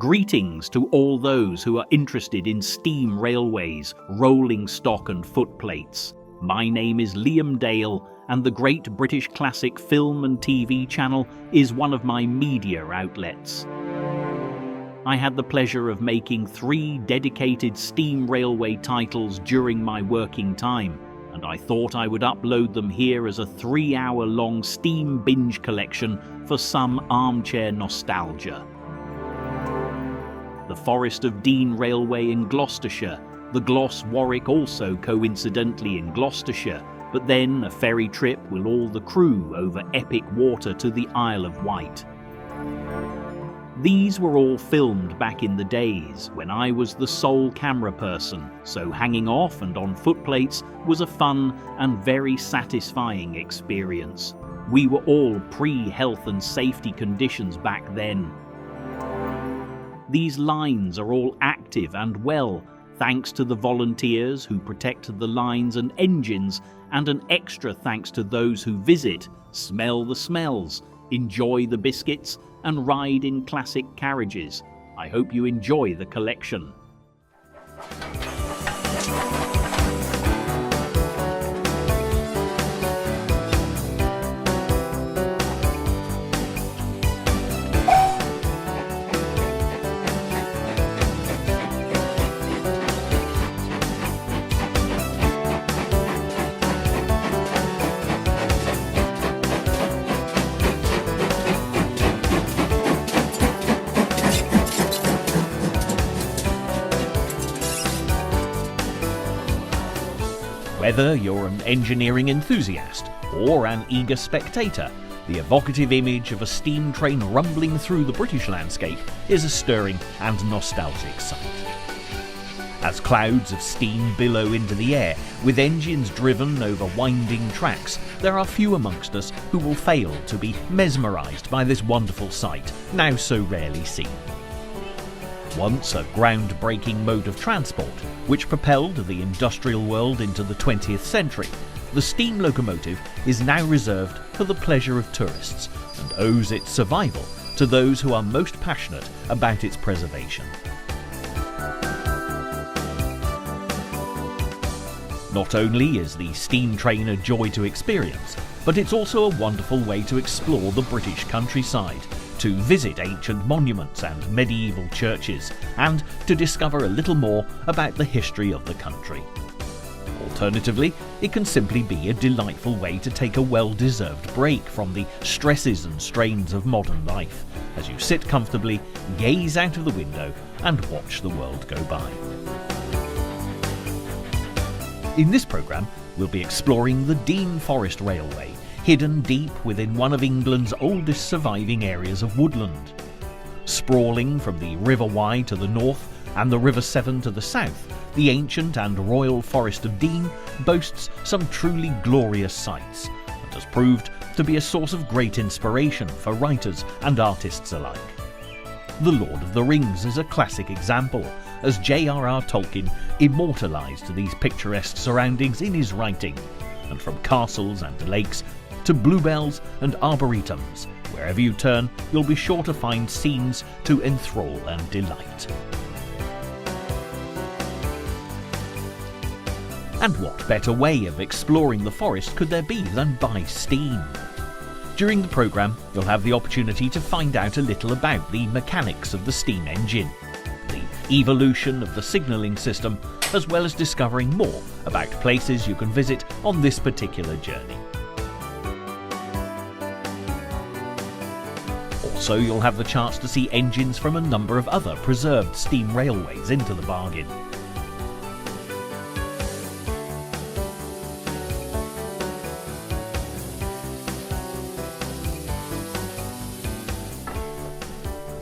Greetings to all those who are interested in steam railways, rolling stock and footplates. My name is Liam Dale, and the Great British Classic Film and TV channel is one of my media outlets. I had the pleasure of making 3 dedicated steam railway titles during my working time, and I thought I would upload them here as a 3-hour-long steam binge collection for some armchair nostalgia. The Forest of Dean Railway in Gloucestershire, the Gloss Warwick also coincidentally in Gloucestershire, but then a ferry trip with all the crew over epic water to the Isle of Wight. These were all filmed back in the days when I was the sole camera person, so hanging off and on footplates was a fun and very satisfying experience. We were all pre-health and safety conditions back then. These lines are all active and well, thanks to the volunteers who protect the lines and engines, and an extra thanks to those who visit, smell the smells, enjoy the biscuits, and ride in classic carriages. I hope you enjoy the collection. Whether you're an engineering enthusiast or an eager spectator, the evocative image of a steam train rumbling through the British landscape is a stirring and nostalgic sight. As clouds of steam billow into the air, with engines driven over winding tracks, there are few amongst us who will fail to be mesmerised by this wonderful sight, now so rarely seen. Once a groundbreaking mode of transport, which propelled the industrial world into the 20th century, the steam locomotive is now reserved for the pleasure of tourists and owes its survival to those who are most passionate about its preservation. Not only is the steam train a joy to experience, but it's also a wonderful way to explore the British countryside, to visit ancient monuments and medieval churches, and to discover a little more about the history of the country. Alternatively, it can simply be a delightful way to take a well-deserved break from the stresses and strains of modern life, as you sit comfortably, gaze out of the window, and watch the world go by. In this programme, we'll be exploring the Dean Forest Railway, hidden deep within one of England's oldest surviving areas of woodland. Sprawling from the River Wye to the north and the River Severn to the south, the ancient and royal Forest of Dean boasts some truly glorious sights, and has proved to be a source of great inspiration for writers and artists alike. The Lord of the Rings is a classic example, as J.R.R. Tolkien immortalised these picturesque surroundings in his writing, and from castles and lakes to bluebells and arboretums, wherever you turn, you'll be sure to find scenes to enthrall and delight. And what better way of exploring the forest could there be than by steam? During the programme, you'll have the opportunity to find out a little about the mechanics of the steam engine, the evolution of the signalling system, as well as discovering more about places you can visit on this particular journey. Also, you'll have the chance to see engines from a number of other preserved steam railways into the bargain.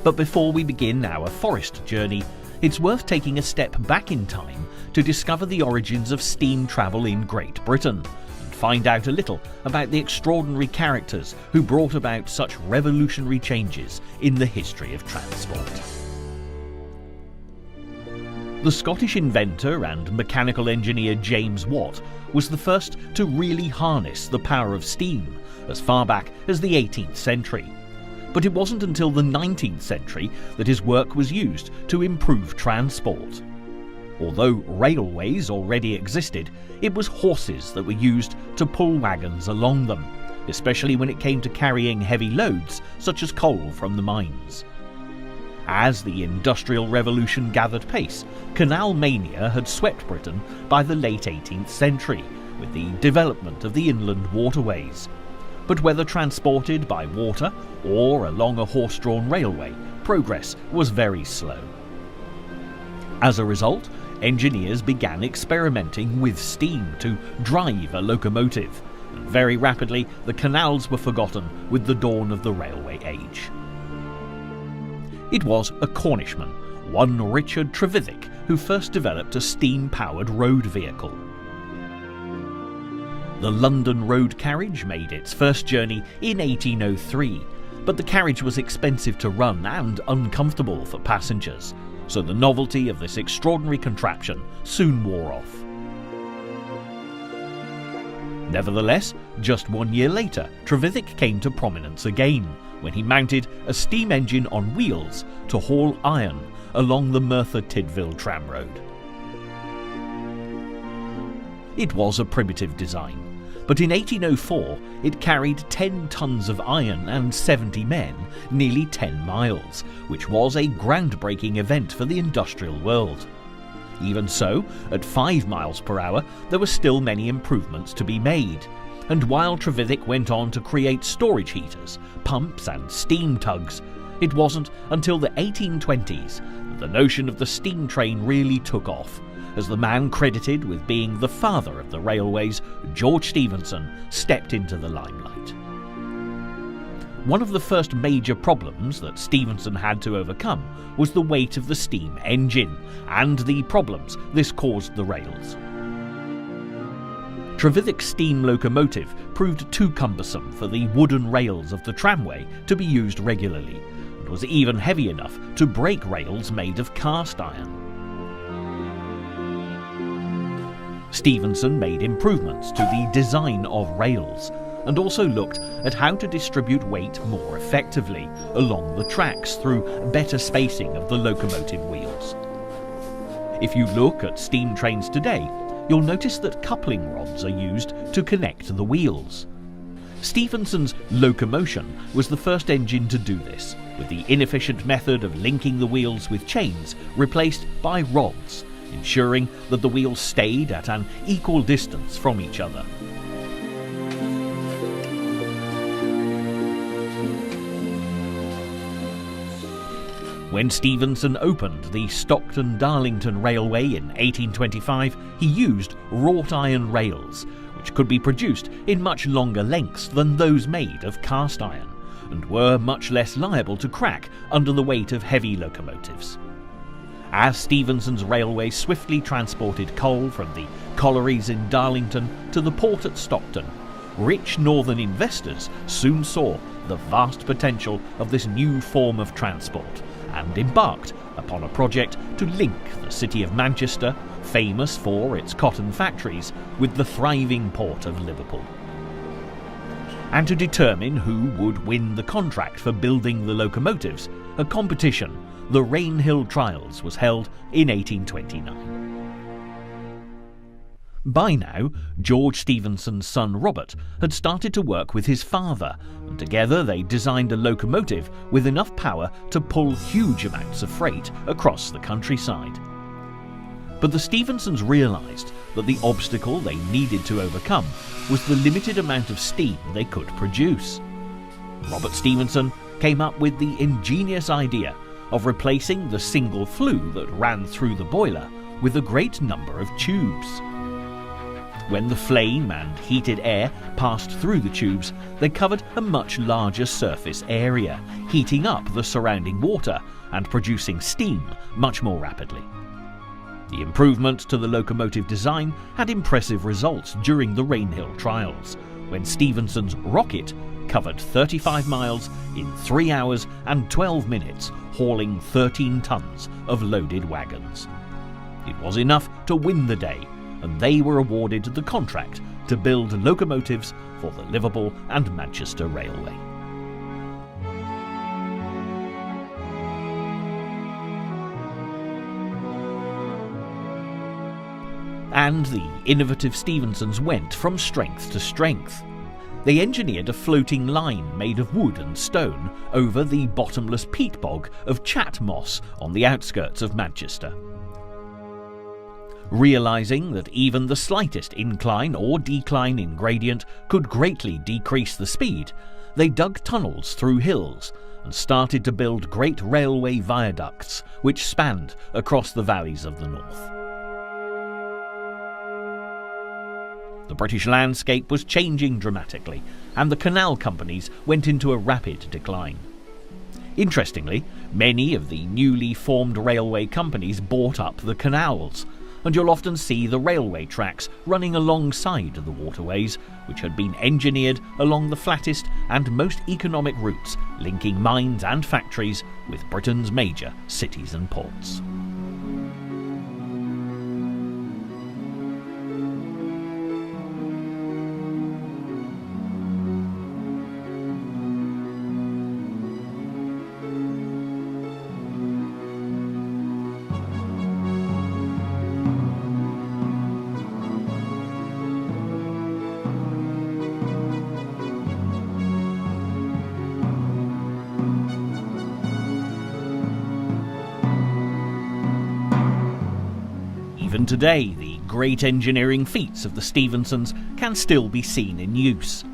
But before we begin our forest journey, it's worth taking a step back in time to discover the origins of steam travel in Great Britain, and find out a little about the extraordinary characters who brought about such revolutionary changes in the history of transport. The Scottish inventor and mechanical engineer James Watt was the first to really harness the power of steam, as far back as the 18th century. But it wasn't until the 19th century that his work was used to improve transport. Although railways already existed, it was horses that were used to pull wagons along them, especially when it came to carrying heavy loads such as coal from the mines. As the Industrial Revolution gathered pace, canal mania had swept Britain by the late 18th century with the development of the inland waterways. But whether transported by water or along a horse-drawn railway, progress was very slow. As a result, engineers began experimenting with steam to drive a locomotive, and very rapidly the canals were forgotten with the dawn of the railway age. It was a Cornishman, one Richard Trevithick, who first developed a steam-powered road vehicle. The London road carriage made its first journey in 1803, but the carriage was expensive to run and uncomfortable for passengers, so the novelty of this extraordinary contraption soon wore off. Nevertheless, just 1 year later, Trevithick came to prominence again, when he mounted a steam engine on wheels to haul iron along the Merthyr Tydfil tramroad. It was a primitive design, but in 1804 it carried 10 tons of iron and 70 men, nearly 10 miles, which was a groundbreaking event for the industrial world. Even so, at 5 miles per hour there were still many improvements to be made, and while Trevithick went on to create storage heaters, pumps and steam tugs, it wasn't until the 1820s that the notion of the steam train really took off, as the man credited with being the father of the railways, George Stephenson, stepped into the limelight. One of the first major problems that Stephenson had to overcome was the weight of the steam engine and the problems this caused the rails. Trevithick's steam locomotive proved too cumbersome for the wooden rails of the tramway to be used regularly, and was even heavy enough to break rails made of cast iron. Stephenson made improvements to the design of rails, and also looked at how to distribute weight more effectively along the tracks through better spacing of the locomotive wheels. If you look at steam trains today, you'll notice that coupling rods are used to connect the wheels. Stephenson's locomotion was the first engine to do this, with the inefficient method of linking the wheels with chains replaced by rods, ensuring that the wheels stayed at an equal distance from each other. When Stephenson opened the Stockton-Darlington Railway in 1825, he used wrought iron rails, which could be produced in much longer lengths than those made of cast iron, and were much less liable to crack under the weight of heavy locomotives. As Stephenson's railway swiftly transported coal from the collieries in Darlington to the port at Stockton, rich northern investors soon saw the vast potential of this new form of transport, and embarked upon a project to link the city of Manchester, famous for its cotton factories, with the thriving port of Liverpool. And to determine who would win the contract for building the locomotives, a competition, the Rainhill Trials, was held in 1829. By now, George Stephenson's son Robert had started to work with his father, and together they designed a locomotive with enough power to pull huge amounts of freight across the countryside. But the Stephensons realised that the obstacle they needed to overcome was the limited amount of steam they could produce. Robert Stephenson came up with the ingenious idea of replacing the single flue that ran through the boiler with a great number of tubes. When the flame and heated air passed through the tubes, they covered a much larger surface area, heating up the surrounding water and producing steam much more rapidly. The improvement to the locomotive design had impressive results during the Rainhill Trials, when Stephenson's rocket covered 35 miles in 3 hours and 12 minutes, hauling 13 tons of loaded wagons. It was enough to win the day, and they were awarded the contract to build locomotives for the Liverpool and Manchester Railway. and the innovative Stephensons went from strength to strength. They engineered a floating line made of wood and stone over the bottomless peat bog of Chat Moss on the outskirts of Manchester. Realising that even the slightest incline or decline in gradient could greatly decrease the speed, they dug tunnels through hills and started to build great railway viaducts which spanned across the valleys of the north. The British landscape was changing dramatically, and the canal companies went into a rapid decline. Interestingly, many of the newly formed railway companies bought up the canals, and you'll often see the railway tracks running alongside the waterways, which had been engineered along the flattest and most economic routes linking mines and factories with Britain's major cities and ports. Even today, the great engineering feats of the Stephensons can still be seen in use.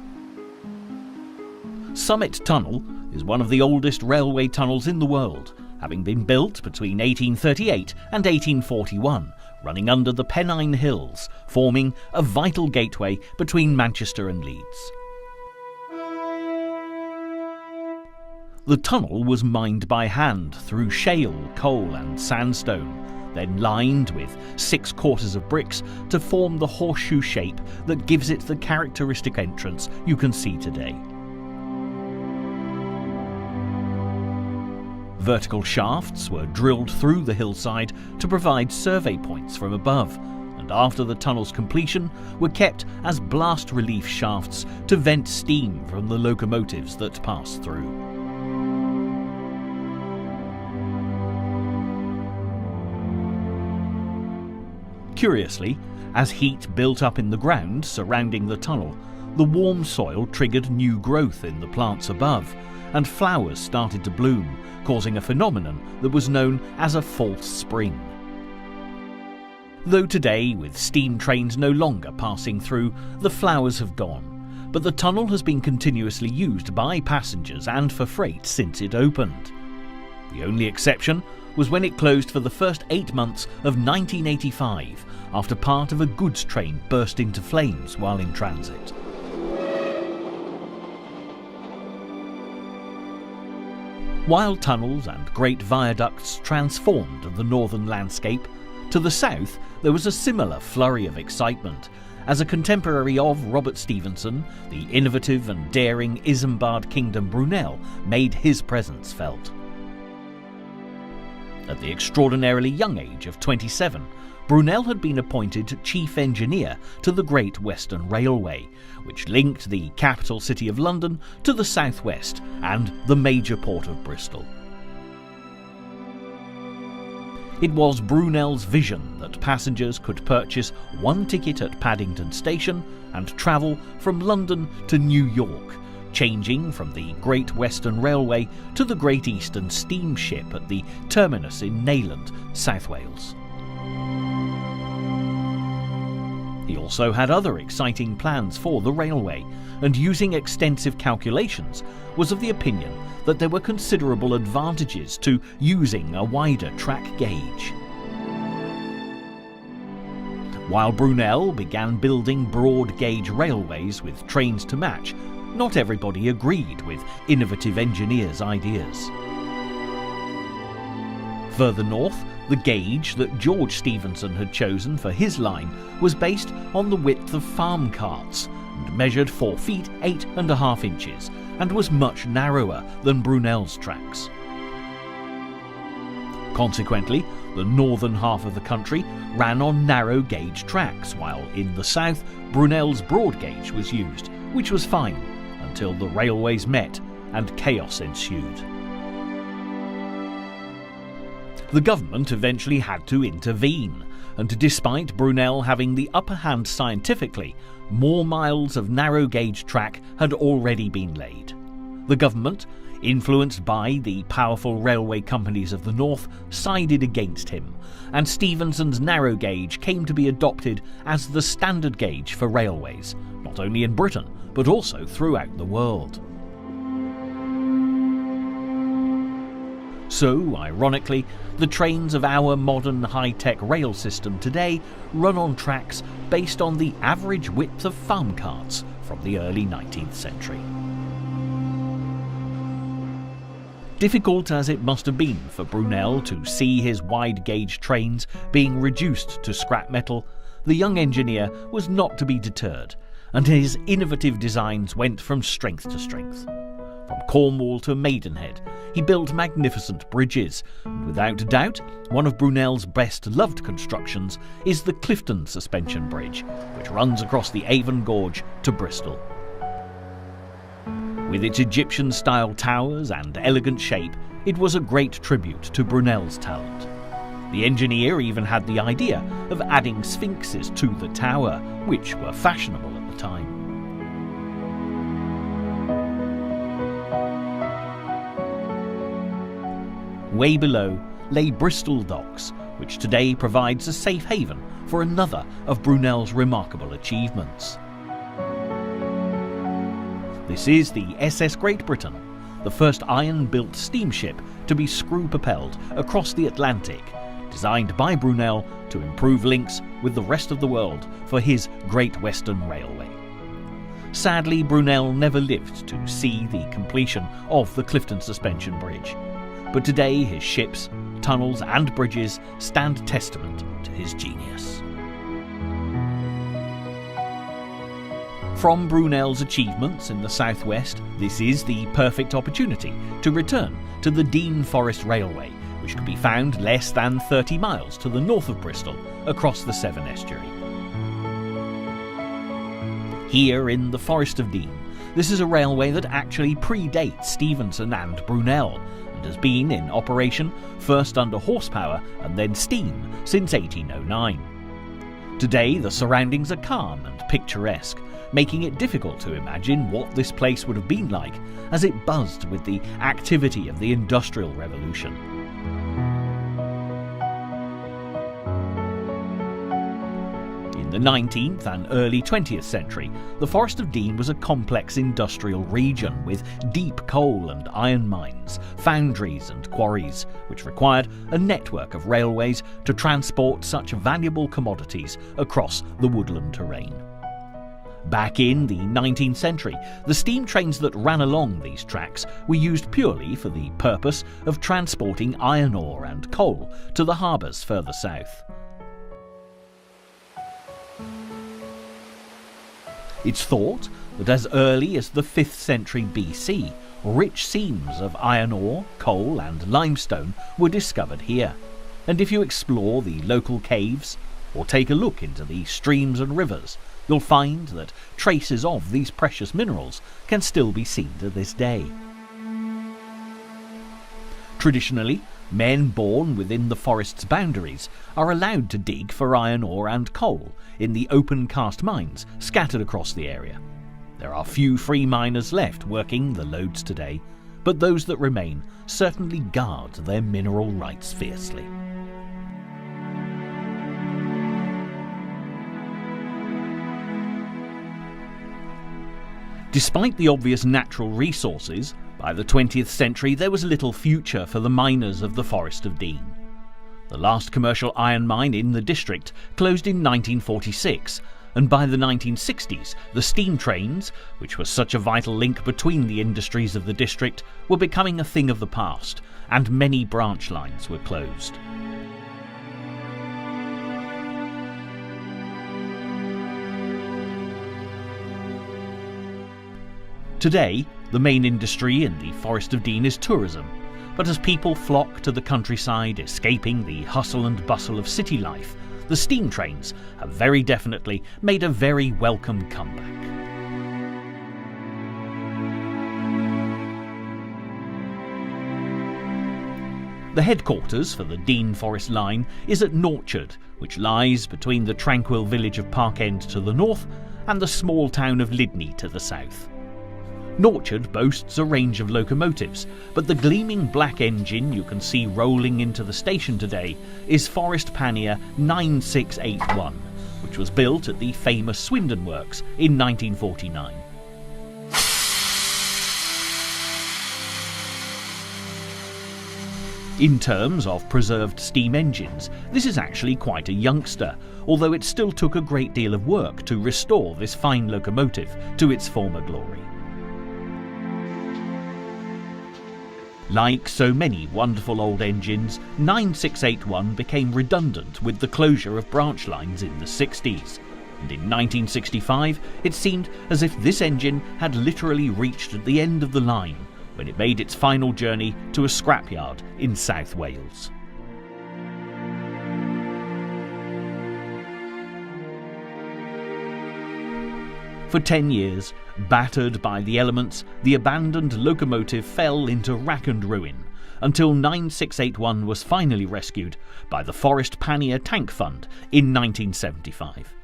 Summit Tunnel is one of the oldest railway tunnels in the world, having been built between 1838 and 1841, running under the Pennine Hills, forming a vital gateway between Manchester and Leeds. The tunnel was mined by hand through shale, coal and sandstone, then lined with 6 quarters of bricks to form the horseshoe shape that gives it the characteristic entrance you can see today. Vertical shafts were drilled through the hillside to provide survey points from above, and after the tunnel's completion were kept as blast relief shafts to vent steam from the locomotives that passed through. Curiously, as heat built up in the ground surrounding the tunnel, the warm soil triggered new growth in the plants above, and flowers started to bloom, causing a phenomenon that was known as a false spring. Though today, with steam trains no longer passing through, the flowers have gone, but the tunnel has been continuously used by passengers and for freight since it opened. The only exception was when it closed for the first 8 months of 1985, after part of a goods train burst into flames while in transit. While tunnels and great viaducts transformed the northern landscape, to the south there was a similar flurry of excitement, as a contemporary of Robert Stephenson, the innovative and daring Isambard Kingdom Brunel made his presence felt. At the extraordinarily young age of 27, Brunel had been appointed chief engineer to the Great Western Railway, which linked the capital city of London to the southwest and the major port of Bristol. It was Brunel's vision that passengers could purchase one ticket at Paddington Station and travel from London to New York, changing from the Great Western Railway to the Great Eastern Steamship at the terminus in Neyland, South Wales. He also had other exciting plans for the railway, and using extensive calculations, was of the opinion that there were considerable advantages to using a wider track gauge. While Brunel began building broad gauge railways with trains to match, not everybody agreed with innovative engineers' ideas. Further north, the gauge that George Stephenson had chosen for his line was based on the width of farm carts and measured 4 feet 8.5 inches and was much narrower than Brunel's tracks. Consequently, the northern half of the country ran on narrow gauge tracks, while in the south Brunel's broad gauge was used, which was fine until the railways met and chaos ensued. The government eventually had to intervene, and despite Brunel having the upper hand scientifically, more miles of narrow-gauge track had already been laid. The government, influenced by the powerful railway companies of the north, sided against him, and Stephenson's narrow gauge came to be adopted as the standard gauge for railways, not only in Britain, but also throughout the world. So, ironically, the trains of our modern high-tech rail system today run on tracks based on the average width of farm carts from the early 19th century. Difficult as it must have been for Brunel to see his wide-gauge trains being reduced to scrap metal, the young engineer was not to be deterred, and his innovative designs went from strength to strength. From Cornwall to Maidenhead, he built magnificent bridges, and without doubt, one of Brunel's best-loved constructions is the Clifton Suspension Bridge, which runs across the Avon Gorge to Bristol. With its Egyptian-style towers and elegant shape, it was a great tribute to Brunel's talent. The engineer even had the idea of adding sphinxes to the tower, which were fashionable at the time. Way below lay Bristol Docks, which today provides a safe haven for another of Brunel's remarkable achievements. This is the SS Great Britain, the first iron-built steamship to be screw-propelled across the Atlantic, designed by Brunel to improve links with the rest of the world for his Great Western Railway. Sadly, Brunel never lived to see the completion of the Clifton Suspension Bridge, but today his ships, tunnels and bridges stand testament to his genius. From Brunel's achievements in the southwest, this is the perfect opportunity to return to the Dean Forest Railway, which can be found less than 30 miles to the north of Bristol across the Severn Estuary. Here in the Forest of Dean, this is a railway that actually predates Stephenson and Brunel, and has been in operation first under horsepower and then steam since 1809. Today the surroundings are calm and picturesque, making it difficult to imagine what this place would have been like as it buzzed with the activity of the Industrial Revolution. In the 19th and early 20th century, the Forest of Dean was a complex industrial region with deep coal and iron mines, foundries and quarries, which required a network of railways to transport such valuable commodities across the woodland terrain. Back in the 19th century, the steam trains that ran along these tracks were used purely for the purpose of transporting iron ore and coal to the harbours further south. It's thought that as early as the 5th century BC, rich seams of iron ore, coal and limestone were discovered here, and if you explore the local caves or take a look into the streams and rivers, you'll find that traces of these precious minerals can still be seen to this day. Traditionally, men born within the forest's boundaries are allowed to dig for iron ore and coal in the open cast mines scattered across the area. There are few free miners left working the lodes today, but those that remain certainly guard their mineral rights fiercely. Despite the obvious natural resources, by the 20th century there was little future for the miners of the Forest of Dean. The last commercial iron mine in the district closed in 1946, and by the 1960s the steam trains, which were such a vital link between the industries of the district, were becoming a thing of the past, and many branch lines were closed. Today, the main industry in the Forest of Dean is tourism, but as people flock to the countryside, escaping the hustle and bustle of city life, the steam trains have very definitely made a very welcome comeback. The headquarters for the Dean Forest Line is at Norchard, which lies between the tranquil village of Parkend to the north and the small town of Lydney to the south. Norchard boasts a range of locomotives, but the gleaming black engine you can see rolling into the station today is Forest Pannier 9681, which was built at the famous Swindon Works in 1949. In terms of preserved steam engines, this is actually quite a youngster, although it still took a great deal of work to restore this fine locomotive to its former glory. Like so many wonderful old engines, 9681 became redundant with the closure of branch lines in the 60s, and in 1965 it seemed as if this engine had literally reached the end of the line when it made its final journey to a scrapyard in South Wales. For 10 years, battered by the elements, the abandoned locomotive fell into rack and ruin, until 9681 was finally rescued by the Forest Pannier Tank Fund in 1975.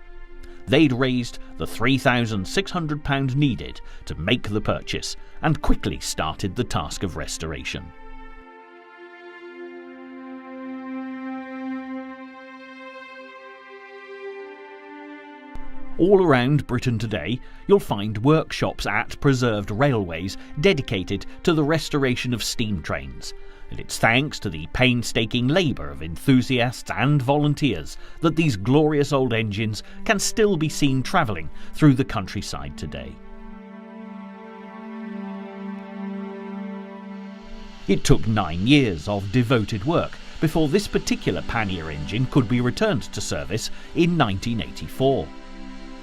They'd raised the £3,600 needed to make the purchase and quickly started the task of restoration. All around Britain today, you'll find workshops at preserved railways dedicated to the restoration of steam trains, and it's thanks to the painstaking labour of enthusiasts and volunteers that these glorious old engines can still be seen travelling through the countryside today. It took 9 years of devoted work before this particular Pannier engine could be returned to service in 1984.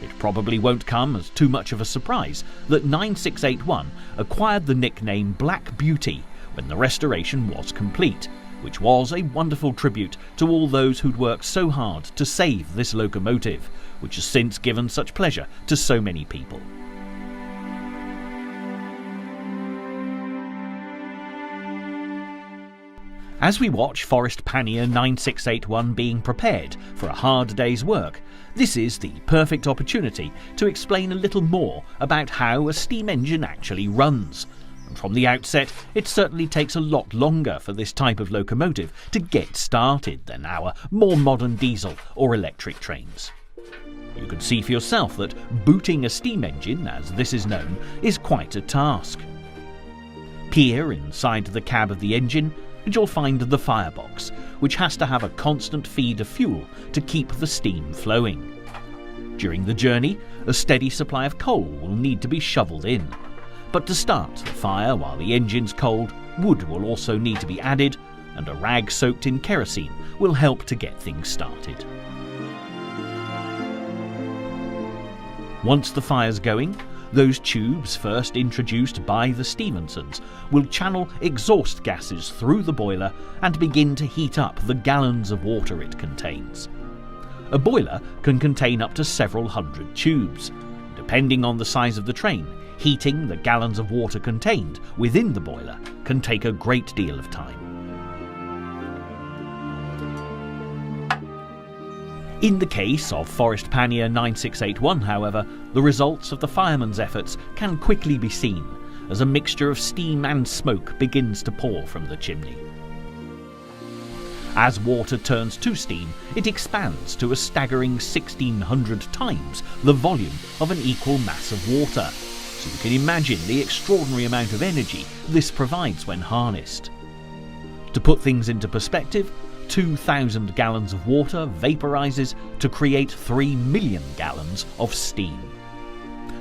It probably won't come as too much of a surprise that 9681 acquired the nickname Black Beauty when the restoration was complete, which was a wonderful tribute to all those who'd worked so hard to save this locomotive, which has since given such pleasure to so many people. As we watch Forest Pannier 9681 being prepared for a hard day's work, this is the perfect opportunity to explain a little more about how a steam engine actually runs. And from the outset, it certainly takes a lot longer for this type of locomotive to get started than our more modern diesel or electric trains. You can see for yourself that booting a steam engine, as this is known, is quite a task. Peer inside the cab of the engine, and you'll find the firebox, which has to have a constant feed of fuel to keep the steam flowing. During the journey, a steady supply of coal will need to be shovelled in. But to start the fire while the engine's cold, wood will also need to be added, and a rag soaked in kerosene will help to get things started. Once the fire's going, those tubes first introduced by the Stephensons will channel exhaust gases through the boiler and begin to heat up the gallons of water it contains. A boiler can contain up to several hundred tubes. Depending on the size of the train, heating the gallons of water contained within the boiler can take a great deal of time. In the case of Forest Pannier 9681, however, the results of the firemen's efforts can quickly be seen as a mixture of steam and smoke begins to pour from the chimney. As water turns to steam, it expands to a staggering 1,600 times the volume of an equal mass of water, so you can imagine the extraordinary amount of energy this provides when harnessed. To put things into perspective, 2,000 gallons of water vaporizes to create 3 million gallons of steam.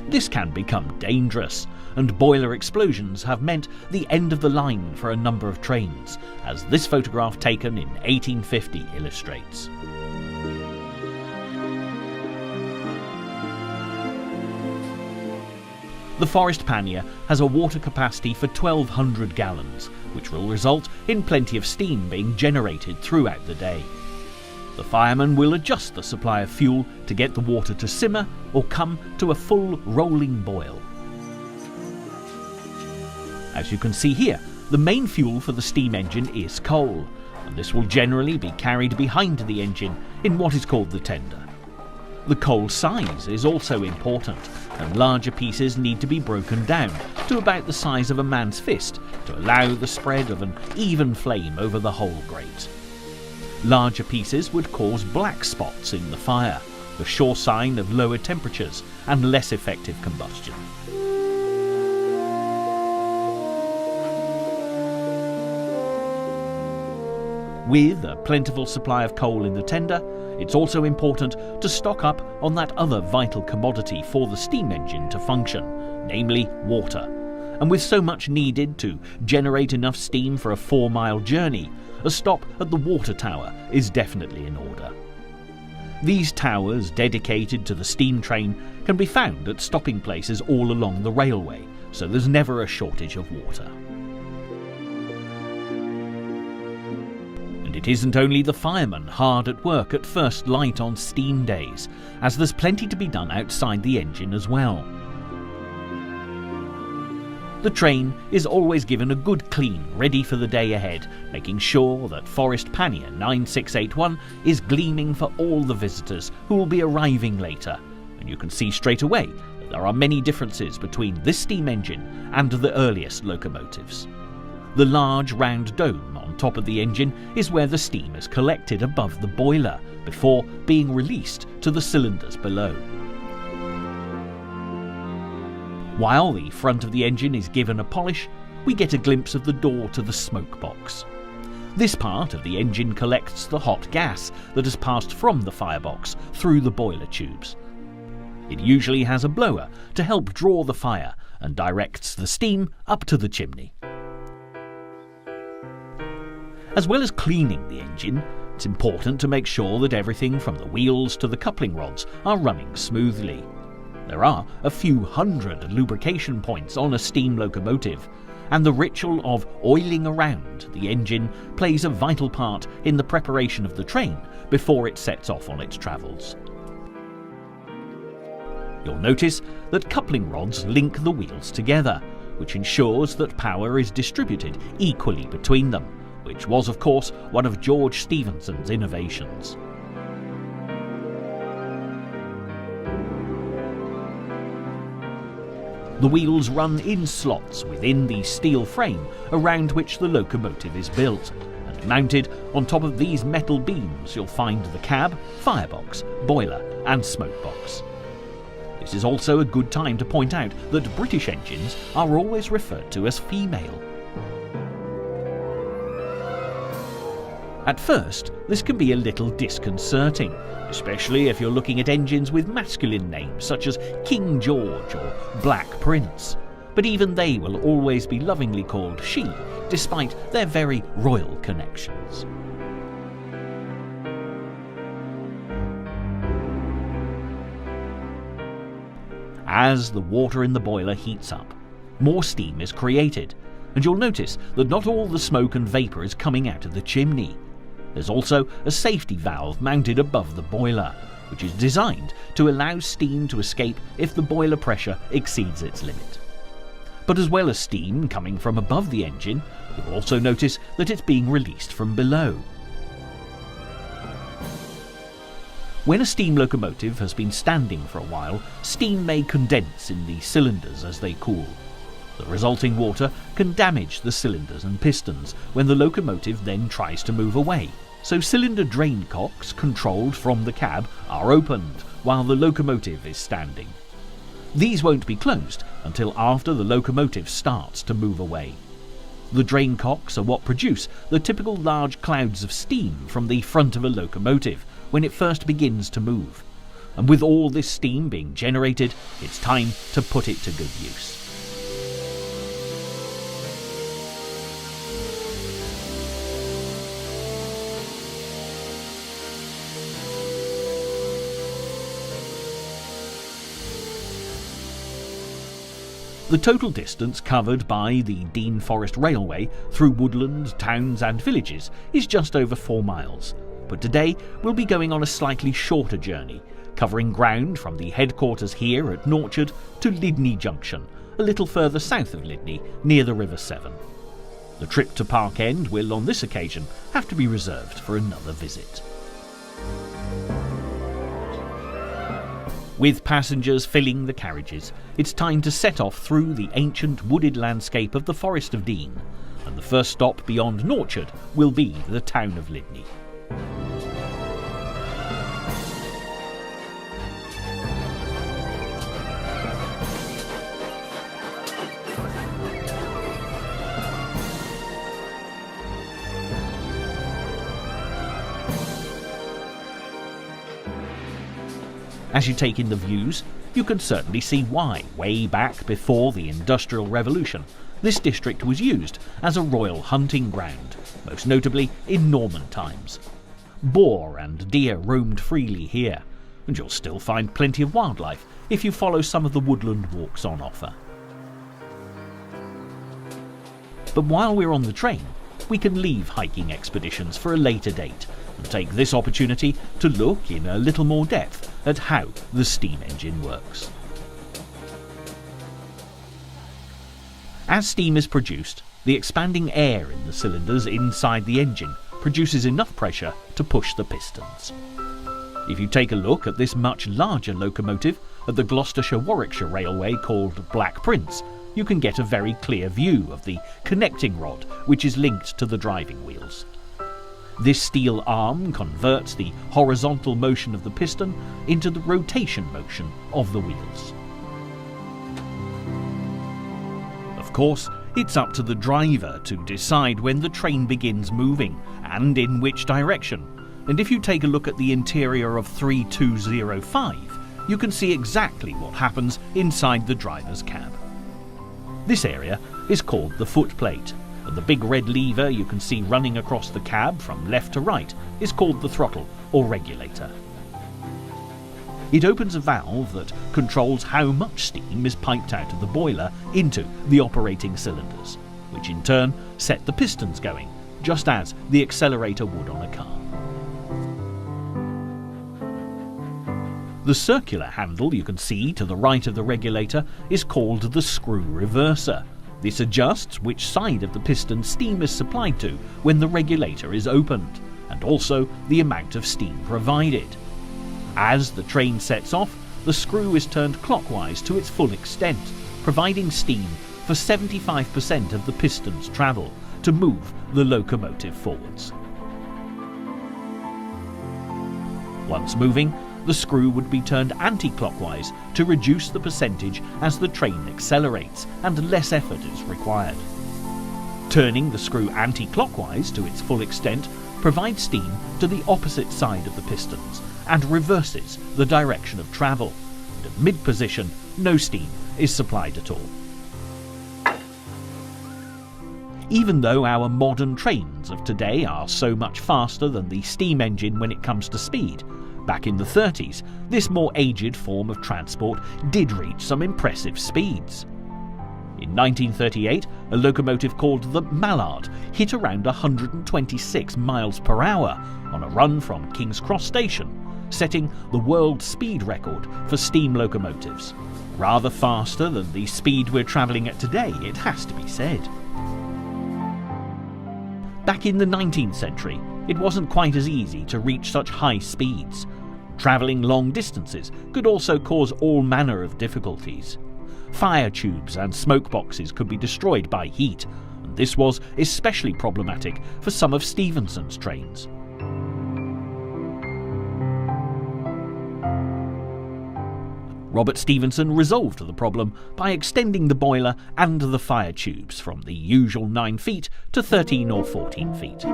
This can become dangerous, and boiler explosions have meant the end of the line for a number of trains, as this photograph taken in 1850 illustrates. The Forest Pannier has a water capacity for 1,200 gallons, which will result in plenty of steam being generated throughout the day. The firemen will adjust the supply of fuel to get the water to simmer or come to a full rolling boil. As you can see here, The main fuel for the steam engine is coal, and this will generally be carried behind the engine in what is called the tender. The coal size is also important, and larger pieces need to be broken down to about the size of a man's fist to allow the spread of an even flame over the whole grate. Larger pieces would cause black spots in the fire, the sure sign of lower temperatures and less effective combustion. With a plentiful supply of coal in the tender, it's also important to stock up on that other vital commodity for the steam engine to function, namely water. And with so much needed to generate enough steam for a 4-mile journey, a stop at the water tower is definitely in order. These towers dedicated to the steam train can be found at stopping places all along the railway, so there's never a shortage of water. And it isn't only the firemen hard at work at first light on steam days, as there's plenty to be done outside the engine as well. The train is always given a good clean, ready for the day ahead, making sure that Forest Pannier 9681 is gleaming for all the visitors who will be arriving later, and you can see straight away that there are many differences between this steam engine and the earliest locomotives. The large round dome on top of the engine is where the steam is collected above the boiler before being released to the cylinders below. While the front of the engine is given a polish, we get a glimpse of the door to the smoke box. This part of the engine collects the hot gas that has passed from the firebox through the boiler tubes. It usually has a blower to help draw the fire and directs the steam up to the chimney. As well as cleaning the engine, it's important to make sure that everything from the wheels to the coupling rods are running smoothly. There are a few hundred lubrication points on a steam locomotive, and the ritual of oiling around the engine plays a vital part in the preparation of the train before it sets off on its travels. You'll notice that coupling rods link the wheels together, which ensures that power is distributed equally between them, which was, of course, one of George Stephenson's innovations. The wheels run in slots within the steel frame around which the locomotive is built, and mounted on top of these metal beams you'll find the cab, firebox, boiler and smokebox. This is also a good time to point out that British engines are always referred to as female. At first, this can be a little disconcerting, especially if you're looking at engines with masculine names such as King George or Black Prince, but even they will always be lovingly called she, despite their very royal connections. As the water in the boiler heats up, more steam is created, and you'll notice that not all the smoke and vapour is coming out of the chimney. There's also a safety valve mounted above the boiler, which is designed to allow steam to escape if the boiler pressure exceeds its limit. But as well as steam coming from above the engine, you'll also notice that it's being released from below. When a steam locomotive has been standing for a while, steam may condense in the cylinders as they cool. The resulting water can damage the cylinders and pistons when the locomotive then tries to move away, so cylinder drain cocks controlled from the cab are opened while the locomotive is standing. These won't be closed until after the locomotive starts to move away. The drain cocks are what produce the typical large clouds of steam from the front of a locomotive when it first begins to move. And with all this steam being generated, it's time to put it to good use. The total distance covered by the Dean Forest Railway through woodland, towns and villages is just over 4 miles, but today we'll be going on a slightly shorter journey, covering ground from the headquarters here at Norchard to Lydney Junction, a little further south of Lydney, near the River Severn. The trip to Park End will, on this occasion, have to be reserved for another visit. With passengers filling the carriages, it's time to set off through the ancient wooded landscape of the Forest of Dean, and the first stop beyond Norchard will be the town of Lydney. As you take in the views, you can certainly see why, way back before the Industrial Revolution, this district was used as a royal hunting ground, most notably in Norman times. Boar and deer roamed freely here, and you'll still find plenty of wildlife if you follow some of the woodland walks on offer. But while we're on the train, we can leave hiking expeditions for a later date and take this opportunity to look in a little more depth at how the steam engine works. As steam is produced, the expanding air in the cylinders inside the engine produces enough pressure to push the pistons. If you take a look at this much larger locomotive at the Gloucestershire-Warwickshire Railway called Black Prince, you can get a very clear view of the connecting rod which is linked to the driving wheels. This steel arm converts the horizontal motion of the piston into the rotation motion of the wheels. Of course, it's up to the driver to decide when the train begins moving and in which direction, and if you take a look at the interior of 3205, you can see exactly what happens inside the driver's cab. This area is called the footplate, and the big red lever you can see running across the cab from left to right is called the throttle or regulator. It opens a valve that controls how much steam is piped out of the boiler into the operating cylinders, which in turn set the pistons going, just as the accelerator would on a car. The circular handle you can see to the right of the regulator is called the screw reverser. This adjusts which side of the piston steam is supplied to when the regulator is opened, and also the amount of steam provided. As the train sets off, the screw is turned clockwise to its full extent, providing steam for 75% of the piston's travel to move the locomotive forwards. Once moving, the screw would be turned anti-clockwise to reduce the percentage as the train accelerates and less effort is required. Turning the screw anti-clockwise to its full extent provides steam to the opposite side of the pistons and reverses the direction of travel, and at mid-position no steam is supplied at all. Even though our modern trains of today are so much faster than the steam engine when it comes to speed, back in the 30s, this more aged form of transport did reach some impressive speeds. In 1938, a locomotive called the Mallard hit around 126 miles per hour on a run from King's Cross Station, setting the world speed record for steam locomotives. Rather faster than the speed we're travelling at today, it has to be said. Back in the 19th century, it wasn't quite as easy to reach such high speeds. Travelling long distances could also cause all manner of difficulties. Fire tubes and smoke boxes could be destroyed by heat, and this was especially problematic for some of Stephenson's trains. Robert Stephenson resolved the problem by extending the boiler and the fire tubes from the usual 9 feet to 13 or 14 feet.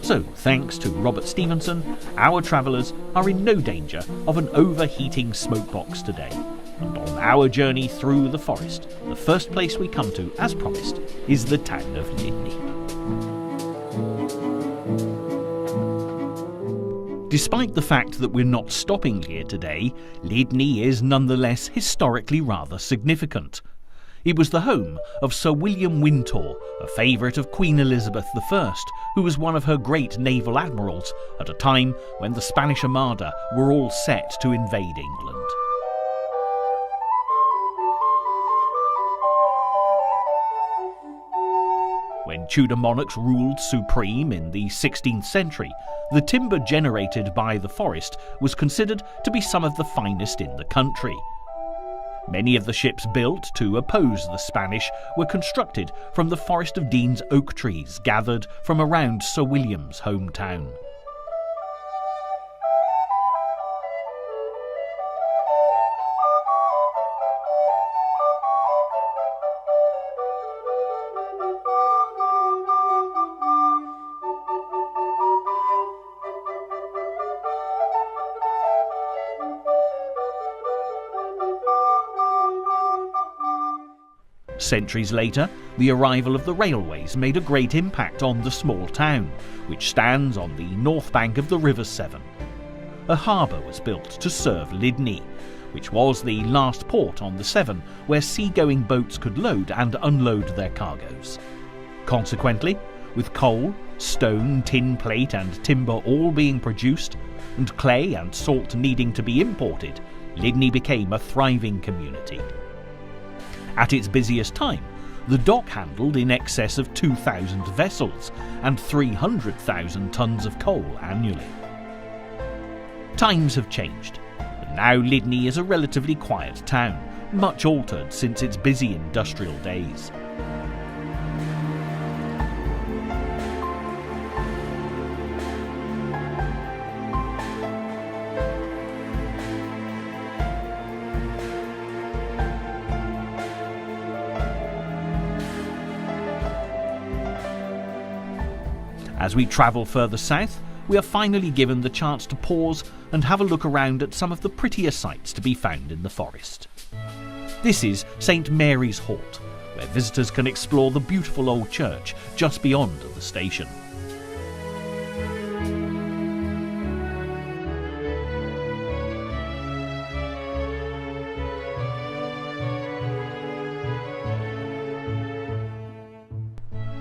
So, thanks to Robert Stephenson, our travellers are in no danger of an overheating smoke box today. And on our journey through the forest, the first place we come to, as promised, is the town of Lydney. Despite the fact that we're not stopping here today, Lydney is nonetheless historically rather significant. It was the home of Sir William Wintour, a favourite of Queen Elizabeth I, who was one of her great naval admirals at a time when the Spanish Armada were all set to invade England. When Tudor monarchs ruled supreme in the 16th century, the timber generated by the forest was considered to be some of the finest in the country. Many of the ships built to oppose the Spanish were constructed from the Forest of Dean's oak trees gathered from around Sir William's hometown. Centuries later, the arrival of the railways made a great impact on the small town, which stands on the north bank of the River Severn. A harbour was built to serve Lydney, which was the last port on the Severn where sea-going boats could load and unload their cargoes. Consequently, with coal, stone, tin plate and timber all being produced, and clay and salt needing to be imported, Lydney became a thriving community. At its busiest time, the dock handled in excess of 2,000 vessels and 300,000 tons of coal annually. Times have changed, and now Lydney is a relatively quiet town, much altered since its busy industrial days. As we travel further south, we are finally given the chance to pause and have a look around at some of the prettier sights to be found in the forest. This is St Mary's Halt, where visitors can explore the beautiful old church just beyond the station.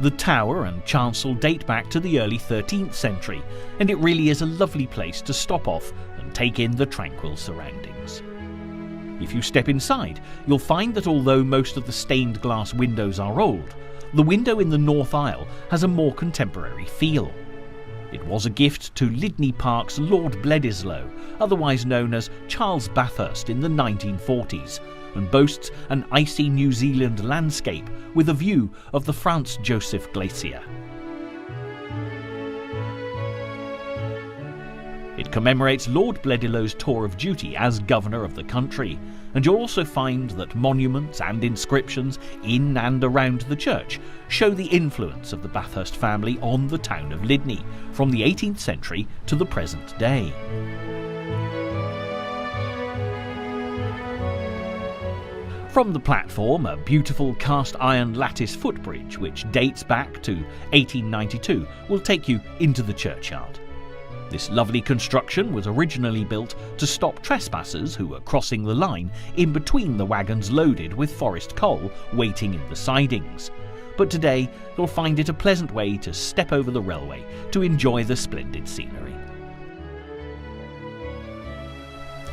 The tower and chancel date back to the early 13th century, and it really is a lovely place to stop off and take in the tranquil surroundings. If you step inside, you'll find that although most of the stained glass windows are old, the window in the north aisle has a more contemporary feel. It was a gift to Lydney Park's Lord Bledisloe, otherwise known as Charles Bathurst, in the 1940s, and boasts an icy New Zealand landscape with a view of the Franz Josef Glacier. It commemorates Lord Bledisloe's tour of duty as governor of the country, and you'll also find that monuments and inscriptions in and around the church show the influence of the Bathurst family on the town of Lydney from the 18th century to the present day. From the platform, a beautiful cast iron lattice footbridge which dates back to 1892 will take you into the churchyard. This lovely construction was originally built to stop trespassers who were crossing the line in between the wagons loaded with forest coal waiting in the sidings. But today you'll find it a pleasant way to step over the railway to enjoy the splendid scenery.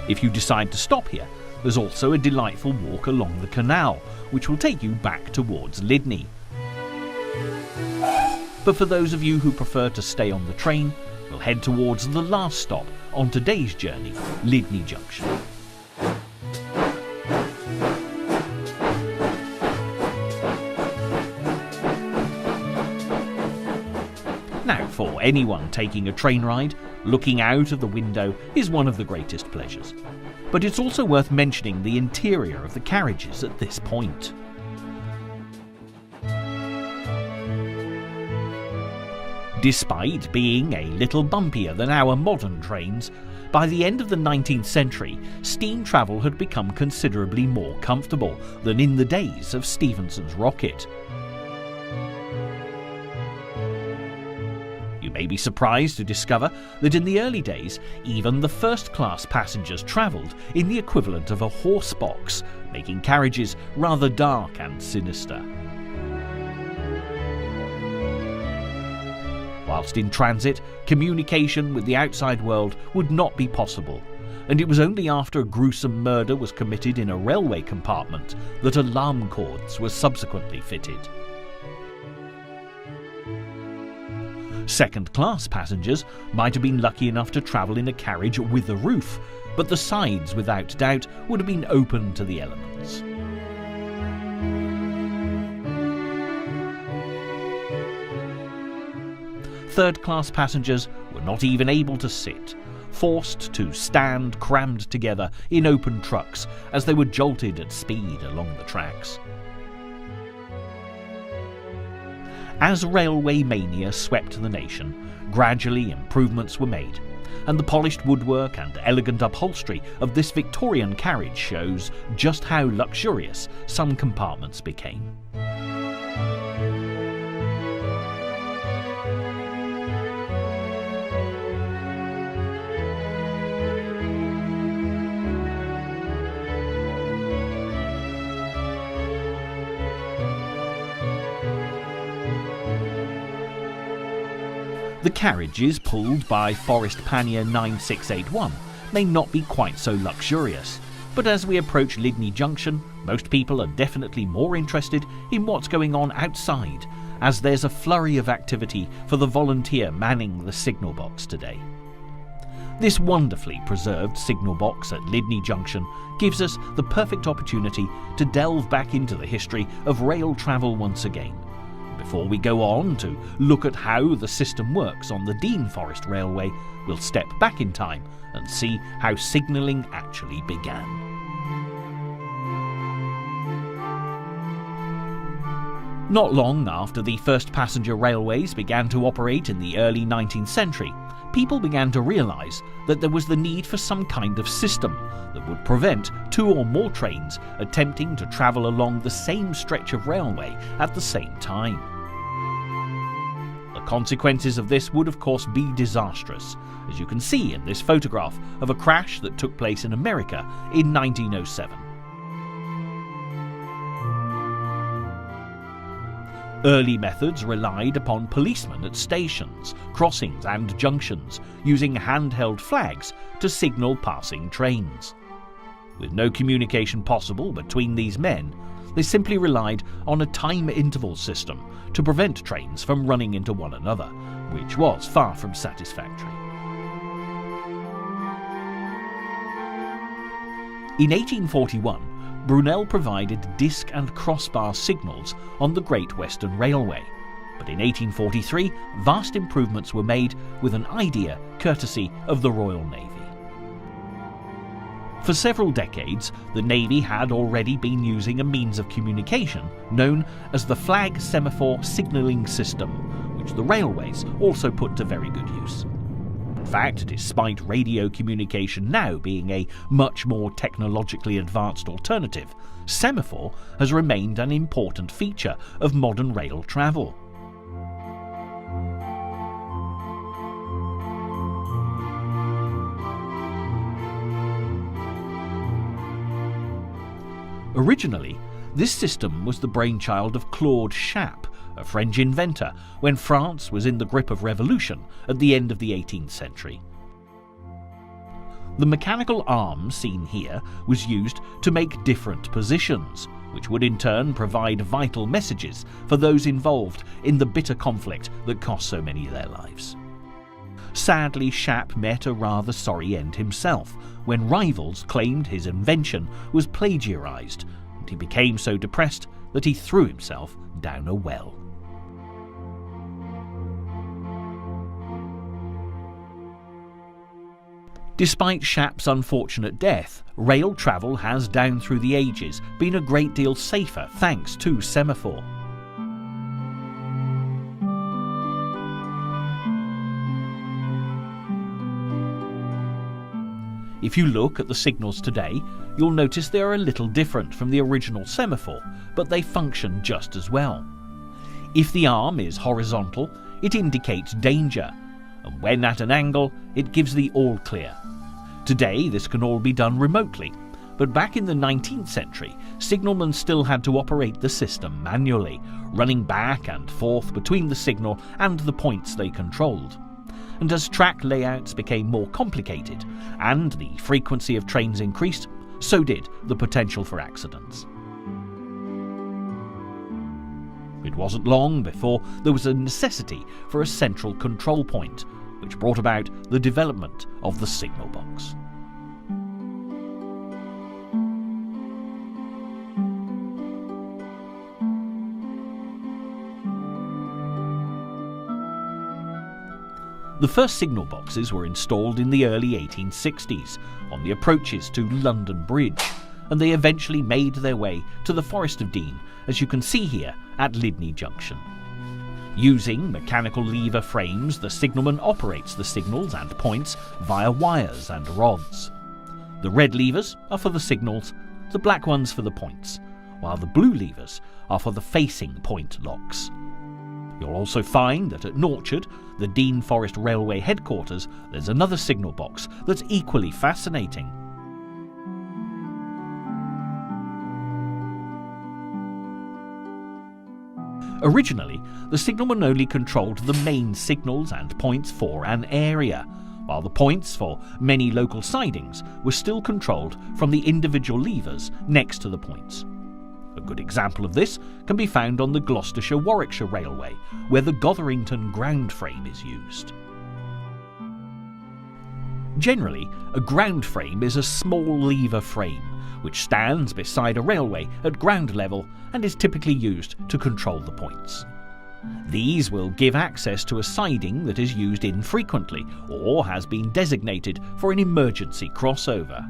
If you decide to stop here, there's also a delightful walk along the canal, which will take you back towards Lydney. But for those of you who prefer to stay on the train, we'll head towards the last stop on today's journey, Lydney Junction. Now, for anyone taking a train ride, looking out of the window is one of the greatest pleasures. But it's also worth mentioning the interior of the carriages at this point. Despite being a little bumpier than our modern trains, by the end of the 19th century, steam travel had become considerably more comfortable than in the days of Stephenson's rocket. You You may be surprised to discover that in the early days, even the first-class passengers travelled in the equivalent of a horse box, making carriages rather dark and sinister. Whilst in transit, communication with the outside world would not be possible, and it was only after a gruesome murder was committed in a railway compartment that alarm cords were subsequently fitted. Second-class passengers might have been lucky enough to travel in a carriage with a roof, but the sides, without doubt, would have been open to the elements. Third-class passengers were not even able to sit, forced to stand crammed together in open trucks as they were jolted at speed along the tracks. As railway mania swept the nation, gradually improvements were made, and the polished woodwork and elegant upholstery of this Victorian carriage shows just how luxurious some compartments became. The carriages pulled by Forest Pannier 9681 may not be quite so luxurious, but as we approach Lydney Junction, most people are definitely more interested in what's going on outside, as there's a flurry of activity for the volunteer manning the signal box today. This wonderfully preserved signal box at Lydney Junction gives us the perfect opportunity to delve back into the history of rail travel once again. Before we go on to look at how the system works on the Dean Forest Railway, we'll step back in time and see how signalling actually began. Not long after the first passenger railways began to operate in the early 19th century, people began to realise that there was the need for some kind of system that would prevent two or more trains attempting to travel along the same stretch of railway at the same time. The consequences of this would of course be disastrous, as you can see in this photograph of a crash that took place in America in 1907. Early methods relied upon policemen at stations, crossings and junctions, using handheld flags to signal passing trains. With no communication possible between these men, they simply relied on a time interval system to prevent trains from running into one another, which was far from satisfactory. In 1841, Brunel provided disc and crossbar signals on the Great Western Railway, but in 1843 vast improvements were made with an idea courtesy of the Royal Navy. For several decades, the Navy had already been using a means of communication known as the flag semaphore signalling system, which the railways also put to very good use. In fact, despite radio communication now being a much more technologically advanced alternative, semaphore has remained an important feature of modern rail travel. Originally, this system was the brainchild of Claude Chappe, a French inventor, when France was in the grip of revolution at the end of the 18th century. The mechanical arm seen here was used to make different positions, which would in turn provide vital messages for those involved in the bitter conflict that cost so many their lives. Sadly, Chappe met a rather sorry end himself when rivals claimed his invention was plagiarized, and he became so depressed that he threw himself down a well. Despite Chappe's unfortunate death, rail travel has down through the ages been a great deal safer thanks to semaphore. If you look at the signals today, you'll notice they are a little different from the original semaphore, but they function just as well. If the arm is horizontal, it indicates danger, and when at an angle, it gives the all clear. Today, this can all be done remotely, but back in the 19th century, signalmen still had to operate the system manually, running back and forth between the signal and the points they controlled. And as track layouts became more complicated and the frequency of trains increased, so did the potential for accidents. It wasn't long before there was a necessity for a central control point, which brought about the development of the signal box. The first signal boxes were installed in the early 1860s on the approaches to London Bridge, and they eventually made their way to the Forest of Dean, as you can see here at Lydney Junction. Using mechanical lever frames, the signalman operates the signals and points via wires and rods. The red levers are for the signals, the black ones for the points, while the blue levers are for the facing point locks. You'll also find that at Norchard, the Dean Forest Railway headquarters, there's another signal box that's equally fascinating. Originally, the signalman only controlled the main signals and points for an area, while the points for many local sidings were still controlled from the individual levers next to the points. A good example of this can be found on the Gloucestershire-Warwickshire Railway, where the Gotherington ground frame is used. Generally, a ground frame is a small lever frame, which stands beside a railway at ground level and is typically used to control the points. These will give access to a siding that is used infrequently or has been designated for an emergency crossover.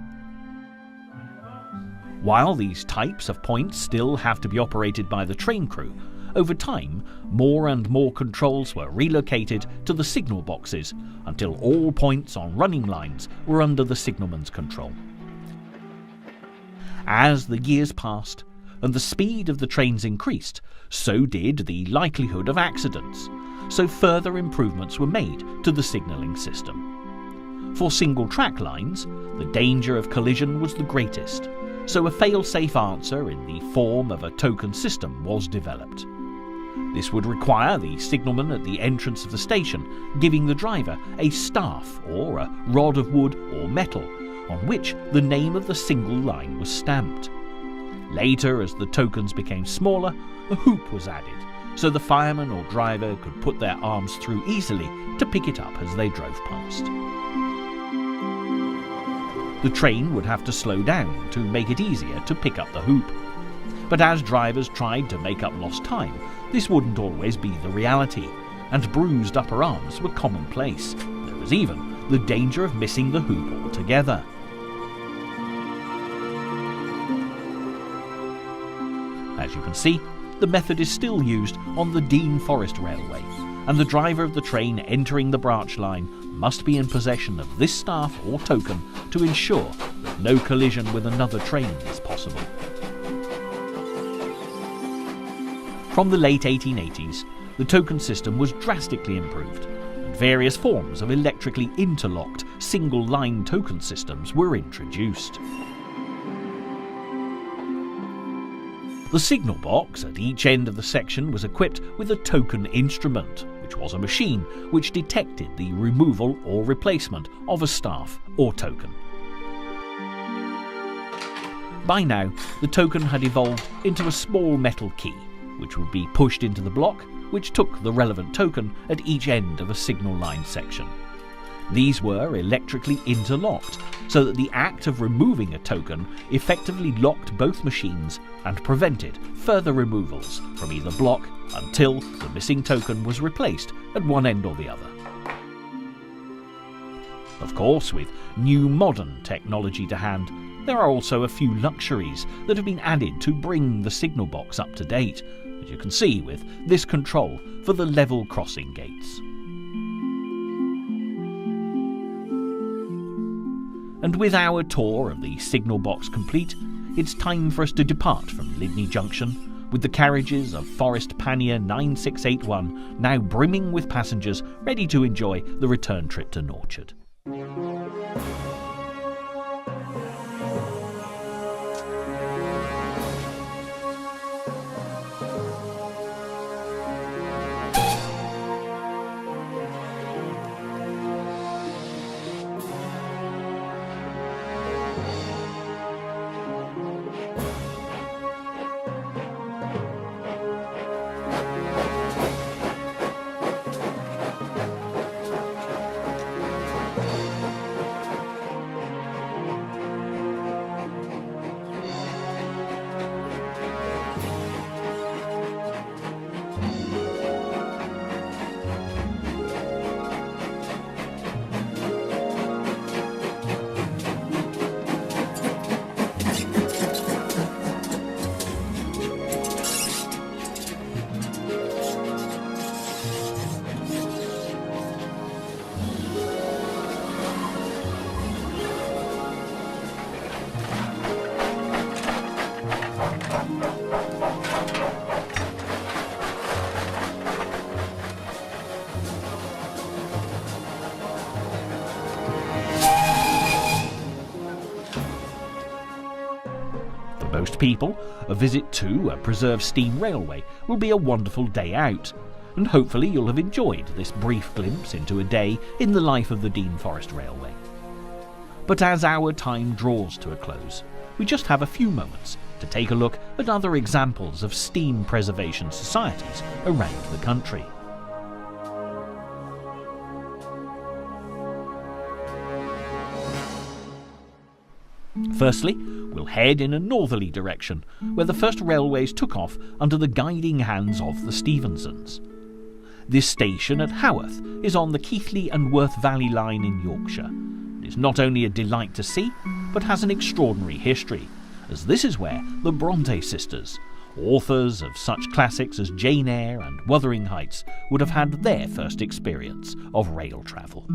While these types of points still have to be operated by the train crew, over time, more and more controls were relocated to the signal boxes until all points on running lines were under the signalman's control. As the years passed and the speed of the trains increased, so did the likelihood of accidents, so further improvements were made to the signalling system. For single track lines, the danger of collision was the greatest, so a fail-safe answer in the form of a token system was developed. This would require the signalman at the entrance of the station giving the driver a staff or a rod of wood or metal on which the name of the single line was stamped. Later, as the tokens became smaller, a hoop was added, so the fireman or driver could put their arms through easily to pick it up as they drove past. The train would have to slow down to make it easier to pick up the hoop. But as drivers tried to make up lost time, this wouldn't always be the reality, and bruised upper arms were commonplace. There was even the danger of missing the hoop altogether. As you can see, the method is still used on the Dean Forest Railway, and the driver of the train entering the branch line must be in possession of this staff or token to ensure that no collision with another train is possible. From the late 1880s, the token system was drastically improved, and various forms of electrically interlocked single-line token systems were introduced. The signal box at each end of the section was equipped with a token instrument, which was a machine which detected the removal or replacement of a staff or token. By now, the token had evolved into a small metal key, which would be pushed into the block, which took the relevant token at each end of a signal line section. These were electrically interlocked, so that the act of removing a token effectively locked both machines and prevented further removals from either block until the missing token was replaced at one end or the other. Of course, with new modern technology to hand, there are also a few luxuries that have been added to bring the signal box up to date, as you can see with this control for the level crossing gates. And with our tour of the signal box complete, it's time for us to depart from Lydney Junction with the carriages of Forest Pannier 9681 now brimming with passengers ready to enjoy the return trip to Norchard. Most people, a visit to a preserved steam railway will be a wonderful day out, and hopefully you'll have enjoyed this brief glimpse into a day in the life of the Dean Forest Railway. But as our time draws to a close, we just have a few moments to take a look at other examples of steam preservation societies around the country. Firstly, we'll head in a northerly direction, where the first railways took off under the guiding hands of the Stephensons. This station at Haworth is on the Keighley and Worth Valley line in Yorkshire. It is not only a delight to see, but has an extraordinary history, as this is where the Bronte sisters, authors of such classics as Jane Eyre and Wuthering Heights, would have had their first experience of rail travel.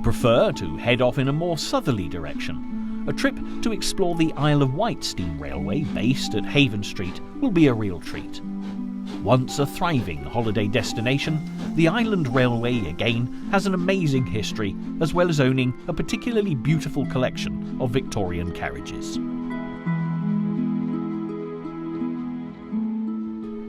Prefer to head off in a more southerly direction, a trip to explore the Isle of Wight steam railway based at Haven Street will be a real treat. Once a thriving holiday destination, the Island Railway again has an amazing history, as well as owning a particularly beautiful collection of Victorian carriages.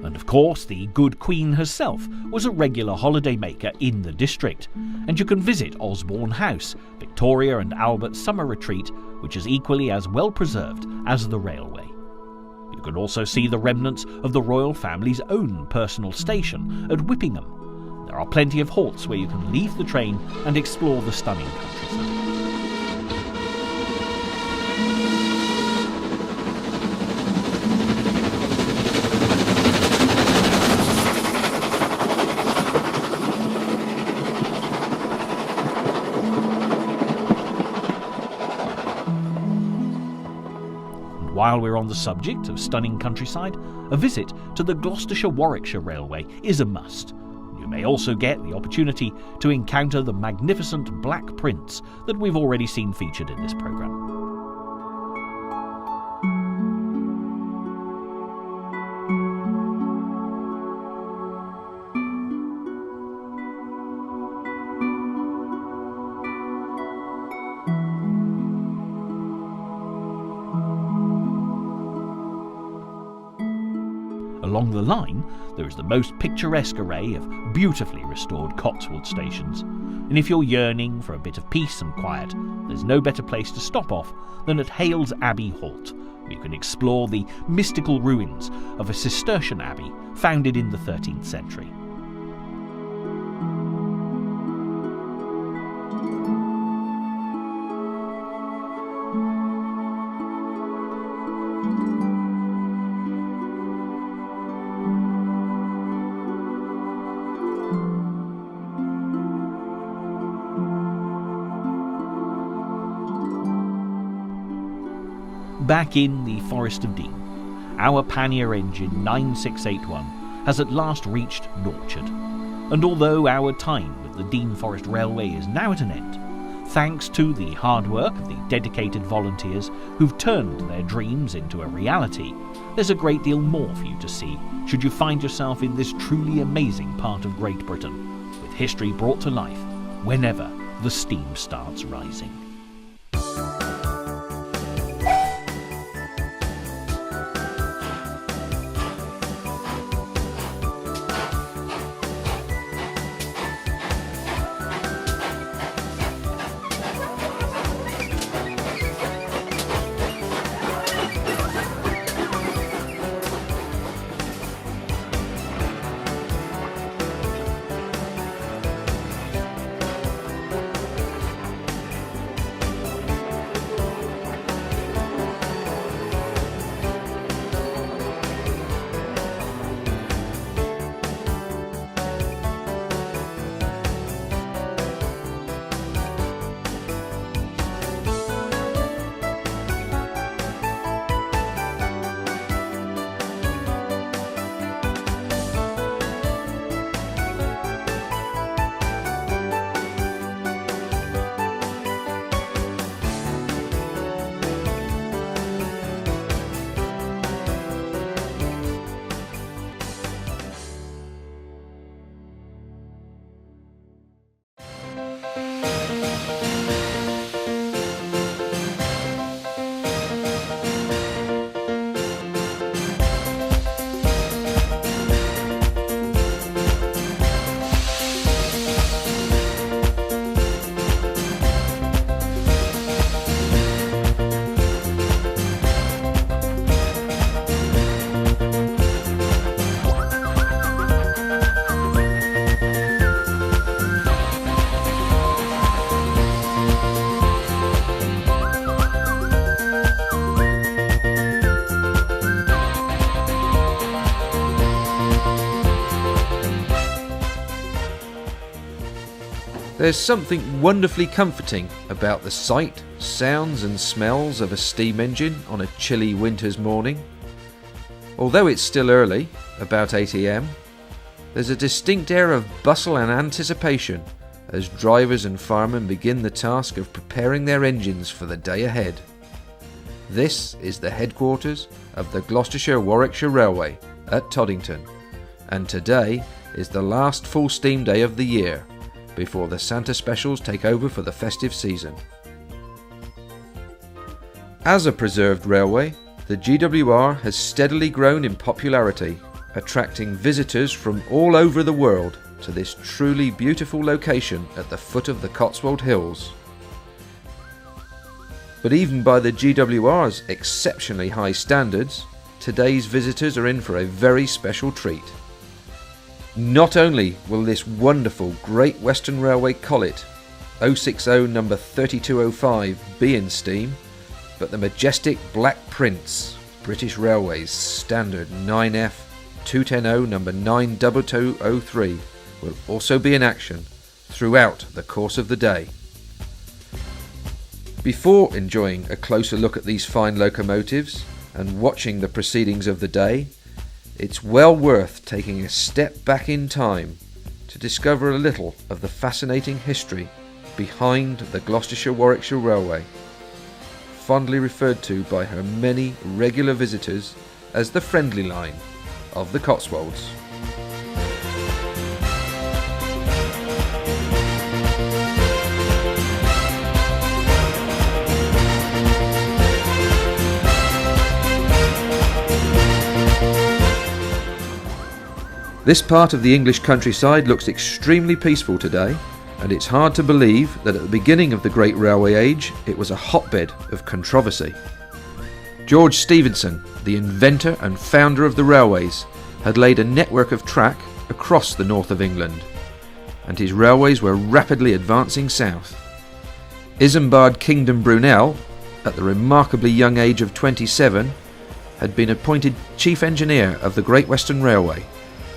And of course, the good Queen herself was a regular holidaymaker in the district, and you can visit Osborne House, Victoria and Albert's summer retreat, which is equally as well preserved as the railway. You can also see the remnants of the royal family's own personal station at Whippingham. There are plenty of halts where you can leave the train and explore the stunning countryside. While we're on the subject of stunning countryside, a visit to the Gloucestershire-Warwickshire Railway is a must. You may also get the opportunity to encounter the magnificent Black Prince that we've already seen featured in this programme. Along the line, there is the most picturesque array of beautifully restored Cotswold stations, and if you're yearning for a bit of peace and quiet, there's no better place to stop off than at Hales Abbey Halt, where you can explore the mystical ruins of a Cistercian abbey founded in the 13th century. back in the Forest of Dean, our Pannier engine 9681 has at last reached Norchard, and although our time with the Dean Forest Railway is now at an end, thanks to the hard work of the dedicated volunteers who've turned their dreams into a reality, there's a great deal more for you to see should you find yourself in this truly amazing part of Great Britain, with history brought to life whenever the steam starts rising. There's something wonderfully comforting about the sight, sounds and smells of a steam engine on a chilly winter's morning. Although it's still early, about 8 AM, there's a distinct air of bustle and anticipation as drivers and firemen begin the task of preparing their engines for the day ahead. This is the headquarters of the Gloucestershire-Warwickshire Railway at Toddington, and today is the last full steam day of the year before the Santa specials take over for the festive season. As a preserved railway, the GWR has steadily grown in popularity, attracting visitors from all over the world to this truly beautiful location at the foot of the Cotswold Hills. But even by the GWR's exceptionally high standards, today's visitors are in for a very special treat. Not only will this wonderful Great Western Railway collet 060 number 3205 be in steam, but the majestic Black Prince, British Railways Standard 9F 210 number 92203 will also be in action throughout the course of the day. Before enjoying a closer look at these fine locomotives and watching the proceedings of the day, it's well worth taking a step back in time to discover a little of the fascinating history behind the Gloucestershire-Warwickshire Railway, fondly referred to by her many regular visitors as the friendly line of the Cotswolds. This part of the English countryside looks extremely peaceful today, and it's hard to believe that at the beginning of the Great Railway Age it was a hotbed of controversy. George Stephenson, the inventor and founder of the railways, had laid a network of track across the north of England, and his railways were rapidly advancing south. Isambard Kingdom Brunel, at the remarkably young age of 27, had been appointed chief engineer of the Great Western Railway,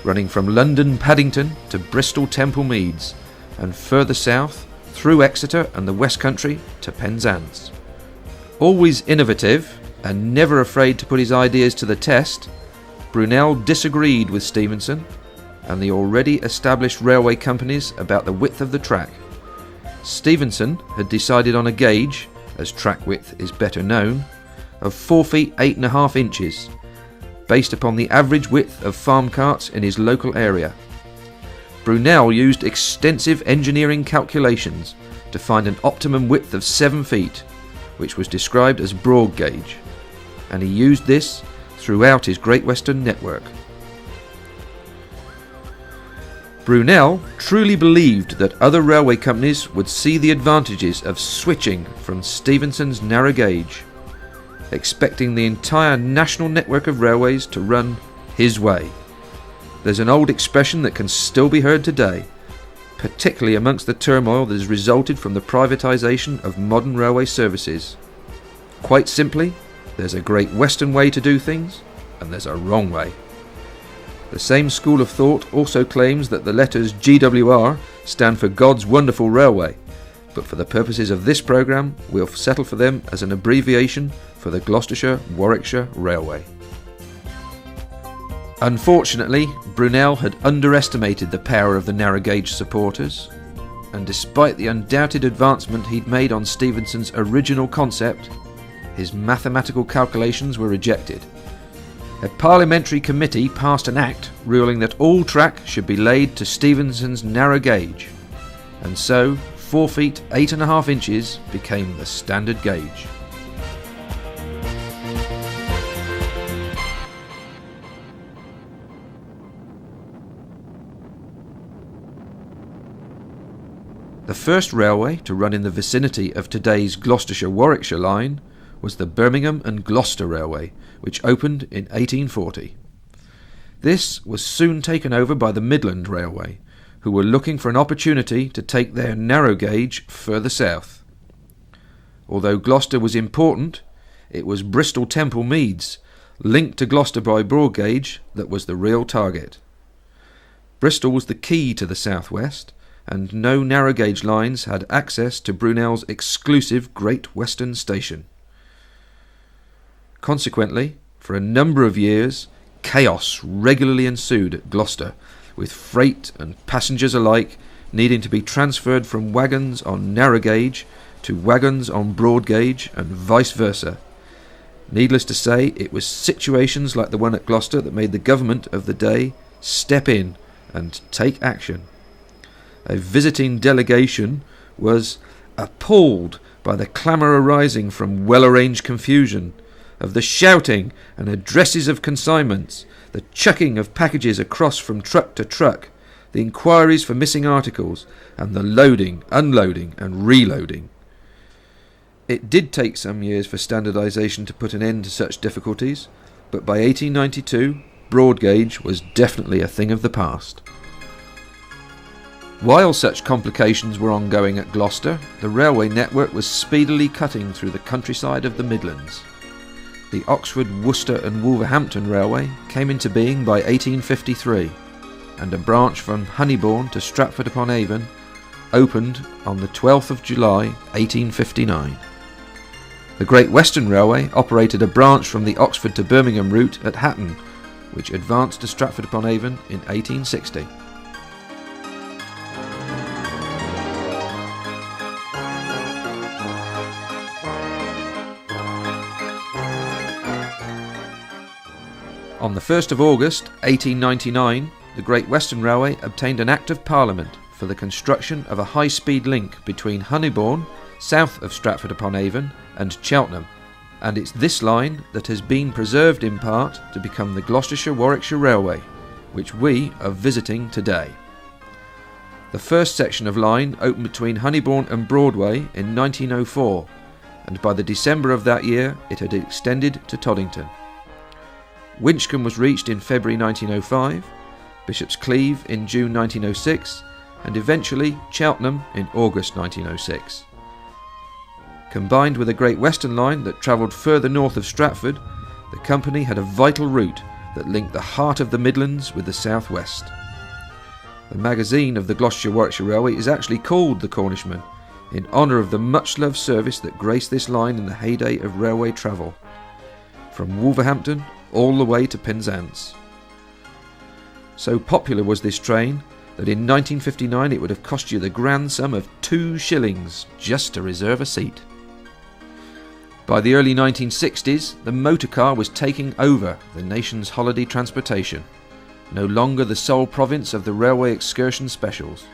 running from London Paddington to Bristol Temple Meads, and further south through Exeter and the West Country to Penzance. Always innovative, and never afraid to put his ideas to the test, Brunel disagreed with Stephenson and the already established railway companies about the width of the track. Stephenson had decided on a gauge, as track width is better known, of 4 feet 8.5 inches, based upon the average width of farm carts in his local area. Brunel used extensive engineering calculations to find an optimum width of 7 feet, which was described as broad gauge, and he used this throughout his Great Western network. Brunel truly believed that other railway companies would see the advantages of switching from Stephenson's narrow gauge, expecting the entire national network of railways to run his way. There's an old expression that can still be heard today, particularly amongst the turmoil that has resulted from the privatisation of modern railway services. Quite simply, there's a Great Western way to do things, and there's a wrong way. The same school of thought also claims that the letters GWR stand for God's Wonderful Railway, but for the purposes of this programme, we'll settle for them as an abbreviation for the Gloucestershire-Warwickshire Railway. Unfortunately, Brunel had underestimated the power of the narrow gauge supporters, and despite the undoubted advancement he'd made on Stephenson's original concept, his mathematical calculations were rejected. A parliamentary committee passed an act ruling that all track should be laid to Stephenson's narrow gauge, and so 4 feet 8.5 inches became the standard gauge. The first railway to run in the vicinity of today's Gloucestershire-Warwickshire line was the Birmingham and Gloucester Railway, which opened in 1840. This was soon taken over by the Midland Railway, who were looking for an opportunity to take their narrow gauge further south. Although Gloucester was important, it was Bristol Temple Meads, linked to Gloucester by broad gauge, that was the real target. Bristol was the key to the southwest, and no narrow gauge lines had access to Brunel's exclusive Great Western Station. Consequently, for a number of years, chaos regularly ensued at Gloucester, with freight and passengers alike needing to be transferred from wagons on narrow gauge to wagons on broad gauge and vice versa. Needless to say, it was situations like the one at Gloucester that made the government of the day step in and take action. A visiting delegation was appalled by the clamour arising from well-arranged confusion, of the shouting and addresses of consignments, the chucking of packages across from truck to truck, the inquiries for missing articles, and the loading, unloading and reloading. It did take some years for standardisation to put an end to such difficulties, but by 1892 broad gauge was definitely a thing of the past. While such complications were ongoing at Gloucester, the railway network was speedily cutting through the countryside of the Midlands. The Oxford, Worcester and Wolverhampton Railway came into being by 1853, and a branch from Honeybourne to Stratford-upon-Avon opened on the 12th of July 1859. The Great Western Railway operated a branch from the Oxford to Birmingham route at Hatton, which advanced to Stratford-upon-Avon in 1860. On the 1st of August 1899, the Great Western Railway obtained an Act of Parliament for the construction of a high-speed link between Honeybourne, south of Stratford-upon-Avon, and Cheltenham, and it's this line that has been preserved in part to become the Gloucestershire-Warwickshire Railway, which we are visiting today. The first section of line opened between Honeybourne and Broadway in 1904, and by the December of that year it had extended to Toddington. Winchcombe was reached in February 1905, Bishop's Cleeve in June 1906, and eventually Cheltenham in August 1906. Combined with a Great Western line that travelled further north of Stratford, the company had a vital route that linked the heart of the Midlands with the southwest. The magazine of the Gloucestershire-Warwickshire Railway is actually called The Cornishman, in honour of the much-loved service that graced this line in the heyday of railway travel. from Wolverhampton all the way to Penzance. So popular was this train that in 1959 it would have cost you the grand sum of 2 shillings just to reserve a seat. By the early 1960s, the motor car was taking over the nation's holiday transportation, no longer the sole province of the railway excursion specials.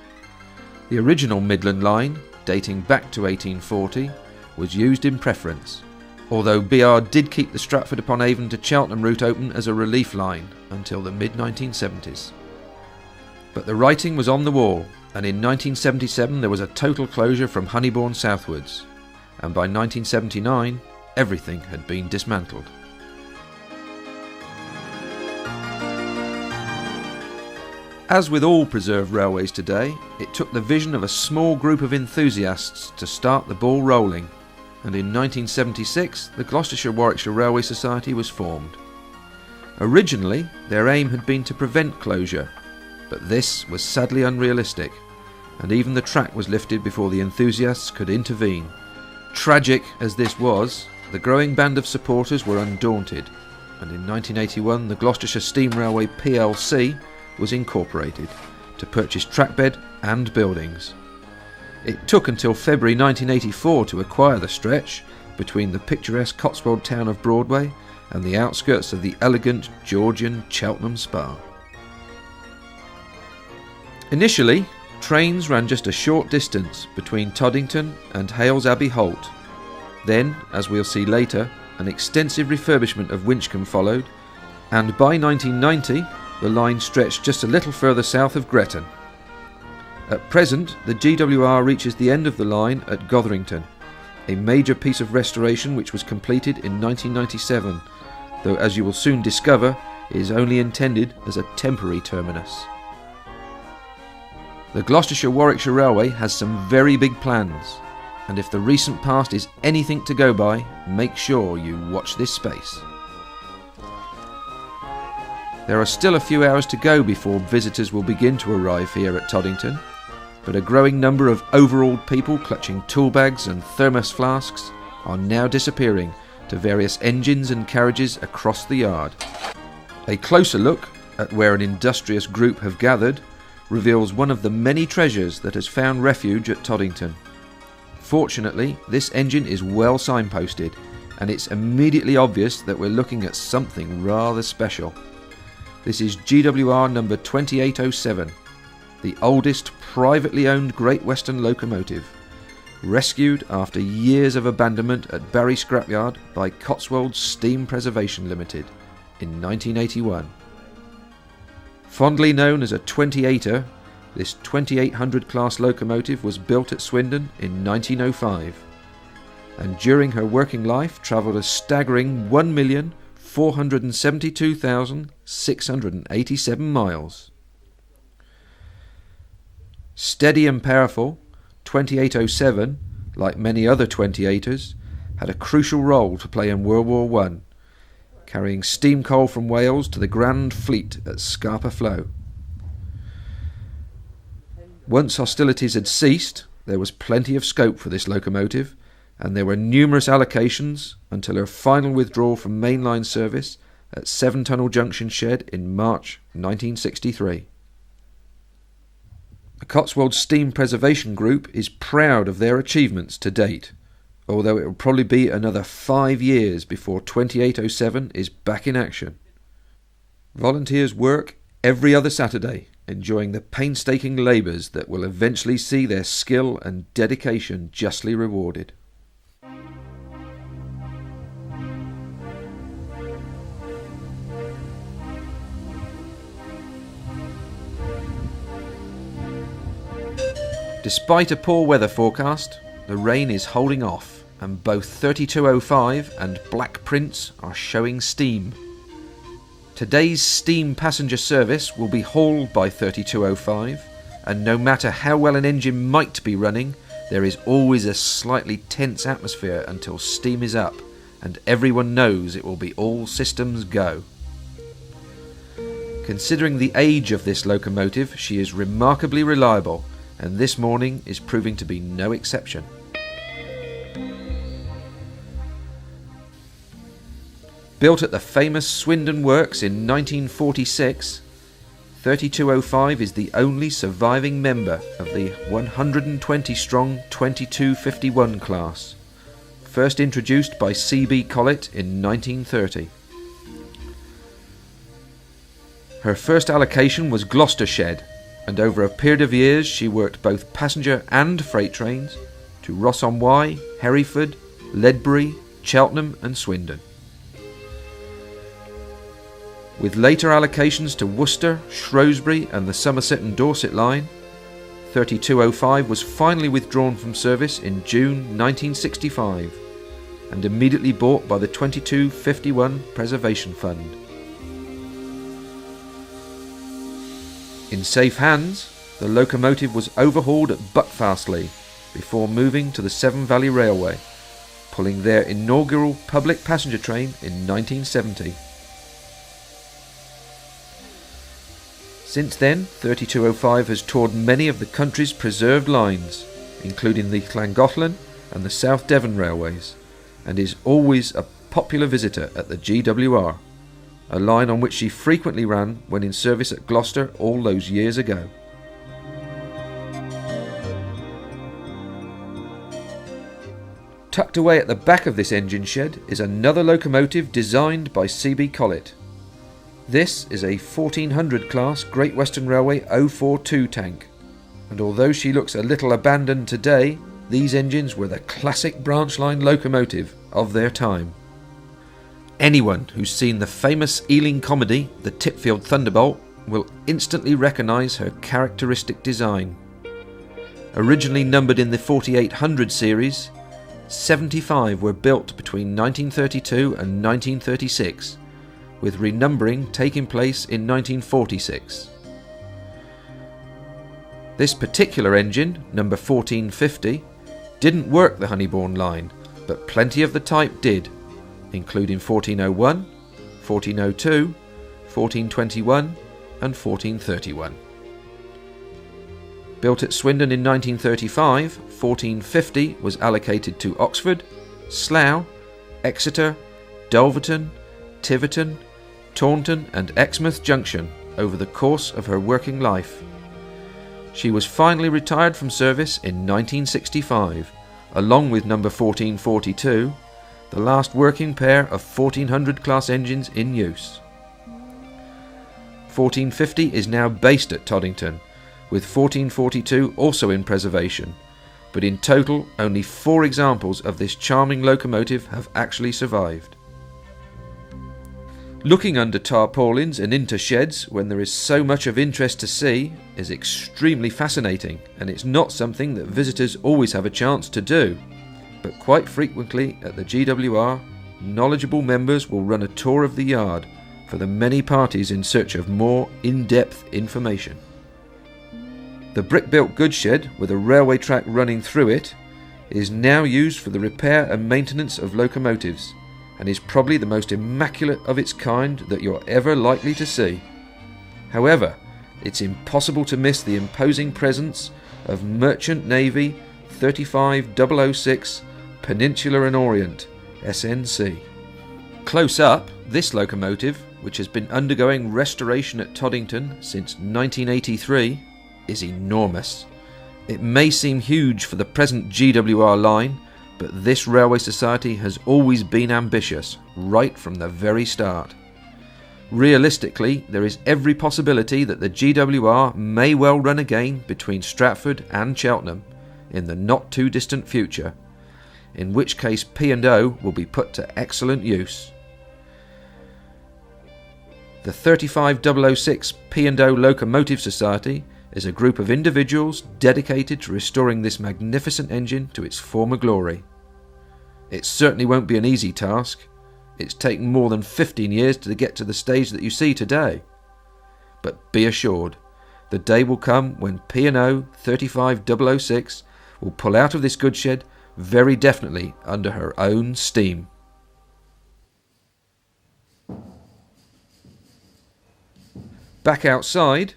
The original Midland Line, dating back to 1840, was used in preference, although BR did keep the Stratford-upon-Avon to Cheltenham route open as a relief line until the mid-1970s. But the writing was on the wall, and in 1977 there was a total closure from Honeybourne southwards, and by 1979 everything had been dismantled. As with all preserved railways today, it took the vision of a small group of enthusiasts to start the ball rolling, and in 1976 the Gloucestershire-Warwickshire Railway Society was formed. Originally, their aim had been to prevent closure, but this was sadly unrealistic, and even the track was lifted before the enthusiasts could intervene. Tragic as this was, the growing band of supporters were undaunted, and in 1981 the Gloucestershire Steam Railway plc was incorporated to purchase trackbed and buildings. It took until February 1984 to acquire the stretch between the picturesque Cotswold town of Broadway and the outskirts of the elegant Georgian Cheltenham Spa. Initially, trains ran just a short distance between Toddington and Hales Abbey Holt. Then, as we'll see later, an extensive refurbishment of Winchcombe followed, and by 1990 the line stretched just a little further south of Gretton. At present, the GWR reaches the end of the line at Gotherington, a major piece of restoration which was completed in 1997, though as you will soon discover, it is only intended as a temporary terminus. The Gloucestershire-Warwickshire Railway has some very big plans, and if the recent past is anything to go by, make sure you watch this space. There are still a few hours to go before visitors will begin to arrive here at Toddington, but a growing number of overawed people clutching tool bags and thermos flasks are now disappearing to various engines and carriages across the yard. A closer look at where an industrious group have gathered reveals one of the many treasures that has found refuge at Toddington. Fortunately, this engine is well signposted, and it's immediately obvious that we're looking at something rather special. This is GWR number 2807, the oldest privately owned Great Western locomotive, rescued after years of abandonment at Barry Scrapyard by Cotswold Steam Preservation Limited in 1981. Fondly known as a 28er, this 2800 class locomotive was built at Swindon in 1905, and during her working life travelled a staggering 1,472,687 miles. Steady and powerful, 2807, like many other 28ers, had a crucial role to play in World War I, carrying steam coal from Wales to the Grand Fleet at Scapa Flow. Once hostilities had ceased, there was plenty of scope for this locomotive, and there were numerous allocations until her final withdrawal from mainline service at Seven Tunnel Junction Shed in March 1963. The Cotswold Steam Preservation Group is proud of their achievements to date, although it will probably be another 5 years before 2807 is back in action. Volunteers work every other Saturday, enjoying the painstaking labours that will eventually see their skill and dedication justly rewarded. Despite a poor weather forecast, the rain is holding off, and both 3205 and Black Prince are showing steam. Today's steam passenger service will be hauled by 3205, and no matter how well an engine might be running, there is always a slightly tense atmosphere until steam is up, and everyone knows it will be all systems go. Considering the age of this locomotive, she is remarkably reliable, and this morning is proving to be no exception. Built at the famous Swindon Works in 1946, 3205 is the only surviving member of the 120-strong 2251 class, first introduced by C.B. Collett in 1930. Her first allocation was Gloucester Shed, and over a period of years she worked both passenger and freight trains to Ross-on-Wye, Hereford, Ledbury, Cheltenham and Swindon. With later allocations to Worcester, Shrewsbury and the Somerset and Dorset line, 3205 was finally withdrawn from service in June 1965 and immediately bought by the 2251 Preservation Fund. In safe hands, the locomotive was overhauled at Buckfastleigh before moving to the Severn Valley Railway, pulling their inaugural public passenger train in 1970. Since then, 3205 has toured many of the country's preserved lines, including the Llangollen and the South Devon railways, and is always a popular visitor at the GWR, a line on which she frequently ran when in service at Gloucester all those years ago. Tucked away at the back of this engine shed is another locomotive designed by C.B. Collett. This is a 1400 class Great Western Railway 042 tank, and although she looks a little abandoned today, these engines were the classic branch line locomotive of their time. Anyone who's seen the famous Ealing comedy The Tipfield Thunderbolt will instantly recognise her characteristic design. Originally numbered in the 4800 series, 75 were built between 1932 and 1936, with renumbering taking place in 1946. This particular engine, number 1450, didn't work the Honeybourne line, but plenty of the type did, including 1401, 1402, 1421 and 1431. Built at Swindon in 1935, 1450 was allocated to Oxford, Slough, Exeter, Dulverton, Tiverton, Taunton and Exmouth Junction over the course of her working life. She was finally retired from service in 1965, along with number 1442, the last working pair of 1400 class engines in use. 1450 is now based at Toddington, with 1442 also in preservation, but in total only 4 examples of this charming locomotive have actually survived. Looking under tarpaulins and into sheds when there is so much of interest to see is extremely fascinating, and it's not something that visitors always have a chance to do. But quite frequently at the GWR, knowledgeable members will run a tour of the yard for the many parties in search of more in-depth information. The brick-built goods shed with a railway track running through it is now used for the repair and maintenance of locomotives, and is probably the most immaculate of its kind that you're ever likely to see. However, it's impossible to miss the imposing presence of Merchant Navy 35006 Peninsular and Orient, SNC. Close up, this locomotive, which has been undergoing restoration at Toddington since 1983, is enormous. It may seem huge for the present GWR line, but this railway society has always been ambitious, right from the very start. Realistically, there is every possibility that the GWR may well run again between Stratford and Cheltenham in the not too distant future, in which case P&O will be put to excellent use. The 35006 P&O Locomotive Society is a group of individuals dedicated to restoring this magnificent engine to its former glory. It certainly won't be an easy task. It's taken more than 15 years to get to the stage that you see today. But be assured, the day will come when P&O 35006 will pull out of this goods shed very definitely under her own steam. Back outside,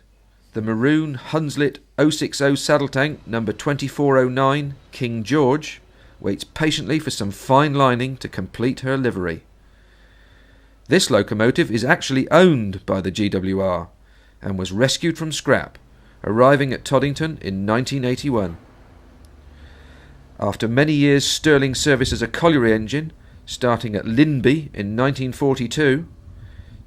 the maroon Hunslet 060 saddle tank number 2409 King George waits patiently for some fine lining to complete her livery. This locomotive is actually owned by the GWR and was rescued from scrap, arriving at Toddington in 1981. After many years sterling service as a colliery engine, starting at Linby in 1942,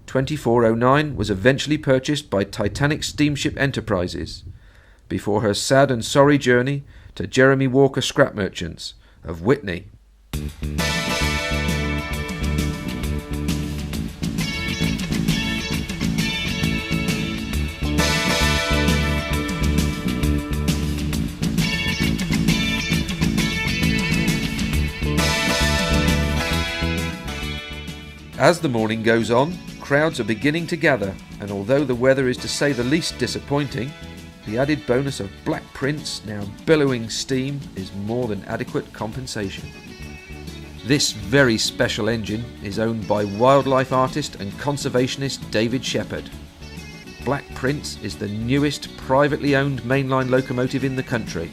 2409 was eventually purchased by Titanic Steamship Enterprises, before her sad and sorry journey to Jeremy Walker Scrap Merchants of Witney. As the morning goes on, crowds are beginning to gather, and although the weather is to say the least disappointing, the added bonus of Black Prince now billowing steam is more than adequate compensation. This very special engine is owned by wildlife artist and conservationist David Shepherd. Black Prince is the newest privately owned mainline locomotive in the country,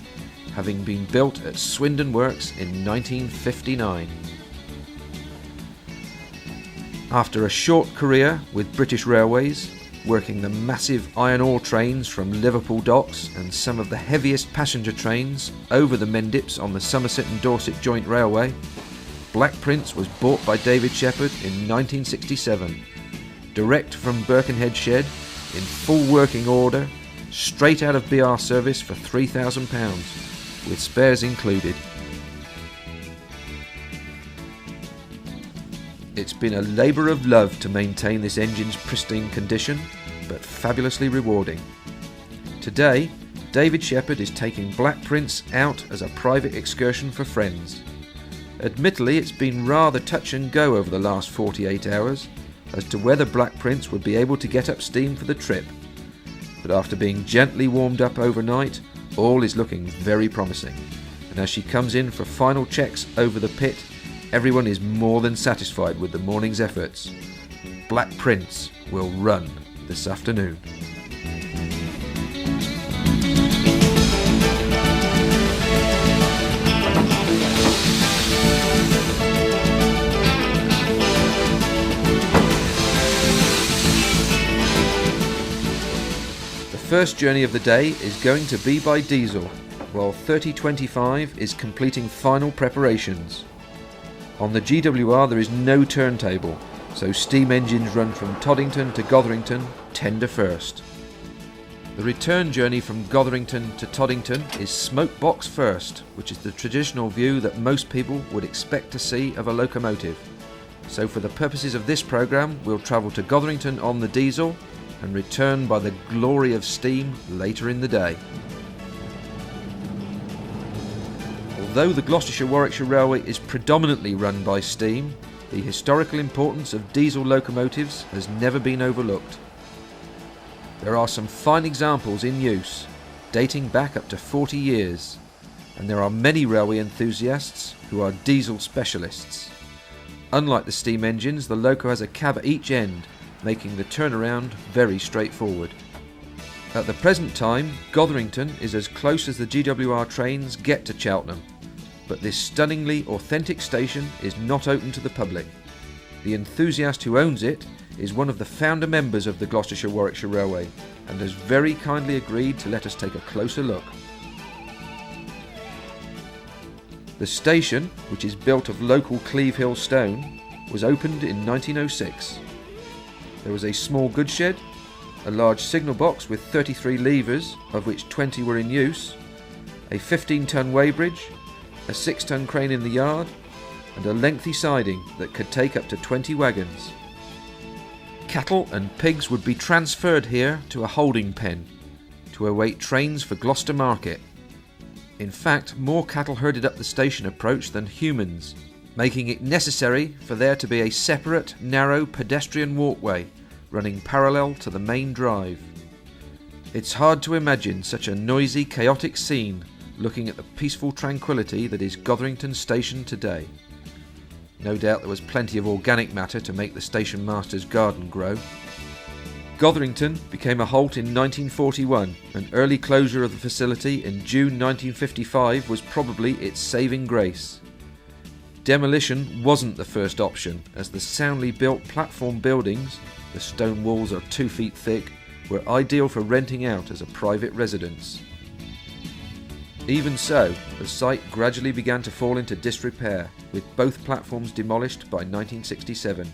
having been built at Swindon Works in 1959. After a short career with British Railways, working the massive iron ore trains from Liverpool docks and some of the heaviest passenger trains over the Mendips on the Somerset and Dorset Joint Railway, Black Prince was bought by David Shepherd in 1967, direct from Birkenhead Shed, in full working order, straight out of BR service for £3,000, with spares included. It's been a labour of love to maintain this engine's pristine condition, but fabulously rewarding. Today, David Shepherd is taking Black Prince out as a private excursion for friends. Admittedly, it's been rather touch and go over the last 48 hours as to whether Black Prince would be able to get up steam for the trip. But after being gently warmed up overnight, all is looking very promising. And as she comes in for final checks over the pit, everyone is more than satisfied with the morning's efforts. Black Prince will run this afternoon. The first journey of the day is going to be by diesel, while 3025 is completing final preparations. On the GWR there is no turntable, so steam engines run from Toddington to Gotherington tender first. The return journey from Gotherington to Toddington is smokebox first, which is the traditional view that most people would expect to see of a locomotive. So for the purposes of this programme, we'll travel to Gotherington on the diesel and return by the glory of steam later in the day. Although the Gloucestershire-Warwickshire Railway is predominantly run by steam, the historical importance of diesel locomotives has never been overlooked. There are some fine examples in use, dating back up to 40 years, and there are many railway enthusiasts who are diesel specialists. Unlike the steam engines, the loco has a cab at each end, making the turnaround very straightforward. At the present time, Gotherington is as close as the GWR trains get to Cheltenham, but this stunningly authentic station is not open to the public. The enthusiast who owns it is one of the founder members of the Gloucestershire-Warwickshire Railway and has very kindly agreed to let us take a closer look. The station, which is built of local Cleve Hill stone, was opened in 1906. There was a small goods shed, a large signal box with 33 levers, of which 20 were in use, a 15-ton weighbridge, a 6-ton crane in the yard, and a lengthy siding that could take up to 20 wagons. Cattle and pigs would be transferred here to a holding pen to await trains for Gloucester Market. In fact, more cattle herded up the station approach than humans, making it necessary for there to be a separate, narrow pedestrian walkway running parallel to the main drive. It's hard to imagine such a noisy, chaotic scene looking at the peaceful tranquility that is Gotherington Station today. No doubt there was plenty of organic matter to make the station master's garden grow. Gotherington became a halt in 1941, and early closure of the facility in June 1955 was probably its saving grace. demolition wasn't the first option, as the soundly built platform buildings, the stone walls are 2 feet thick, were ideal for renting out as a private residence. Even so, the site gradually began to fall into disrepair, with both platforms demolished by 1967.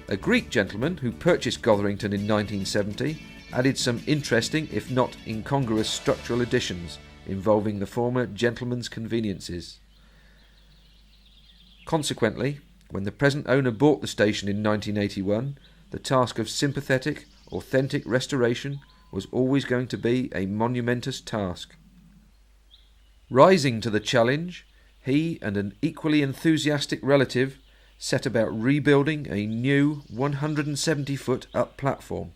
A Greek gentleman who purchased Gotherington in 1970 added some interesting, if not incongruous, structural additions involving the former gentleman's conveniences. Consequently, when the present owner bought the station in 1981, the task of sympathetic, authentic restoration was always going to be a monumentous task. Rising to the challenge, he and an equally enthusiastic relative set about rebuilding a new 170-foot up platform.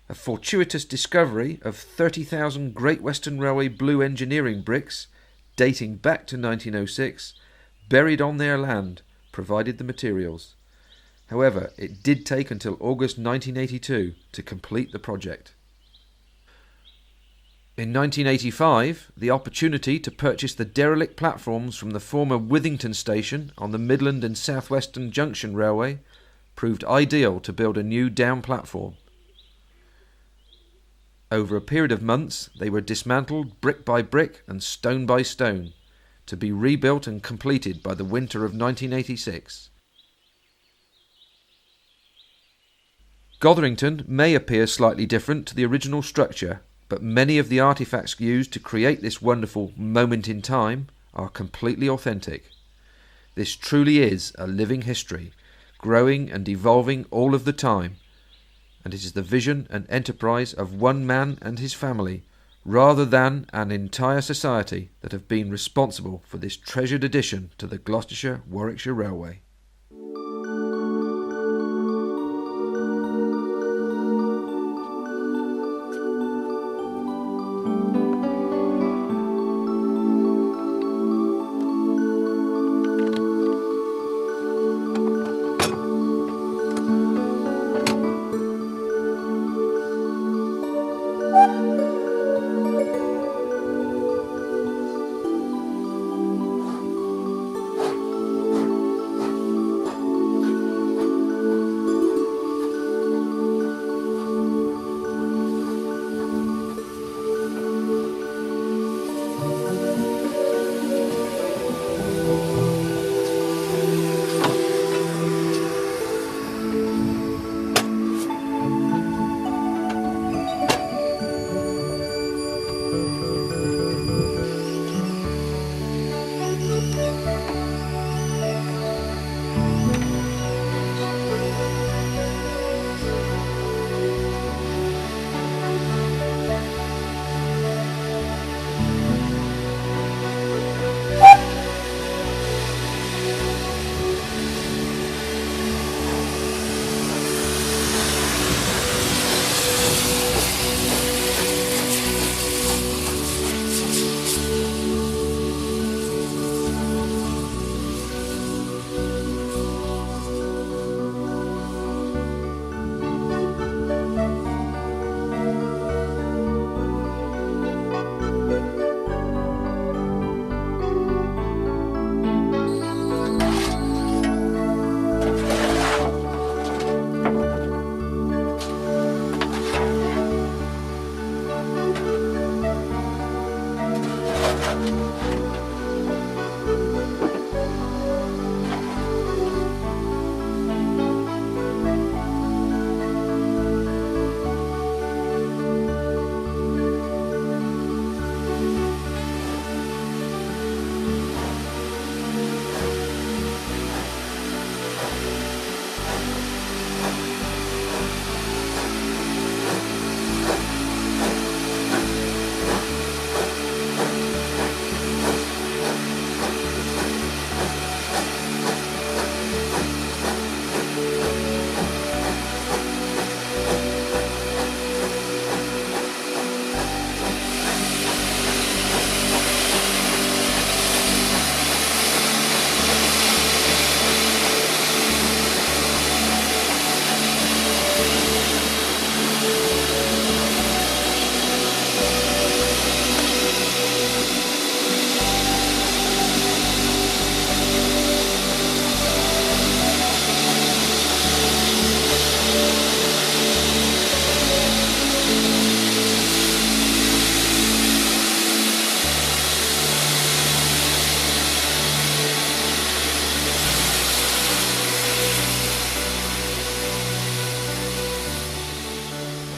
A fortuitous discovery of 30,000 Great Western Railway blue engineering bricks, dating back to 1906, buried on their land, provided the materials. However, it did take until August 1982 to complete the project. In 1985, the opportunity to purchase the derelict platforms from the former Withington station on the Midland and South Western Junction Railway proved ideal to build a new down platform. Over a period of months, they were dismantled brick by brick and stone by stone, to be rebuilt and completed by the winter of 1986. Gotherington may appear slightly different to the original structure, but many of the artefacts used to create this wonderful moment in time are completely authentic. This truly is a living history, growing and evolving all of the time, and it is the vision and enterprise of one man and his family, rather than an entire society, that have been responsible for this treasured addition to the Gloucestershire-Warwickshire Railway.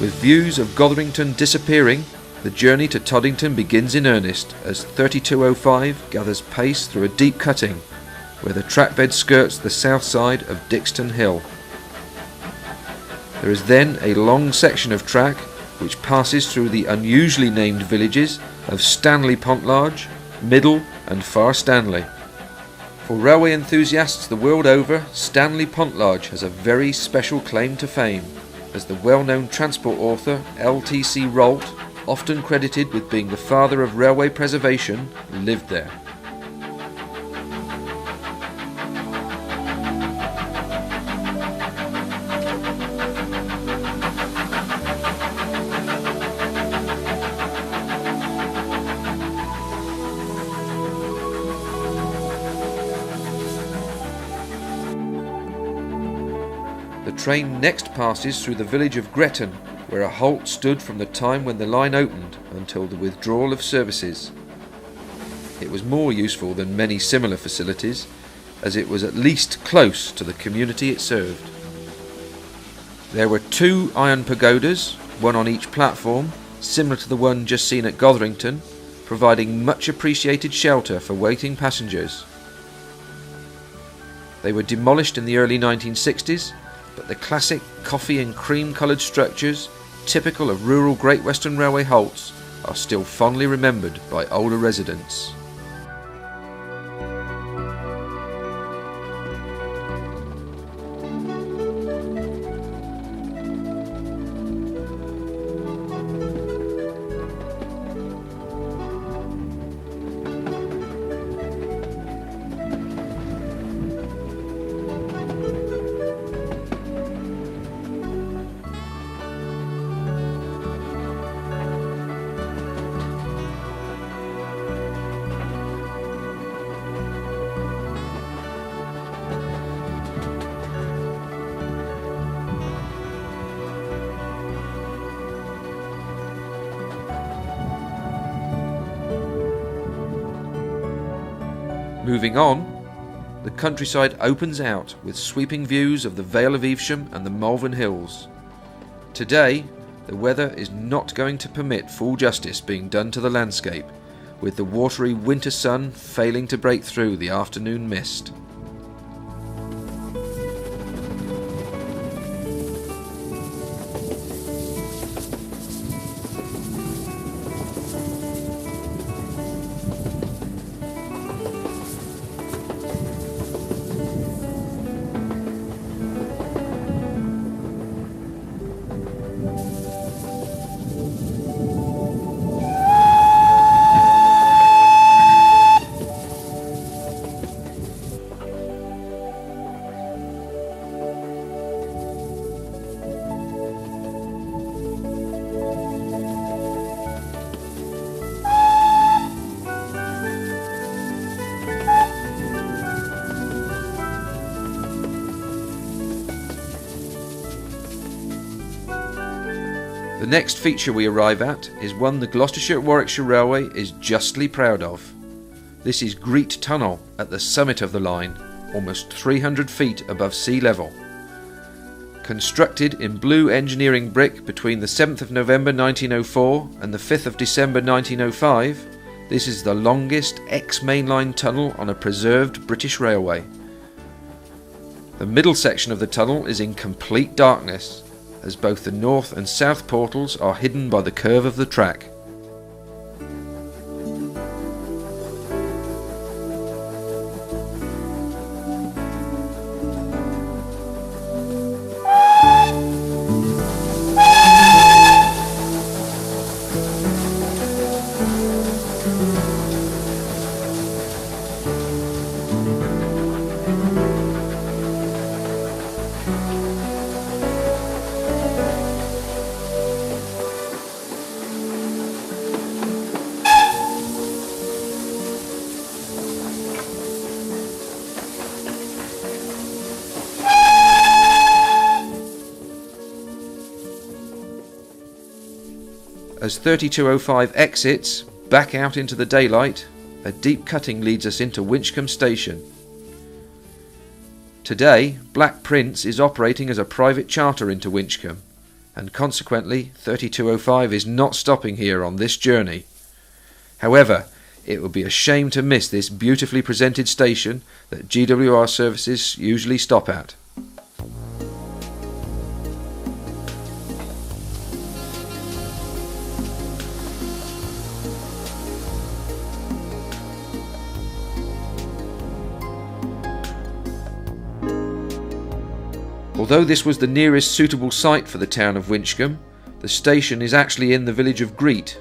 With views of Gotherington disappearing, the journey to Toddington begins in earnest as 3205 gathers pace through a deep cutting where the trackbed skirts the south side of Dixton Hill. There is then a long section of track which passes through the unusually named villages of Stanley Pontlarge, Middle and Far Stanley. For railway enthusiasts the world over, Stanley Pontlarge has a very special claim to fame, as the well-known transport author L.T.C. Rolt, often credited with being the father of railway preservation, lived there. The train next passes through the village of Gretton, where a halt stood from the time when the line opened until the withdrawal of services. It was more useful than many similar facilities, as it was at least close to the community it served. There were 2 iron pagodas, one on each platform, similar to the one just seen at Gotherington, providing much appreciated shelter for waiting passengers. They were demolished in the early 1960s, but the classic coffee and cream coloured structures, typical of rural Great Western Railway halts, are still fondly remembered by older residents. Moving on, the countryside opens out with sweeping views of the Vale of Evesham and the Malvern Hills. Today, the weather is not going to permit full justice being done to the landscape, with the watery winter sun failing to break through the afternoon mist. The next feature we arrive at is one the Gloucestershire-Warwickshire Railway is justly proud of. This is Greet Tunnel at the summit of the line, almost 300 feet above sea level. Constructed in blue engineering brick between the 7th of November 1904 and the 5th of December 1905, this is the longest ex-mainline tunnel on a preserved British railway. The middle section of the tunnel is in complete darkness, as both the north and south portals are hidden by the curve of the track. As 3205 exits, back out into the daylight, a deep cutting leads us into Winchcombe Station. Today, Black Prince is operating as a private charter into Winchcombe. and consequently 3205 is not stopping here on this journey. However, it would be a shame to miss this beautifully presented station that GWR services usually stop at. Although this was the nearest suitable site for the town of Winchcombe, the station is actually in the village of Greet.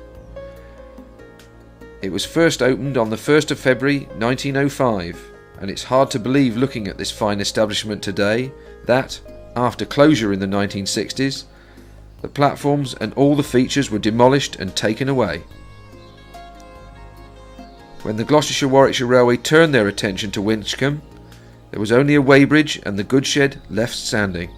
It was first opened on the 1st of February 1905, and it's hard to believe looking at this fine establishment today that, after closure in the 1960s, the platforms and all the features were demolished and taken away. When the Gloucestershire-Warwickshire Railway turned their attention to Winchcombe, there was only a weighbridge and the goods shed left standing.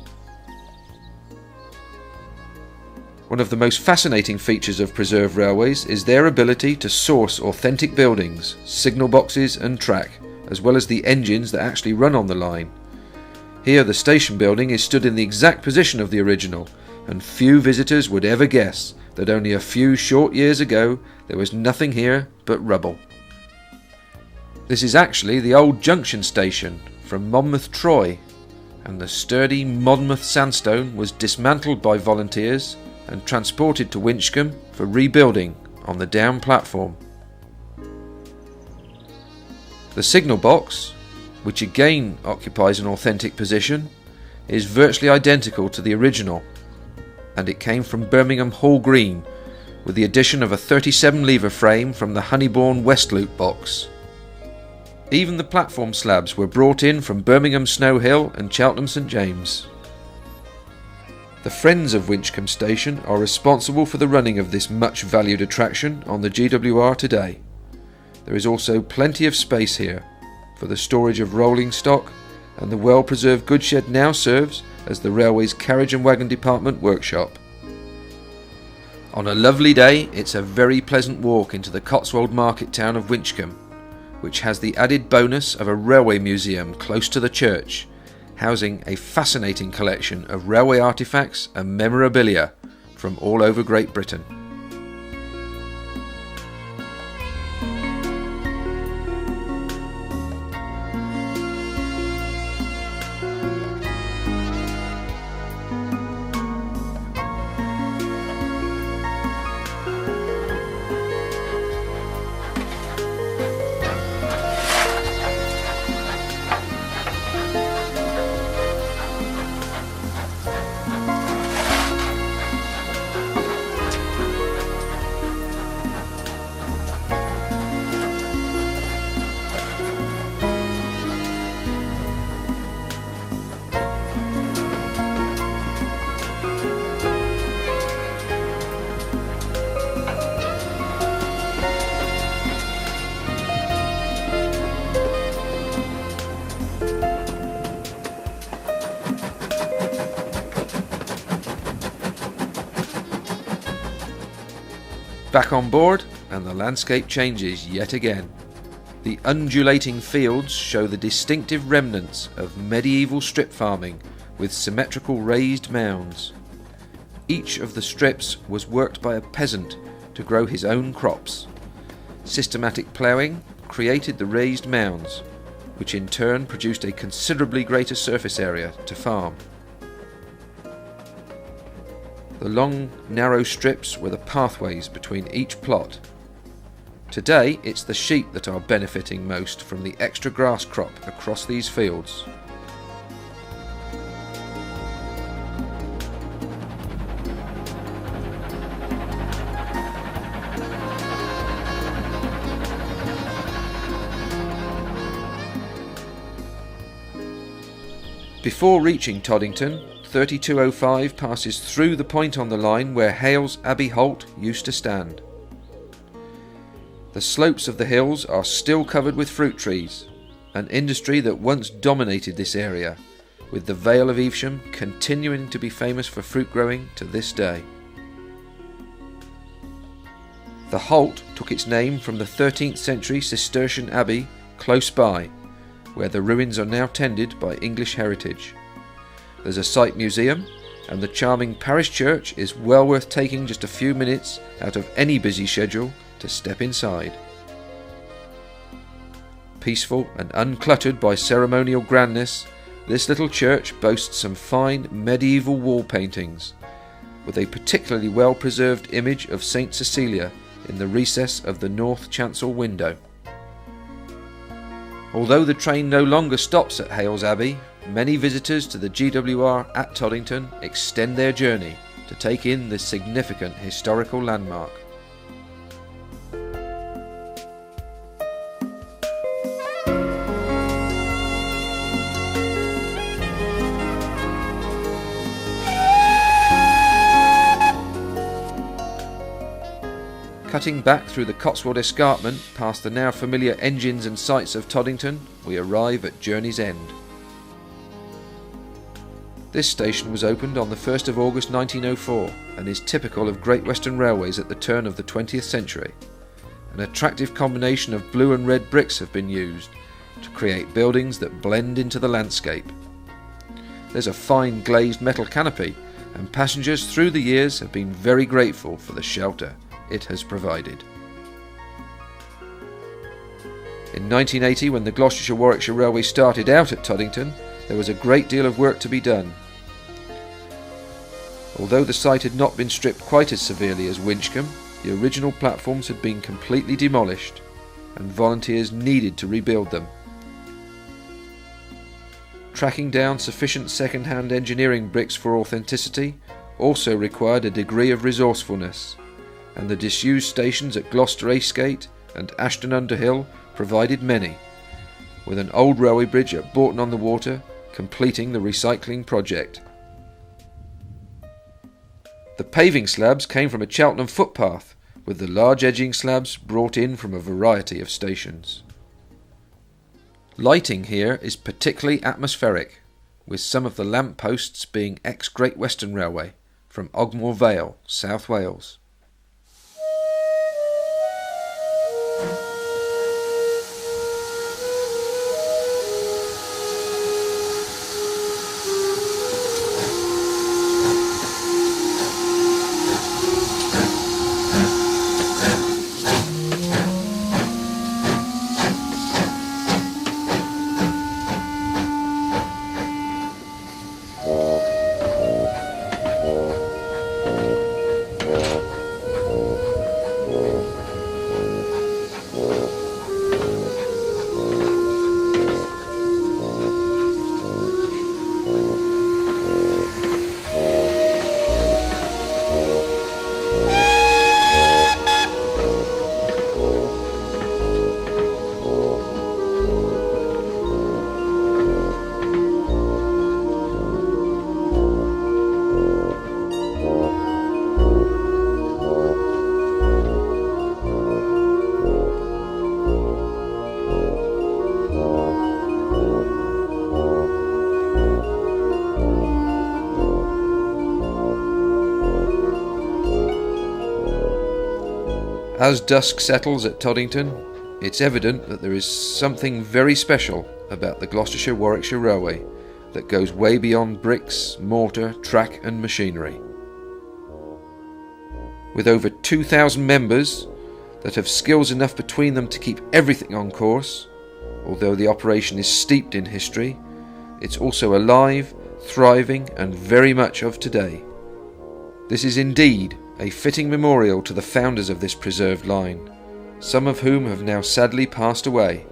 One of the most fascinating features of preserved railways is their ability to source authentic buildings, signal boxes and track, as well as the engines that actually run on the line. Here the station building is stood in the exact position of the original, and few visitors would ever guess that only a few short years ago there was nothing here but rubble. This is actually the old junction station from Monmouth Troy, and the sturdy Monmouth sandstone was dismantled by volunteers and transported to Winchcombe for rebuilding on the down platform. The signal box, which again occupies an authentic position, is virtually identical to the original, and it came from Birmingham Hall Green with the addition of a 37 lever frame from the Honeybourne West Loop box. Even the platform slabs were brought in from Birmingham Snow Hill and Cheltenham St James. The Friends of Winchcombe Station are responsible for the running of this much valued attraction on the GWR today. There is also plenty of space here for the storage of rolling stock, and the well-preserved goods shed now serves as the railway's carriage and wagon department workshop. On a lovely day, it's a very pleasant walk into the Cotswold market town of Winchcombe, which has the added bonus of a railway museum close to the church, housing a fascinating collection of railway artefacts and memorabilia from all over Great Britain. Back on board, and the landscape changes yet again. The undulating fields show the distinctive remnants of medieval strip farming with symmetrical raised mounds. Each of the strips was worked by a peasant to grow his own crops. Systematic ploughing created the raised mounds, which in turn produced a considerably greater surface area to farm. The long, narrow strips were the pathways between each plot. Today, it's the sheep that are benefiting most from the extra grass crop across these fields. Before reaching Toddington, 3205 passes through the point on the line where Hales Abbey Halt used to stand. The slopes of the hills are still covered with fruit trees, an industry that once dominated this area, with the Vale of Evesham continuing to be famous for fruit growing to this day. The Halt took its name from the 13th century Cistercian abbey close by, where the ruins are now tended by English Heritage. There's a site museum and the charming parish church is well worth taking just a few minutes out of any busy schedule to step inside. Peaceful and uncluttered by ceremonial grandness, this little church boasts some fine medieval wall paintings, with a particularly well-preserved image of St. Cecilia in the recess of the north chancel window. Although the train no longer stops at Hales Abbey, many visitors to the GWR at Toddington extend their journey to take in this significant historical landmark. Cutting back through the Cotswold Escarpment past the now familiar engines and sights of Toddington, we arrive at Journey's End. This station was opened on the 1st of August 1904 and is typical of Great Western Railways at the turn of the 20th century. An attractive combination of blue and red bricks have been used to create buildings that blend into the landscape. There's a fine glazed metal canopy, and passengers through the years have been very grateful for the shelter it has provided. In 1980, when the Gloucestershire-Warwickshire Railway started out at Toddington, there was a great deal of work to be done. Although the site had not been stripped quite as severely as Winchcombe, the original platforms had been completely demolished, and volunteers needed to rebuild them. Tracking down sufficient second-hand engineering bricks for authenticity also required a degree of resourcefulness, and the disused stations at Gloucester Eastgate and Ashton under Hill provided many, with an old railway bridge at Bourton-on-the-Water completing the recycling project. The paving slabs came from a Cheltenham footpath, with the large edging slabs brought in from a variety of stations. Lighting here is particularly atmospheric, with some of the lamp posts being ex-Great Western Railway from Ogmore Vale, South Wales. As dusk settles at Toddington, it's evident that there is something very special about the Gloucestershire-Warwickshire Railway that goes way beyond bricks, mortar, track and machinery. With over 2,000 members that have skills enough between them to keep everything on course, although the operation is steeped in history, it's also alive, thriving and very much of today. This is indeed a fitting memorial to the founders of this preserved line, some of whom have now sadly passed away,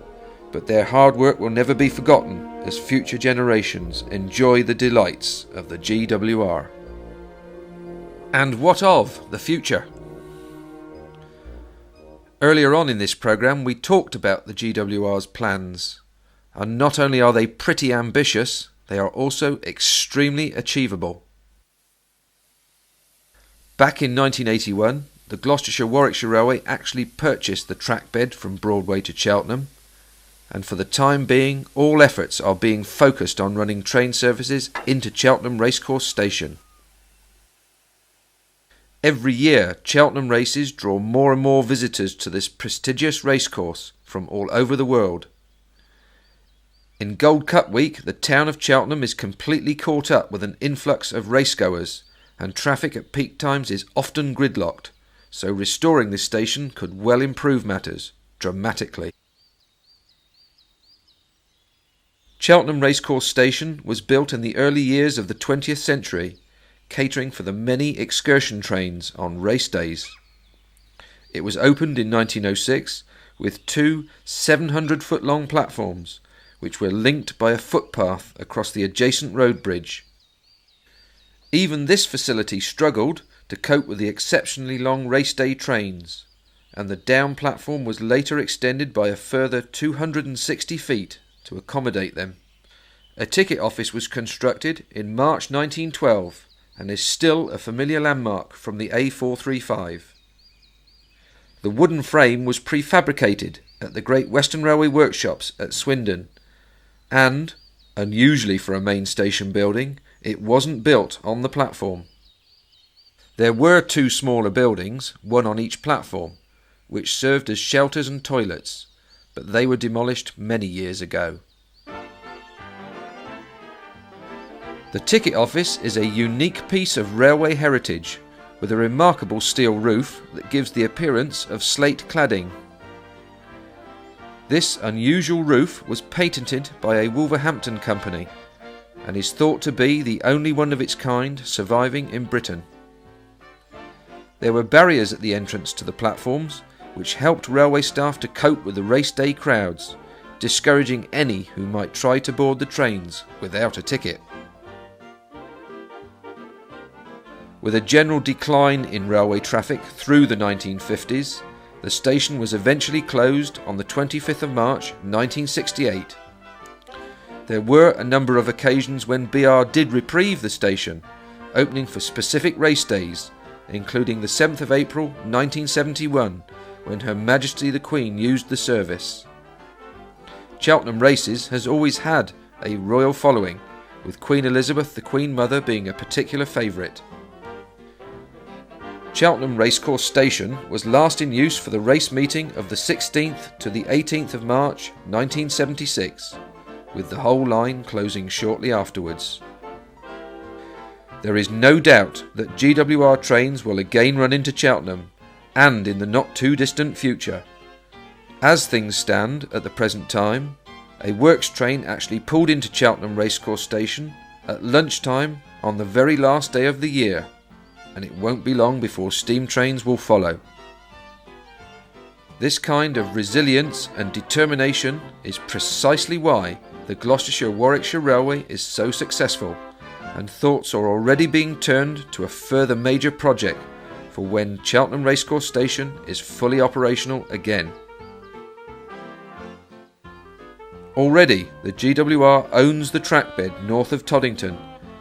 but their hard work will never be forgotten as future generations enjoy the delights of the GWR. And what of the future? Earlier on in this programme we talked about the GWR's plans, and not only are they pretty ambitious, they are also extremely achievable. Back in 1981, the Gloucestershire-Warwickshire Railway actually purchased the track bed from Broadway to Cheltenham, and for the time being all efforts are being focused on running train services into Cheltenham Racecourse Station. Every year, Cheltenham races draw more and more visitors to this prestigious racecourse from all over the world. In Gold Cup week, the town of Cheltenham is completely caught up with an influx of racegoers, and traffic at peak times is often gridlocked, so restoring this station could well improve matters dramatically. Cheltenham Racecourse Station was built in the early years of the 20th century, catering for the many excursion trains on race days. It was opened in 1906 with two 700-foot-long platforms, which were linked by a footpath across the adjacent road bridge. Even this facility struggled to cope with the exceptionally long race day trains, and the down platform was later extended by a further 260 feet to accommodate them. A ticket office was constructed in March 1912 and is still a familiar landmark from the A435. The wooden frame was prefabricated at the Great Western Railway workshops at Swindon, and, unusually for a main station building, it wasn't built on the platform. There were two smaller buildings, one on each platform, which served as shelters and toilets, but they were demolished many years ago. The ticket office is a unique piece of railway heritage, with a remarkable steel roof that gives the appearance of slate cladding. This unusual roof was patented by a Wolverhampton company and is thought to be the only one of its kind surviving in Britain. There were barriers at the entrance to the platforms, which helped railway staff to cope with the race day crowds, discouraging any who might try to board the trains without a ticket. With a general decline in railway traffic through the 1950s, the station was eventually closed on the 25th of March 1968. There were a number of occasions when BR did reprieve the station, opening for specific race days, including the 7th of April 1971, when Her Majesty the Queen used the service. Cheltenham Races has always had a royal following, with Queen Elizabeth the Queen Mother being a particular favourite. Cheltenham Racecourse Station was last in use for the race meeting of the 16th to the 18th of March 1976, with the whole line closing shortly afterwards. There is no doubt that GWR trains will again run into Cheltenham, and in the not too distant future. As things stand at the present time, a works train actually pulled into Cheltenham Racecourse Station at lunchtime on the very last day of the year, and it won't be long before steam trains will follow. This kind of resilience and determination is precisely why the Gloucestershire-Warwickshire Railway is so successful, and thoughts are already being turned to a further major project for when Cheltenham Racecourse Station is fully operational again. Already, the GWR owns the trackbed north of Toddington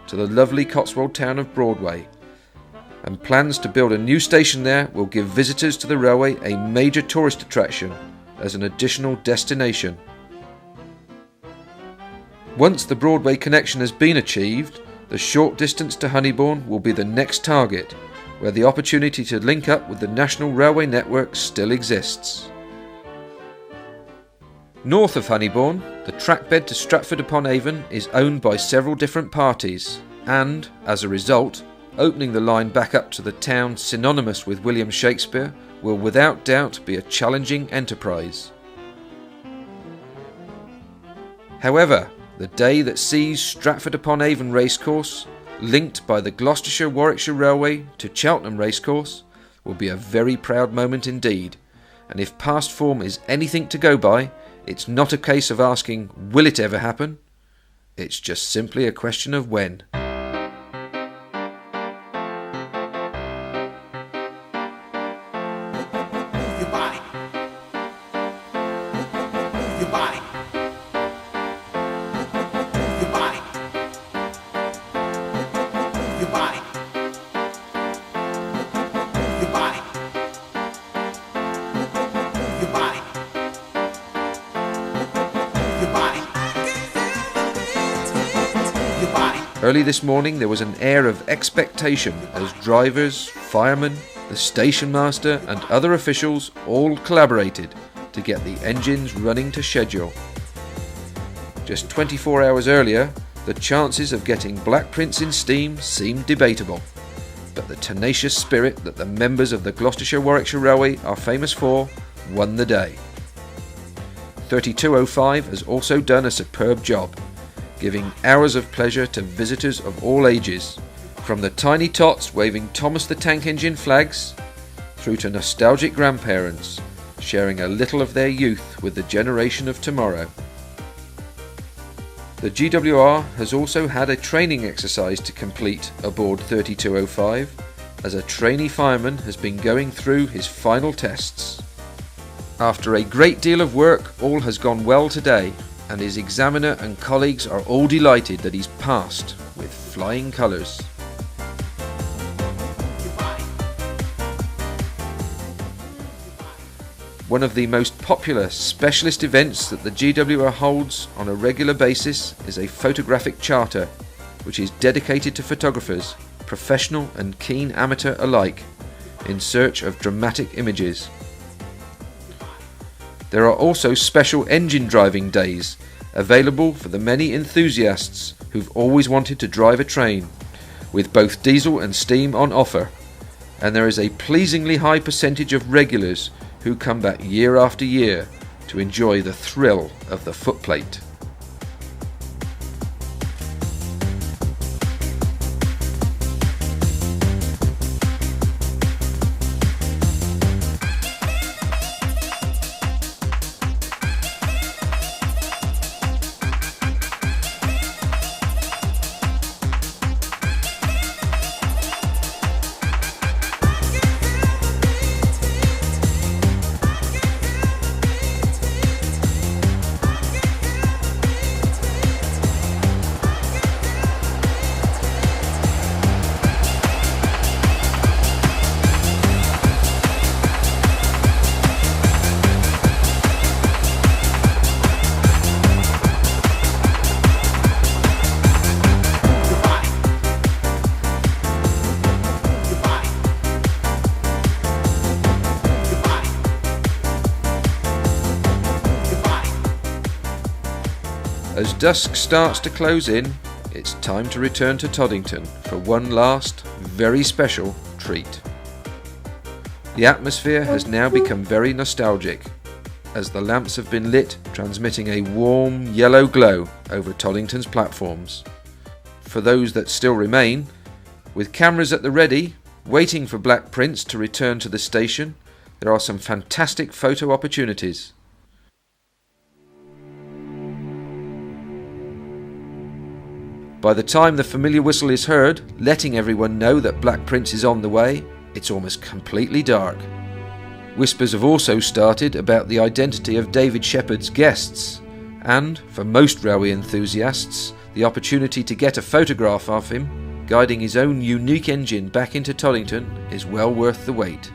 to the lovely Cotswold town of Broadway, and plans to build a new station there will give visitors to the railway a major tourist attraction as an additional destination. Once the Broadway connection has been achieved, the short distance to Honeybourne will be the next target, where the opportunity to link up with the National Railway network still exists. North of Honeybourne, the trackbed to Stratford-upon-Avon is owned by several different parties, and, as a result, opening the line back up to the town synonymous with William Shakespeare will without doubt be a challenging enterprise. However, the day that sees Stratford-upon-Avon Racecourse linked by the Gloucestershire-Warwickshire Railway to Cheltenham Racecourse will be a very proud moment indeed, and if past form is anything to go by, it's not a case of asking, will it ever happen? It's just simply a question of when. Early this morning there was an air of expectation as drivers, firemen, the station master and other officials all collaborated to get the engines running to schedule. Just 24 hours earlier, the chances of getting Black Prince in steam seemed debatable, but the tenacious spirit that the members of the Gloucestershire-Warwickshire Railway are famous for won the day. 3205 has also done a superb job, giving hours of pleasure to visitors of all ages, from the tiny tots waving Thomas the Tank Engine flags, through to nostalgic grandparents sharing a little of their youth with the generation of tomorrow. The GWR has also had a training exercise to complete aboard 3205, as a trainee fireman has been going through his final tests. After a great deal of work, all has gone well today, and his examiner and colleagues are all delighted that he's passed with flying colours. One of the most popular specialist events that the GWR holds on a regular basis is a photographic charter, which is dedicated to photographers, professional and keen amateur alike, in search of dramatic images. There are also special engine driving days available for the many enthusiasts who've always wanted to drive a train, with both diesel and steam on offer, and there is a pleasingly high percentage of regulars who come back year after year to enjoy the thrill of the footplate. As dusk starts to close in, it's time to return to Toddington for one last, very special treat. The atmosphere has now become very nostalgic, as the lamps have been lit, transmitting a warm yellow glow over Toddington's platforms. For those that still remain, with cameras at the ready, waiting for Black Prince to return to the station, there are some fantastic photo opportunities. By the time the familiar whistle is heard, letting everyone know that Black Prince is on the way, it's almost completely dark. Whispers have also started about the identity of David Shepherd's guests, and, for most railway enthusiasts, the opportunity to get a photograph of him, guiding his own unique engine back into Toddington, is well worth the wait.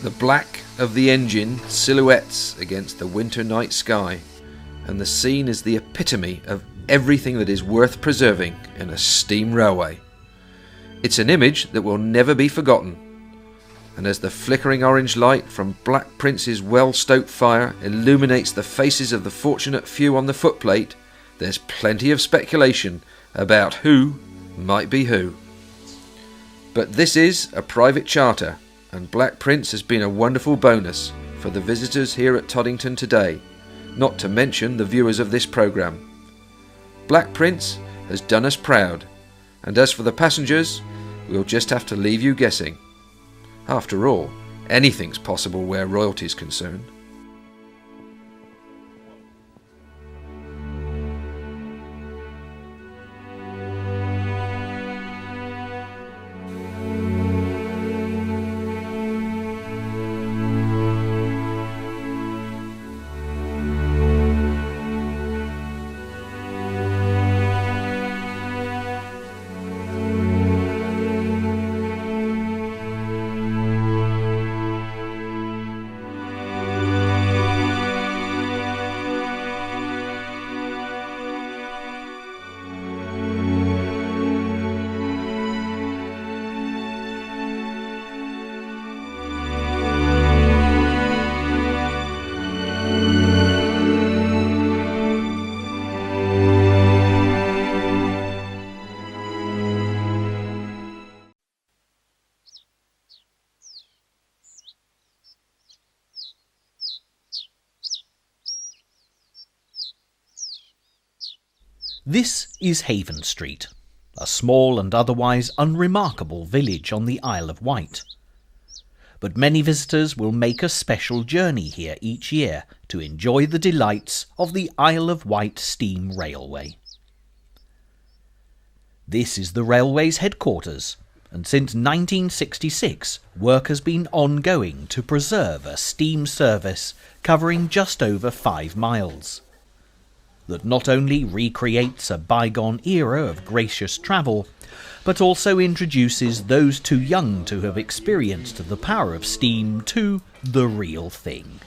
The black of the engine silhouettes against the winter night sky, and the scene is the epitome of everything that is worth preserving in a steam railway. It's an image that will never be forgotten, and as the flickering orange light from Black Prince's well-stoked fire illuminates the faces of the fortunate few on the footplate, there's plenty of speculation about who might be who. But this is a private charter, and Black Prince has been a wonderful bonus for the visitors here at Toddington today, not to mention the viewers of this programme. Black Prince has done us proud, and as for the passengers, we'll just have to leave you guessing. After all, anything's possible where royalty's concerned. This is Haven Street, a small and otherwise unremarkable village on the Isle of Wight. But many visitors will make a special journey here each year to enjoy the delights of the Isle of Wight Steam Railway. This is the railway's headquarters, and since 1966 work has been ongoing to preserve a steam service covering just over 5 miles. That not only recreates a bygone era of gracious travel, but also introduces those too young to have experienced the power of steam to the real thing.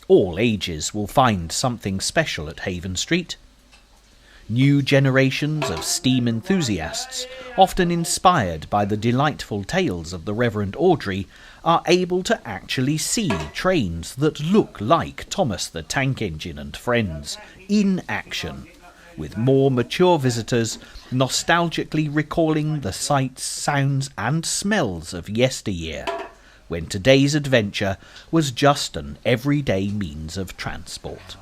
All ages will find something special at Haven Street. New generations of steam enthusiasts, often inspired by the delightful tales of the Reverend Audrey, are able to actually see trains that look like Thomas the Tank Engine and Friends in action, with more mature visitors nostalgically recalling the sights, sounds and smells of yesteryear, when today's adventure was just an everyday means of transport.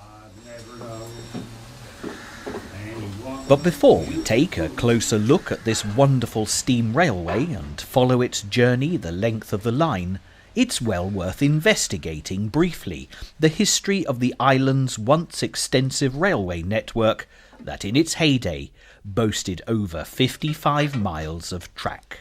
But before we take a closer look at this wonderful steam railway and follow its journey the length of the line, it's well worth investigating briefly the history of the island's once extensive railway network that in its heyday boasted over 55 miles of track.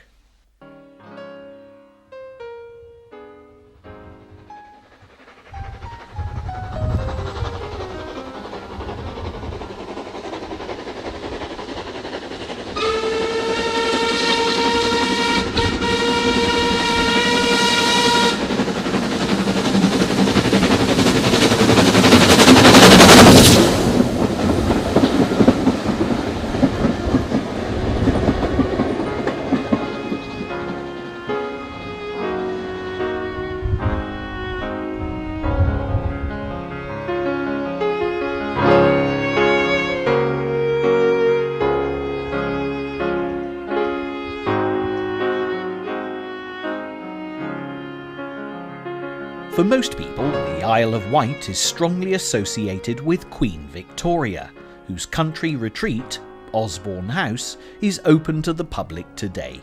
For most people, the Isle of Wight is strongly associated with Queen Victoria, whose country retreat, Osborne House, is open to the public today.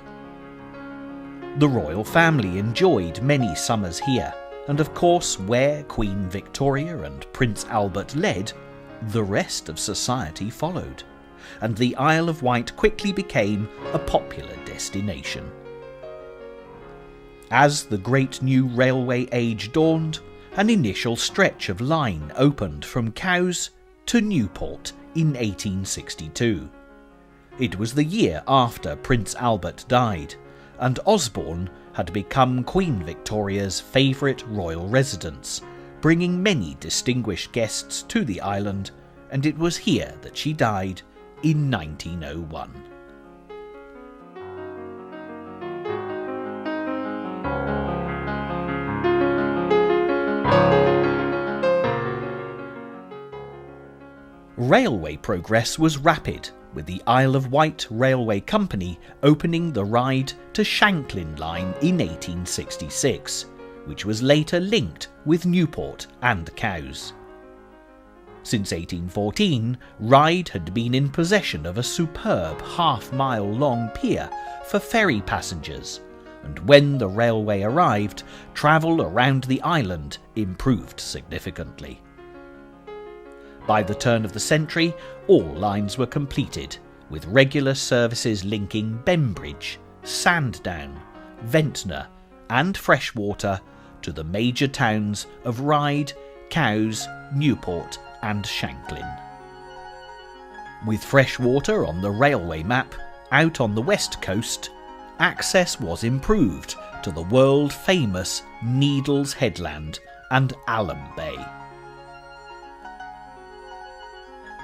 The royal family enjoyed many summers here, and of course where Queen Victoria and Prince Albert led, the rest of society followed, and the Isle of Wight quickly became a popular destination. As the great new railway age dawned, an initial stretch of line opened from Cowes to Newport in 1862. It was the year after Prince Albert died, and Osborne had become Queen Victoria's favourite royal residence, bringing many distinguished guests to the island, and it was here that she died in 1901. Railway progress was rapid, with the Isle of Wight Railway Company opening the Ryde to Shanklin line in 1866, which was later linked with Newport and Cowes. Since 1814, Ryde had been in possession of a superb half-mile-long pier for ferry passengers, and when the railway arrived, travel around the island improved significantly. By the turn of the century, all lines were completed, with regular services linking Bembridge, Sandown, Ventnor and Freshwater to the major towns of Ryde, Cowes, Newport and Shanklin. With Freshwater on the railway map, out on the west coast, access was improved to the world-famous Needles Headland and Alum Bay.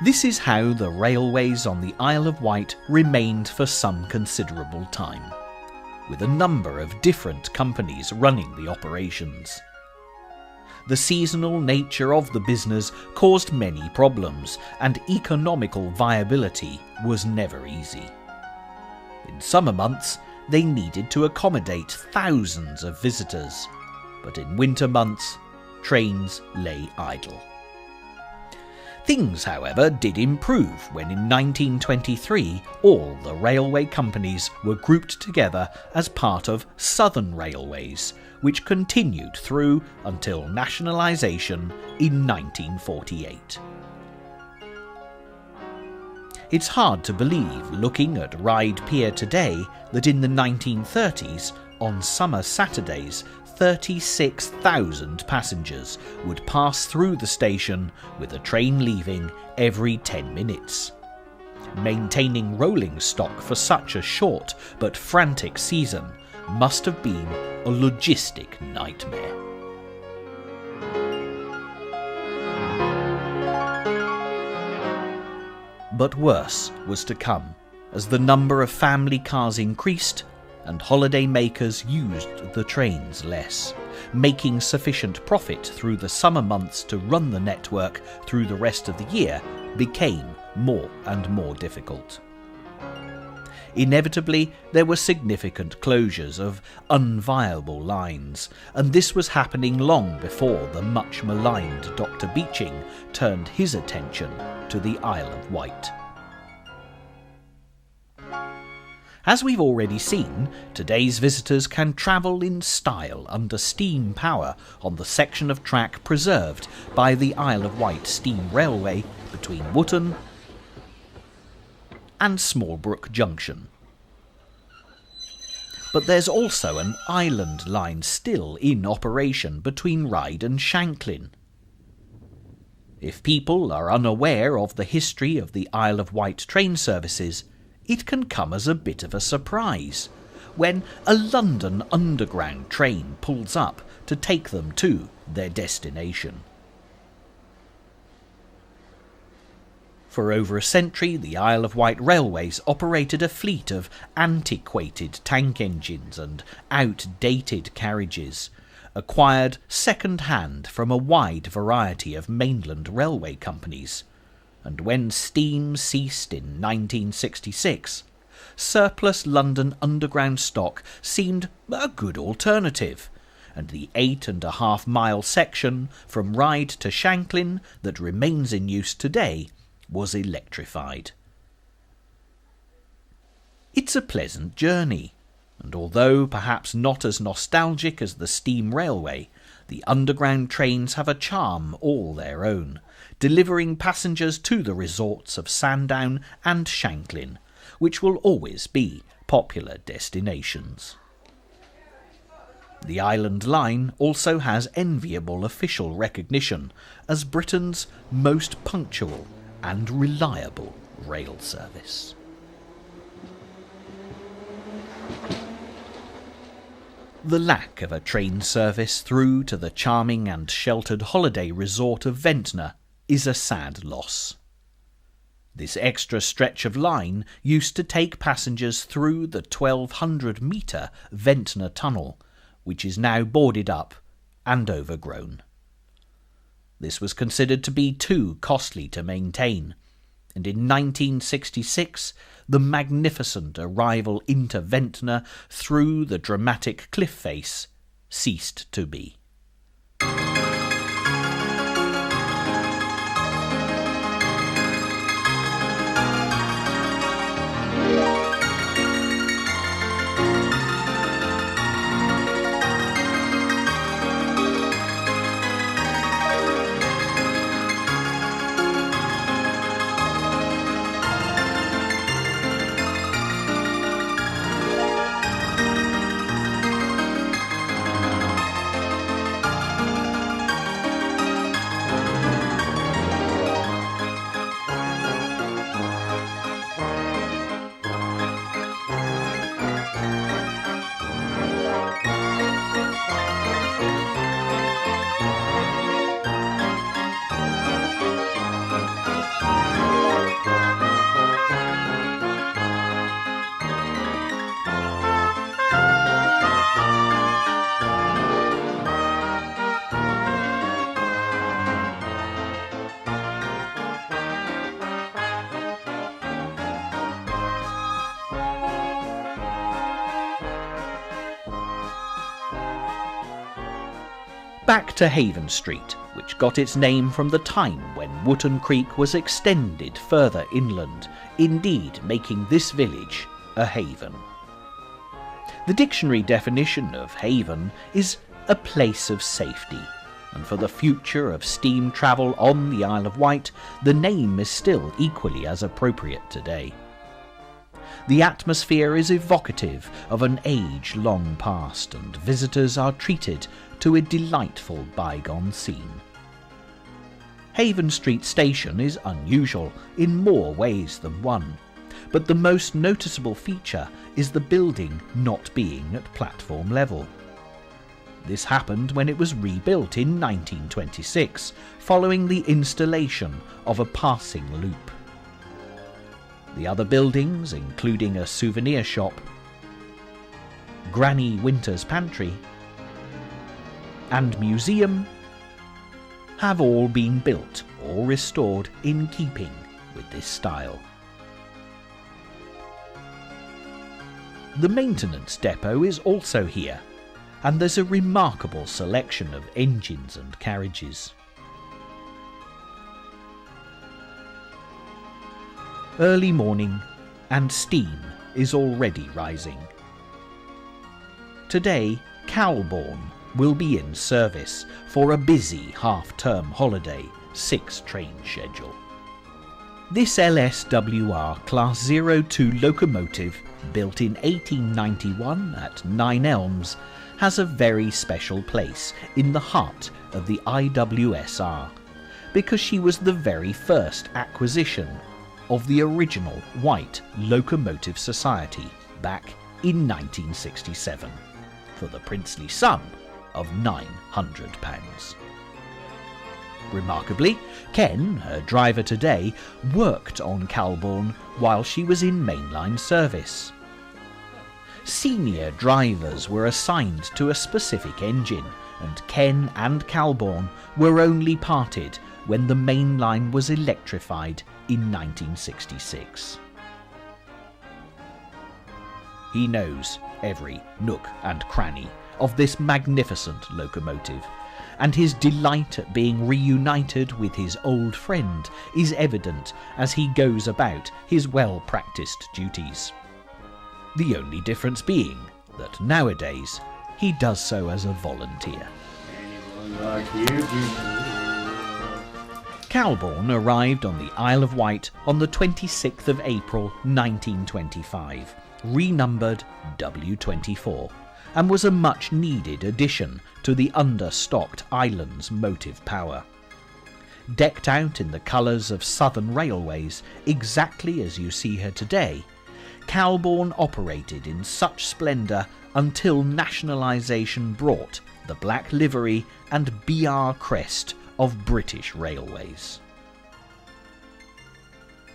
This is how the railways on the Isle of Wight remained for some considerable time, with a number of different companies running the operations. The seasonal nature of the business caused many problems, and economical viability was never easy. In summer months, they needed to accommodate thousands of visitors, but in winter months, trains lay idle. Things, however, did improve when in 1923 all the railway companies were grouped together as part of Southern Railways, which continued through until nationalisation in 1948. It's hard to believe, looking at Ryde Pier today, that in the 1930s, on summer Saturdays, 36,000 passengers would pass through the station, with a train leaving every 10 minutes. Maintaining rolling stock for such a short but frantic season must have been a logistic nightmare. But worse was to come, as the number of family cars increased and holiday makers used the trains less. Making sufficient profit through the summer months to run the network through the rest of the year became more and more difficult. Inevitably, there were significant closures of unviable lines, and this was happening long before the much maligned Dr. Beeching turned his attention to the Isle of Wight. As we've already seen, today's visitors can travel in style under steam power on the section of track preserved by the Isle of Wight Steam Railway between Wootton and Smallbrook Junction. But there's also an island line still in operation between Ryde and Shanklin. If people are unaware of the history of the Isle of Wight train services, it can come as a bit of a surprise when a London Underground train pulls up to take them to their destination. For over a century, the Isle of Wight Railways operated a fleet of antiquated tank engines and outdated carriages, acquired second-hand from a wide variety of mainland railway companies. And when steam ceased in 1966, surplus London Underground stock seemed a good alternative, and the 8.5-mile section from Ryde to Shanklin that remains in use today was electrified. It's a pleasant journey, and although perhaps not as nostalgic as the steam railway, the underground trains have a charm all their own, delivering passengers to the resorts of Sandown and Shanklin, which will always be popular destinations. The Island Line also has enviable official recognition as Britain's most punctual and reliable rail service. The lack of a train service through to the charming and sheltered holiday resort of Ventnor is a sad loss. This extra stretch of line used to take passengers through the 1,200-metre Ventnor Tunnel, which is now boarded up and overgrown. This was considered to be too costly to maintain, and in 1966 the magnificent arrival into Ventnor through the dramatic cliff face ceased to be. Back to Haven Street, which got its name from the time when Wootton Creek was extended further inland, indeed making this village a haven. The dictionary definition of haven is a place of safety, and for the future of steam travel on the Isle of Wight, the name is still equally as appropriate today. The atmosphere is evocative of an age long past, and visitors are treated to a delightful bygone scene. Haven Street Station is unusual in more ways than one, but the most noticeable feature is the building not being at platform level. This happened when it was rebuilt in 1926, following the installation of a passing loop. The other buildings, including a souvenir shop, Granny Winter's Pantry, and museum, have all been built or restored in keeping with this style. The maintenance depot is also here, and there's a remarkable selection of engines and carriages. Early morning, and steam is already rising. Today, Calbourne will be in service for a busy half-term holiday 6-train schedule. This LSWR Class 02 locomotive, built in 1891 at Nine Elms, has a very special place in the heart of the IWSR, because she was the very first acquisition of the original White Locomotive Society back in 1967 for the princely sum of £900. Remarkably, Ken, her driver today, worked on Calbourne while she was in mainline service. Senior drivers were assigned to a specific engine, and Ken and Calbourne were only parted when the main line was electrified in 1966. He knows every nook and cranny of this magnificent locomotive, and his delight at being reunited with his old friend is evident as he goes about his well-practiced duties. The only difference being that nowadays he does so as a volunteer. Calbourne arrived on the Isle of Wight on the 26th of April 1925, renumbered W24, and was a much-needed addition to the understocked island's motive power. Decked out in the colours of Southern Railways, exactly as you see her today, Calbourne operated in such splendour until nationalisation brought the black livery and BR crest of British Railways.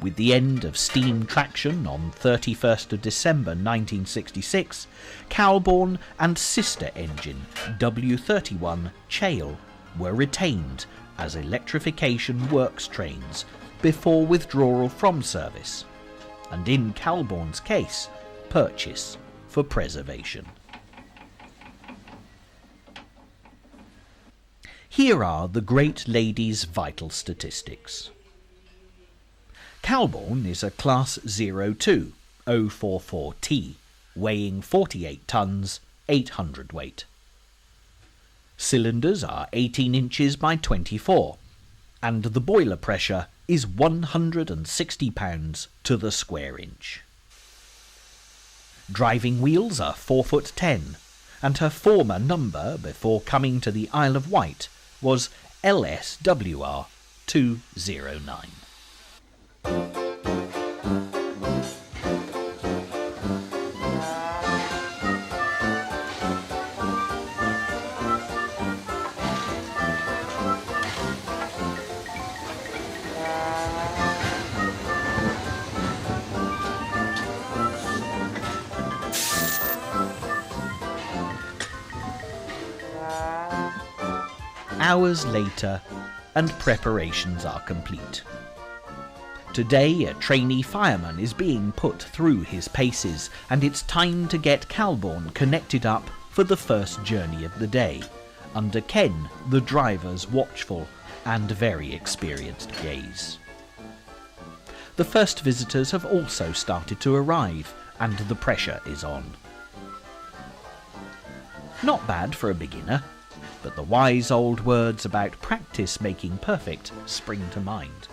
With the end of steam traction on 31st of December 1966, Calbourne and sister engine W31 Chale were retained as electrification works trains before withdrawal from service, and in Calbourne's case, purchase for preservation. Here are the great lady's vital statistics. Calbourne is a Class 02 044T, weighing 48 tons, 800 weight. Cylinders are 18 inches by 24, and the boiler pressure is 160 pounds to the square inch. Driving wheels are 4'10", and her former number before coming to the Isle of Wight was LSWR 209. Hours later, and preparations are complete. Today, a trainee fireman is being put through his paces, and it's time to get Calbourne connected up for the first journey of the day, under Ken, the driver's watchful and very experienced gaze. The first visitors have also started to arrive, and the pressure is on. Not bad for a beginner, but the wise old words about practice making perfect spring to mind.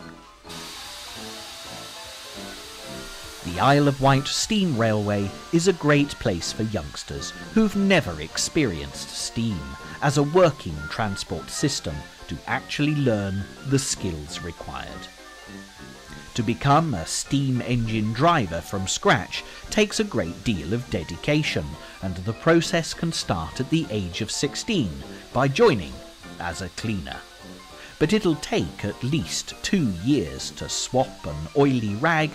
The Isle of Wight Steam Railway is a great place for youngsters who've never experienced steam as a working transport system to actually learn the skills required. To become a steam engine driver from scratch takes a great deal of dedication, and the process can start at the age of 16 by joining as a cleaner. But it'll take at least 2 years to swap an oily rag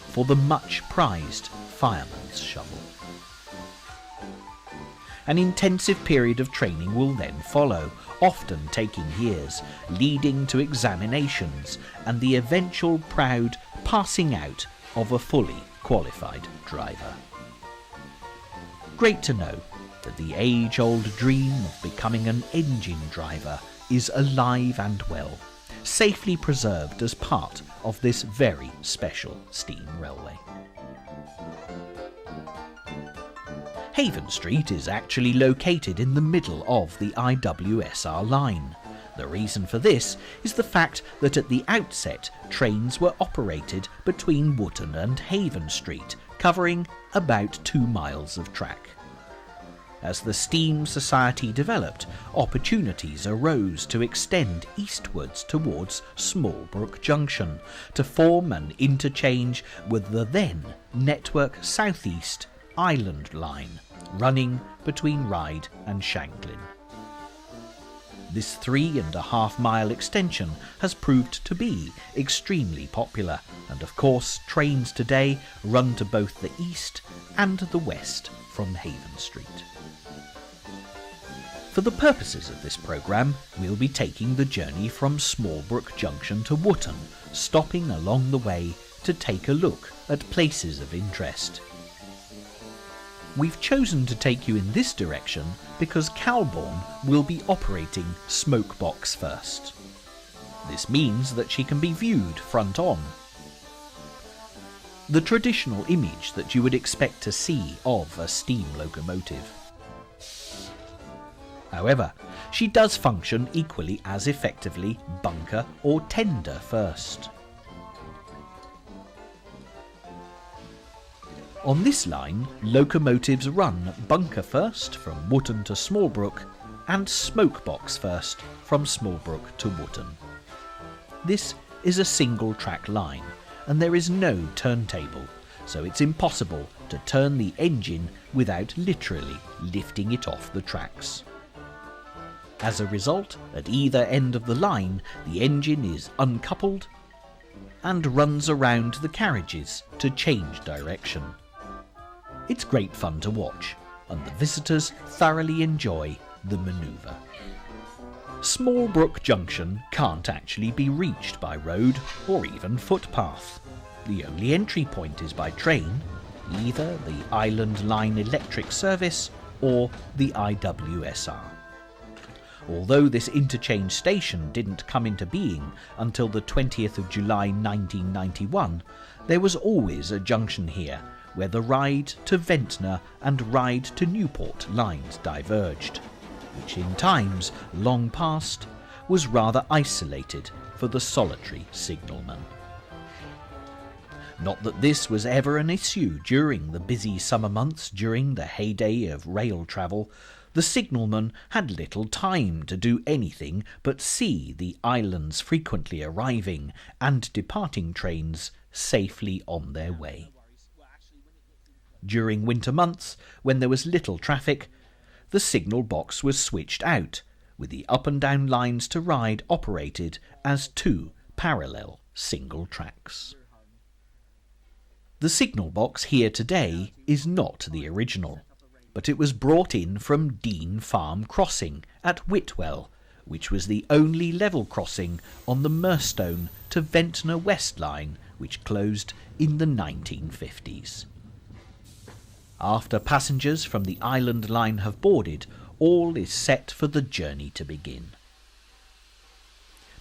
for the much prized fireman's shovel. An intensive period of training will then follow, often taking years, leading to examinations and the eventual proud passing out of a fully qualified driver. Great to know that the age-old dream of becoming an engine driver is alive and well, safely preserved as part of this very special steam railway. Haven Street is actually located in the middle of the IWSR line. The reason for this is the fact that at the outset trains were operated between Wootton and Haven Street, covering about 2 miles of track. As the Steam Society developed, opportunities arose to extend eastwards towards Smallbrook Junction to form an interchange with the then Network South East Island Line, running between Ryde and Shanklin. This 3.5 mile extension has proved to be extremely popular, and of course trains today run to both the east and the west from Haven Street. For the purposes of this programme, we'll be taking the journey from Smallbrook Junction to Wootton, stopping along the way to take a look at places of interest. We've chosen to take you in this direction because Calbourne will be operating Smokebox first. This means that she can be viewed front on. The traditional image that you would expect to see of a steam locomotive. However, she does function equally as effectively bunker or tender first. On this line, locomotives run bunker first from Wootton to Smallbrook and smokebox first from Smallbrook to Wootton. This is a single track line and there is no turntable, so it's impossible to turn the engine without literally lifting it off the tracks. As a result, at either end of the line, the engine is uncoupled and runs around the carriages to change direction. It's great fun to watch, and the visitors thoroughly enjoy the manoeuvre. Smallbrook Junction can't actually be reached by road or even footpath. The only entry point is by train, either the Island Line Electric Service or the IWSR. Although this interchange station didn't come into being until the 20th of July 1991, there was always a junction here where the Ryde to Ventnor and Ryde to Newport lines diverged, which in times long past was rather isolated for the solitary signalman. Not that this was ever an issue during the busy summer months during the heyday of rail travel. The signalman had little time to do anything but see the island's frequently arriving and departing trains safely on their way. During winter months, when there was little traffic, the signal box was switched out, with the up and down lines to Ryde operated as 2 parallel single tracks. The signal box here today is not the original, but it was brought in from Dean Farm Crossing at Whitwell, which was the only level crossing on the Murstone to Ventnor West line, which closed in the 1950s. After passengers from the Island Line have boarded, all is set for the journey to begin.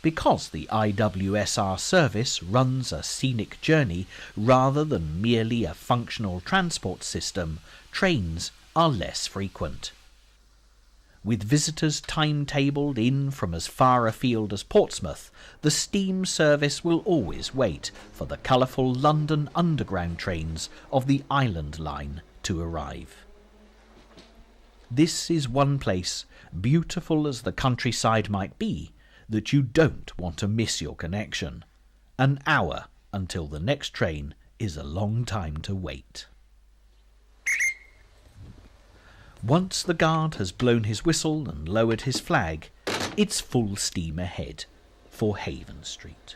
Because the IWSR service runs a scenic journey rather than merely a functional transport system, trains are less frequent. With visitors timetabled in from as far afield as Portsmouth, the steam service will always wait for the colourful London Underground trains of the Island Line to arrive. This is one place, beautiful as the countryside might be, that you don't want to miss your connection. An hour until the next train is a long time to wait. Once the guard has blown his whistle and lowered his flag, it's full steam ahead for Haven Street.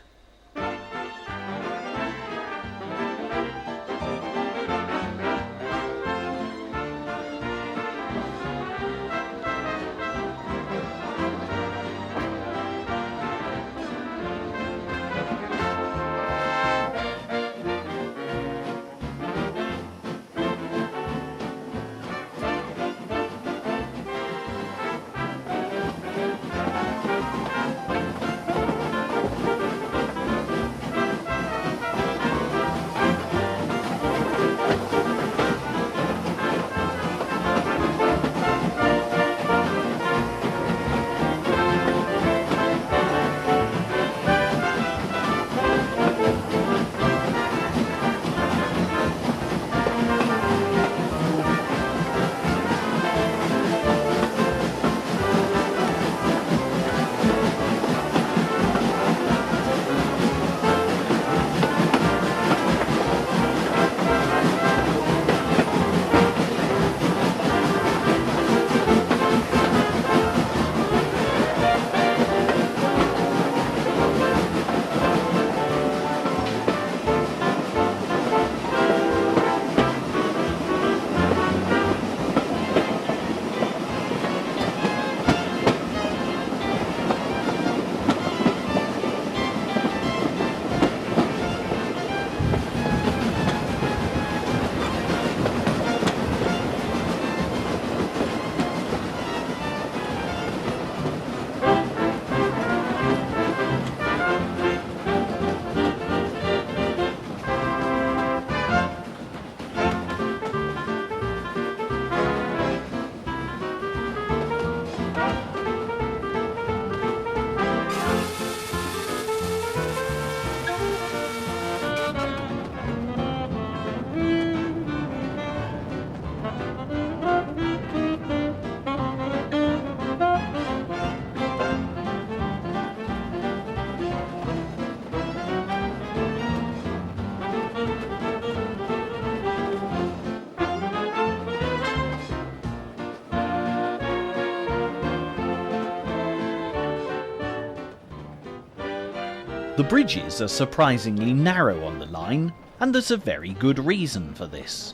The bridges are surprisingly narrow on the line, and there's a very good reason for this.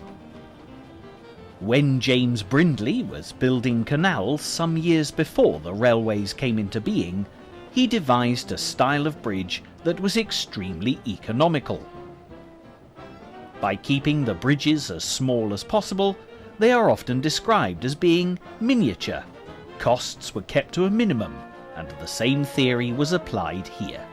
When James Brindley was building canals some years before the railways came into being, he devised a style of bridge that was extremely economical. By keeping the bridges as small as possible, they are often described as being miniature. Costs were kept to a minimum, and the same theory was applied here.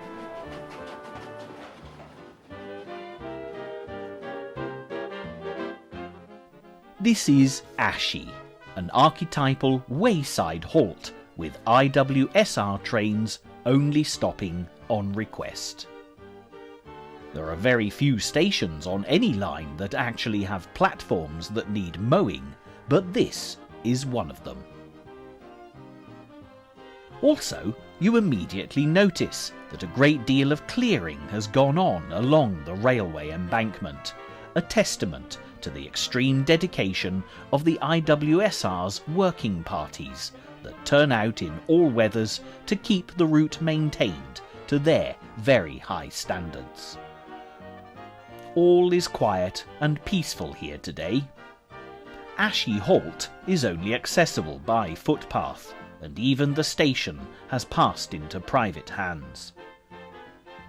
This is Ashy, an archetypal wayside halt with IWSR trains only stopping on request. There are very few stations on any line that actually have platforms that need mowing, but this is one of them. Also, you immediately notice that a great deal of clearing has gone on along the railway embankment, a testament to the extreme dedication of the IWSR's working parties that turn out in all weathers to keep the route maintained to their very high standards. All is quiet and peaceful here today. Ashy Halt is only accessible by footpath, and even the station has passed into private hands.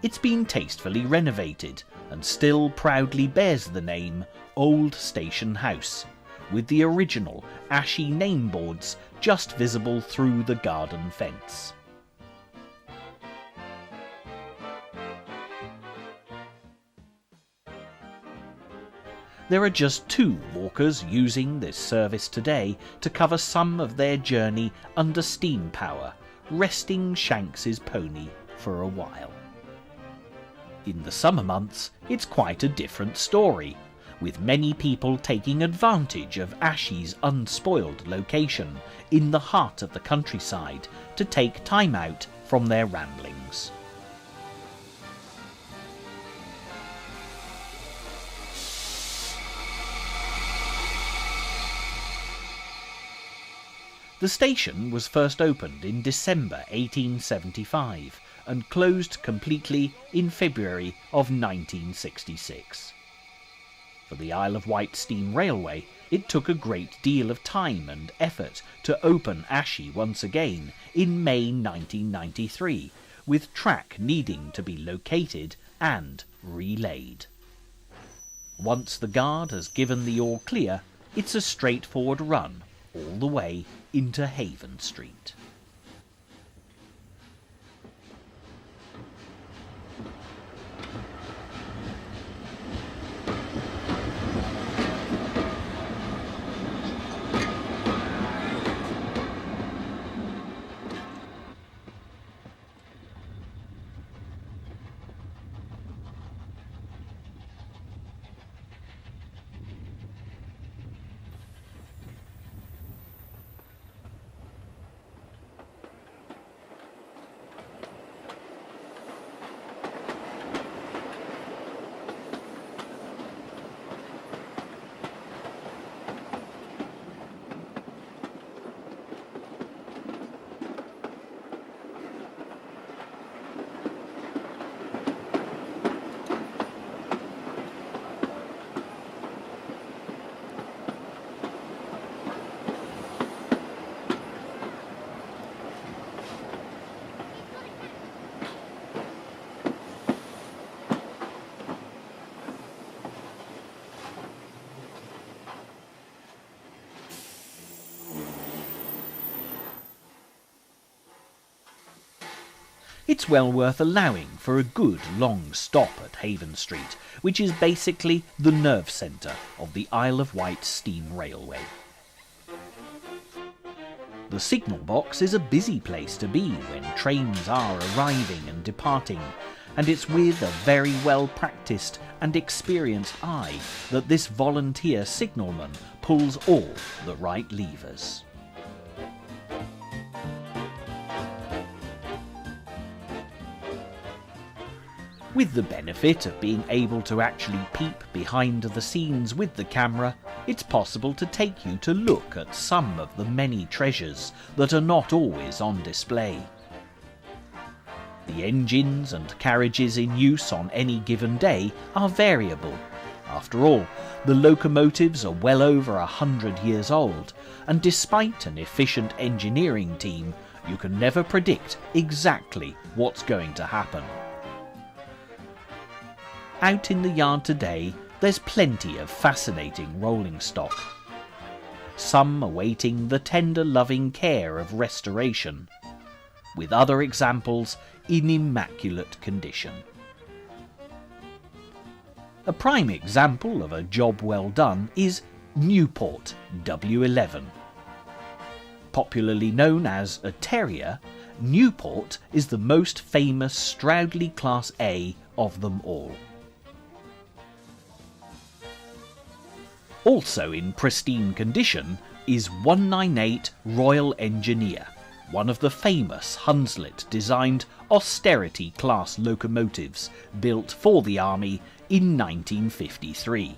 It's been tastefully renovated and still proudly bears the name Old Station House, with the original Ashy nameboards just visible through the garden fence. There are just 2 walkers using this service today to cover some of their journey under steam power, resting Shanks's pony for a while. In the summer months, it's quite a different story, with many people taking advantage of Ashy's unspoiled location in the heart of the countryside to take time out from their ramblings. The station was first opened in December 1875 and closed completely in February of 1966. For the Isle of Wight Steam Railway, it took a great deal of time and effort to open Ashy once again in May 1993, with track needing to be located and relaid. Once the guard has given the all clear, it's a straightforward run all the way into Haven Street. It's well worth allowing for a good long stop at Haven Street, which is basically the nerve centre of the Isle of Wight Steam Railway. The signal box is a busy place to be when trains are arriving and departing, and it's with a very well practised and experienced eye that this volunteer signalman pulls all the right levers. With the benefit of being able to actually peep behind the scenes with the camera, it's possible to take you to look at some of the many treasures that are not always on display. The engines and carriages in use on any given day are variable. After all, the locomotives are well over 100 years old, and despite an efficient engineering team, you can never predict exactly what's going to happen. Out in the yard today, there's plenty of fascinating rolling stock. Some awaiting the tender loving care of restoration, with other examples in immaculate condition. A prime example of a job well done is Newport W11. Popularly known as a terrier, Newport is the most famous Stroudley Class A of them all. Also in pristine condition is 198 Royal Engineer, one of the famous Hunslet-designed austerity-class locomotives built for the Army in 1953.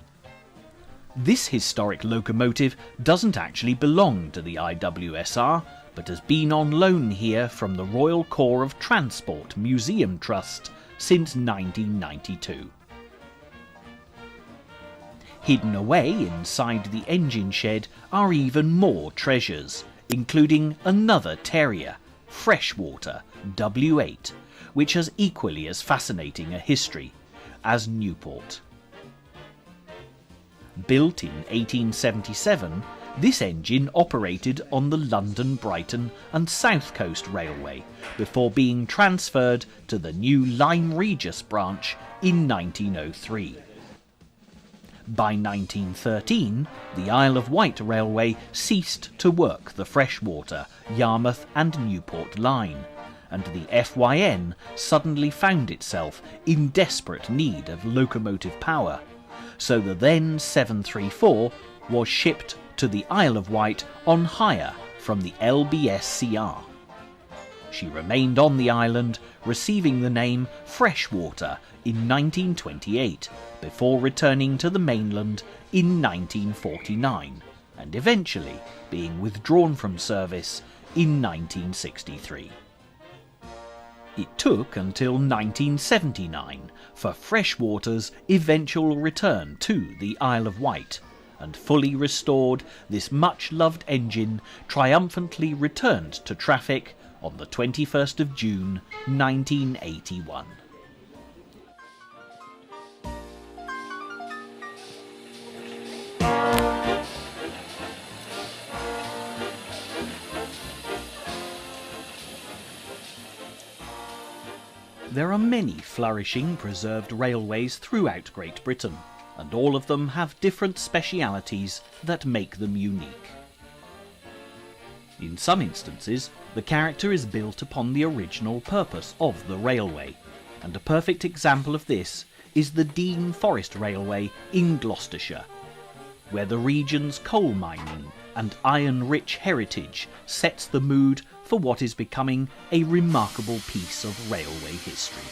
This historic locomotive doesn't actually belong to the IWSR, but has been on loan here from the Royal Corps of Transport Museum Trust since 1992. Hidden away inside the engine shed are even more treasures, including another terrier, Freshwater W8, which has equally as fascinating a history as Newport. Built in 1877, this engine operated on the London, Brighton and South Coast Railway before being transferred to the new Lyme Regis branch in 1903. By 1913, the Isle of Wight Railway ceased to work the Freshwater, Yarmouth and Newport line, and the FYN suddenly found itself in desperate need of locomotive power, so the then 734 was shipped to the Isle of Wight on hire from the LBSCR. She remained on the island, receiving the name Freshwater in 1928, before returning to the mainland in 1949, and eventually being withdrawn from service in 1963. It took until 1979 for Freshwater's eventual return to the Isle of Wight, and fully restored, this much-loved engine triumphantly returned to traffic on the 21st of June 1981. There are many flourishing preserved railways throughout Great Britain, and all of them have different specialities that make them unique. In some instances, the character is built upon the original purpose of the railway, and a perfect example of this is the Dean Forest Railway in Gloucestershire, where the region's coal mining and iron-rich heritage sets the mood for what is becoming a remarkable piece of railway history.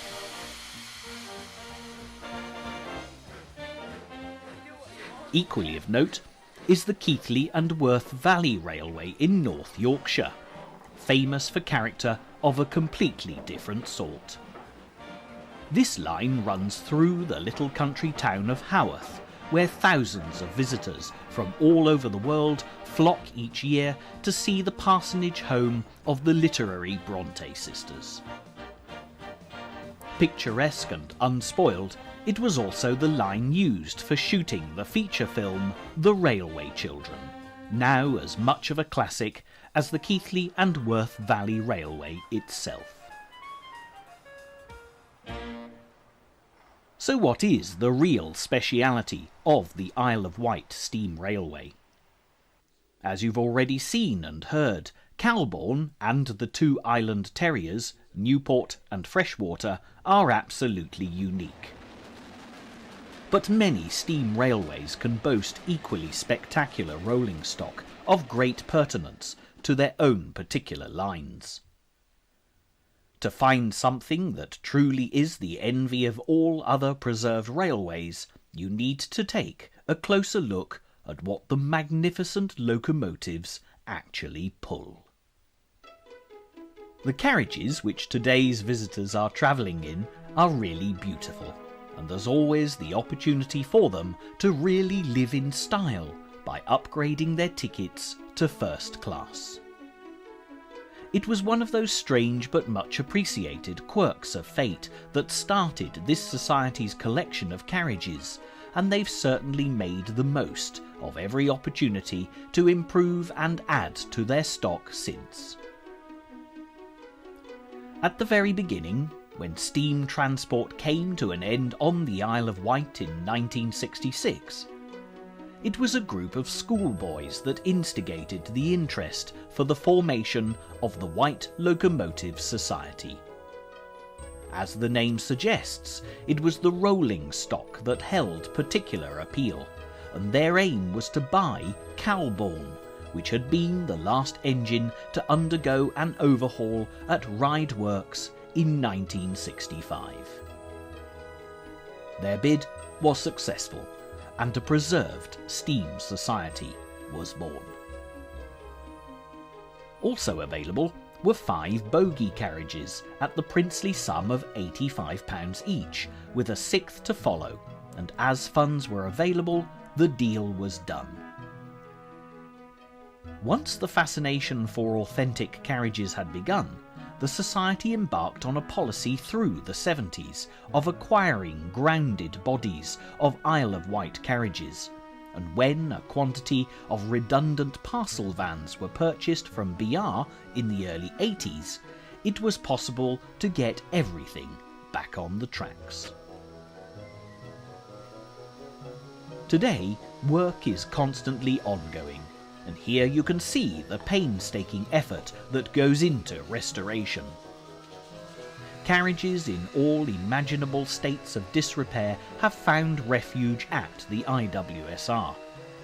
Equally of note is the Keighley and Worth Valley Railway in North Yorkshire, famous for character of a completely different sort. This line runs through the little country town of Haworth, where thousands of visitors from all over the world flock each year to see the parsonage home of the literary Bronte sisters. Picturesque and unspoiled, it was also the line used for shooting the feature film The Railway Children, now as much of a classic as the Keighley and Worth Valley Railway itself. So what is the real speciality of the Isle of Wight Steam Railway? As you've already seen and heard, Calbourne and the two island terriers, Newport and Freshwater, are absolutely unique. But many steam railways can boast equally spectacular rolling stock of great pertinence to their own particular lines. To find something that truly is the envy of all other preserved railways, you need to take a closer look at what the magnificent locomotives actually pull. The carriages which today's visitors are travelling in are really beautiful, and there's always the opportunity for them to really live in style by upgrading their tickets to first class. It was one of those strange but much appreciated quirks of fate that started this society's collection of carriages, and they've certainly made the most of every opportunity to improve and add to their stock since. At the very beginning, when steam transport came to an end on the Isle of Wight in 1966, it was a group of schoolboys that instigated the interest for the formation of the Wight Locomotive Society. As the name suggests, it was the rolling stock that held particular appeal, and their aim was to buy Calbourne, which had been the last engine to undergo an overhaul at Ryde Works in 1965. Their bid was successful, and a preserved steam society was born. Also available were 5 bogie carriages at the princely sum of £85 each, with a 6th to follow, and as funds were available, the deal was done. Once the fascination for authentic carriages had begun, the Society embarked on a policy through the 70s of acquiring grounded bodies of Isle of Wight carriages, and when a quantity of redundant parcel vans were purchased from BR in the early 80s, it was possible to get everything back on the tracks. Today, work is constantly ongoing, and here you can see the painstaking effort that goes into restoration. Carriages in all imaginable states of disrepair have found refuge at the IWSR,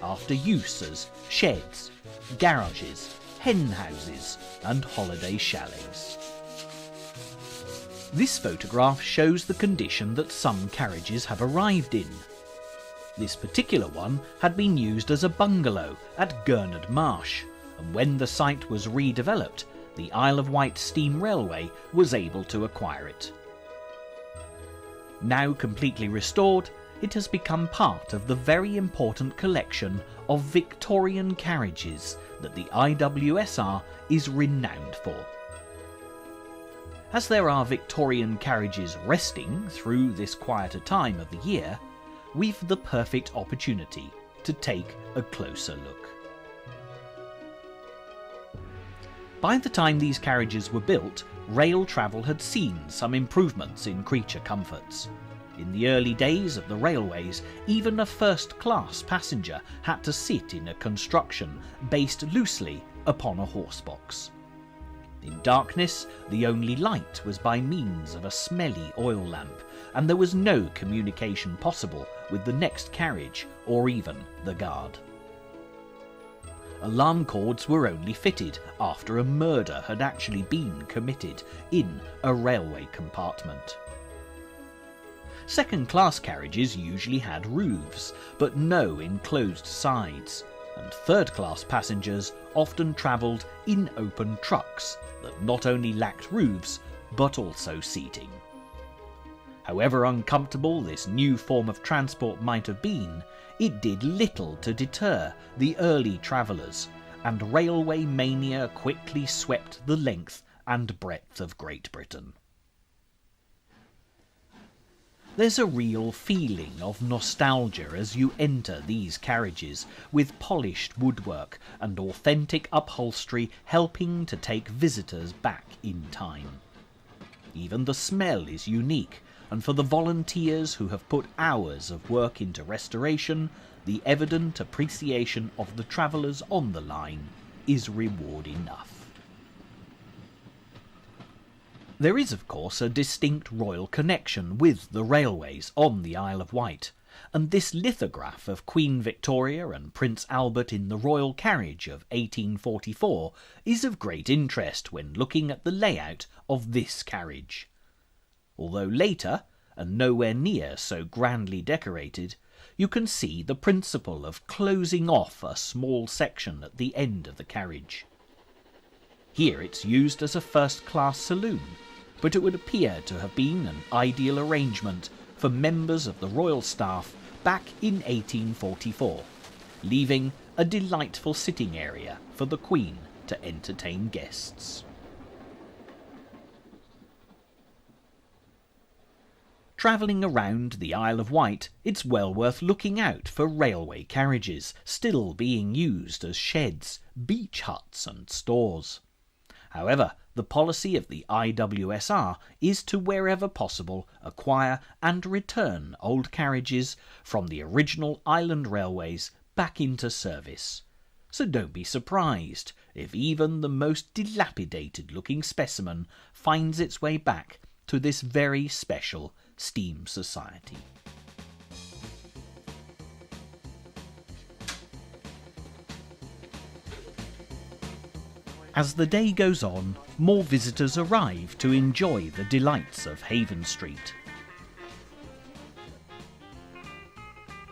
after use as sheds, garages, hen houses and holiday chalets. This photograph shows the condition that some carriages have arrived in. This particular one had been used as a bungalow at Gurnard Marsh, and when the site was redeveloped, the Isle of Wight Steam Railway was able to acquire it. Now completely restored, it has become part of the very important collection of Victorian carriages that the IWSR is renowned for. As there are Victorian carriages resting through this quieter time of the year, we've the perfect opportunity to take a closer look. By the time these carriages were built, rail travel had seen some improvements in creature comforts. In the early days of the railways, even a first-class passenger had to sit in a construction based loosely upon a horsebox. In darkness, the only light was by means of a smelly oil lamp, and there was no communication possible with the next carriage or even the guard. Alarm cords were only fitted after a murder had actually been committed in a railway compartment. Second-class carriages usually had roofs, but no enclosed sides, and third-class passengers often travelled in open trucks that not only lacked roofs, but also seating. However uncomfortable this new form of transport might have been, it did little to deter the early travellers, and railway mania quickly swept the length and breadth of Great Britain. There's a real feeling of nostalgia as you enter these carriages, with polished woodwork and authentic upholstery helping to take visitors back in time. Even the smell is unique, and for the volunteers who have put hours of work into restoration, the evident appreciation of the travellers on the line is reward enough. There is, of course, a distinct royal connection with the railways on the Isle of Wight, and this lithograph of Queen Victoria and Prince Albert in the royal carriage of 1844 is of great interest when looking at the layout of this carriage. Although later, and nowhere near so grandly decorated, you can see the principle of closing off a small section at the end of the carriage. Here it's used as a first-class saloon, but it would appear to have been an ideal arrangement for members of the royal staff back in 1844, leaving a delightful sitting area for the Queen to entertain guests. Travelling around the Isle of Wight, it's well worth looking out for railway carriages still being used as sheds, beach huts and stores. However, the policy of the IWSR is to, wherever possible, acquire and return old carriages from the original island railways back into service. So don't be surprised if even the most dilapidated-looking specimen finds its way back to this very special steam society. As the day goes on, more visitors arrive to enjoy the delights of Haven Street.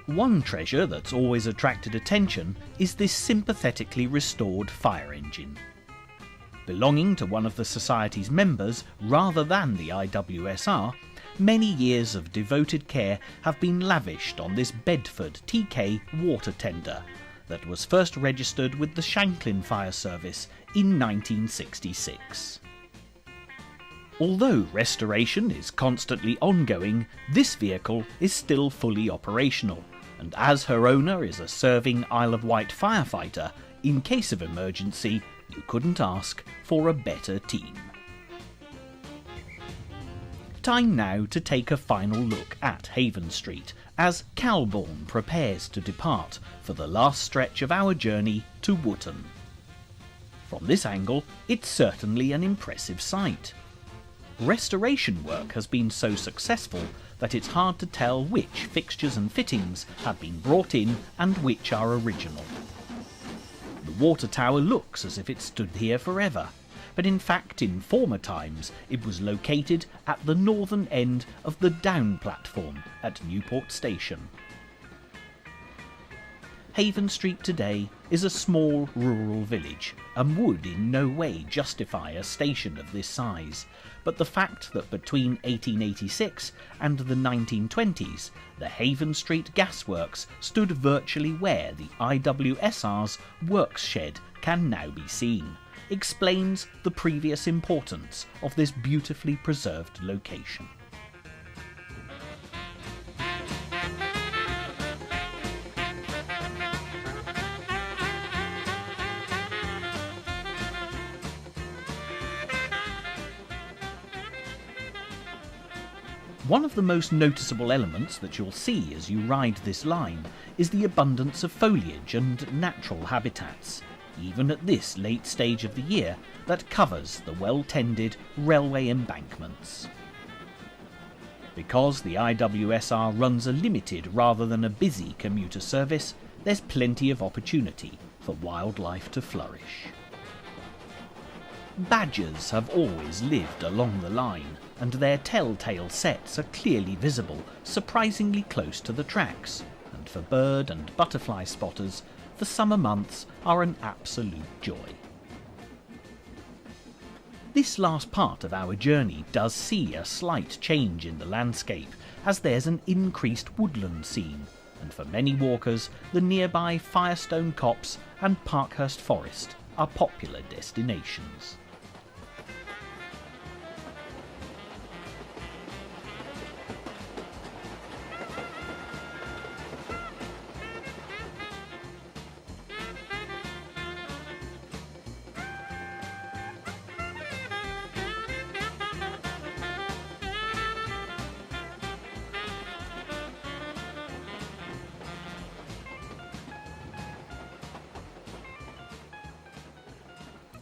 One treasure that's always attracted attention is this sympathetically restored fire engine. Belonging to one of the Society's members rather than the IWSR, many years of devoted care have been lavished on this Bedford TK water tender that was first registered with the Shanklin Fire Service in 1966. Although restoration is constantly ongoing, this vehicle is still fully operational, and as her owner is a serving Isle of Wight firefighter, in case of emergency, you couldn't ask for a better team. Time now to take a final look at Haven Street as Calbourne prepares to depart for the last stretch of our journey to Wootton. From this angle, it's certainly an impressive sight. Restoration work has been so successful that it's hard to tell which fixtures and fittings have been brought in and which are original. The water tower looks as if it stood here forever, but in fact in former times it was located at the northern end of the Down platform at Newport Station. Haven Street today is a small rural village and would in no way justify a station of this size, but the fact that between 1886 and the 1920s the Haven Street gasworks stood virtually where the IWSR's works shed can now be seen explains the previous importance of this beautifully preserved location. One of the most noticeable elements that you'll see as you ride this line is the abundance of foliage and natural habitats, even at this late stage of the year, that covers the well-tended railway embankments. Because the IWSR runs a limited rather than a busy commuter service, there's plenty of opportunity for wildlife to flourish. Badgers have always lived along the line, and their telltale sets are clearly visible, surprisingly close to the tracks, and for bird and butterfly spotters, the summer months are an absolute joy. This last part of our journey does see a slight change in the landscape, as there's an increased woodland scene, and for many walkers, the nearby Firestone Copse and Parkhurst Forest are popular destinations.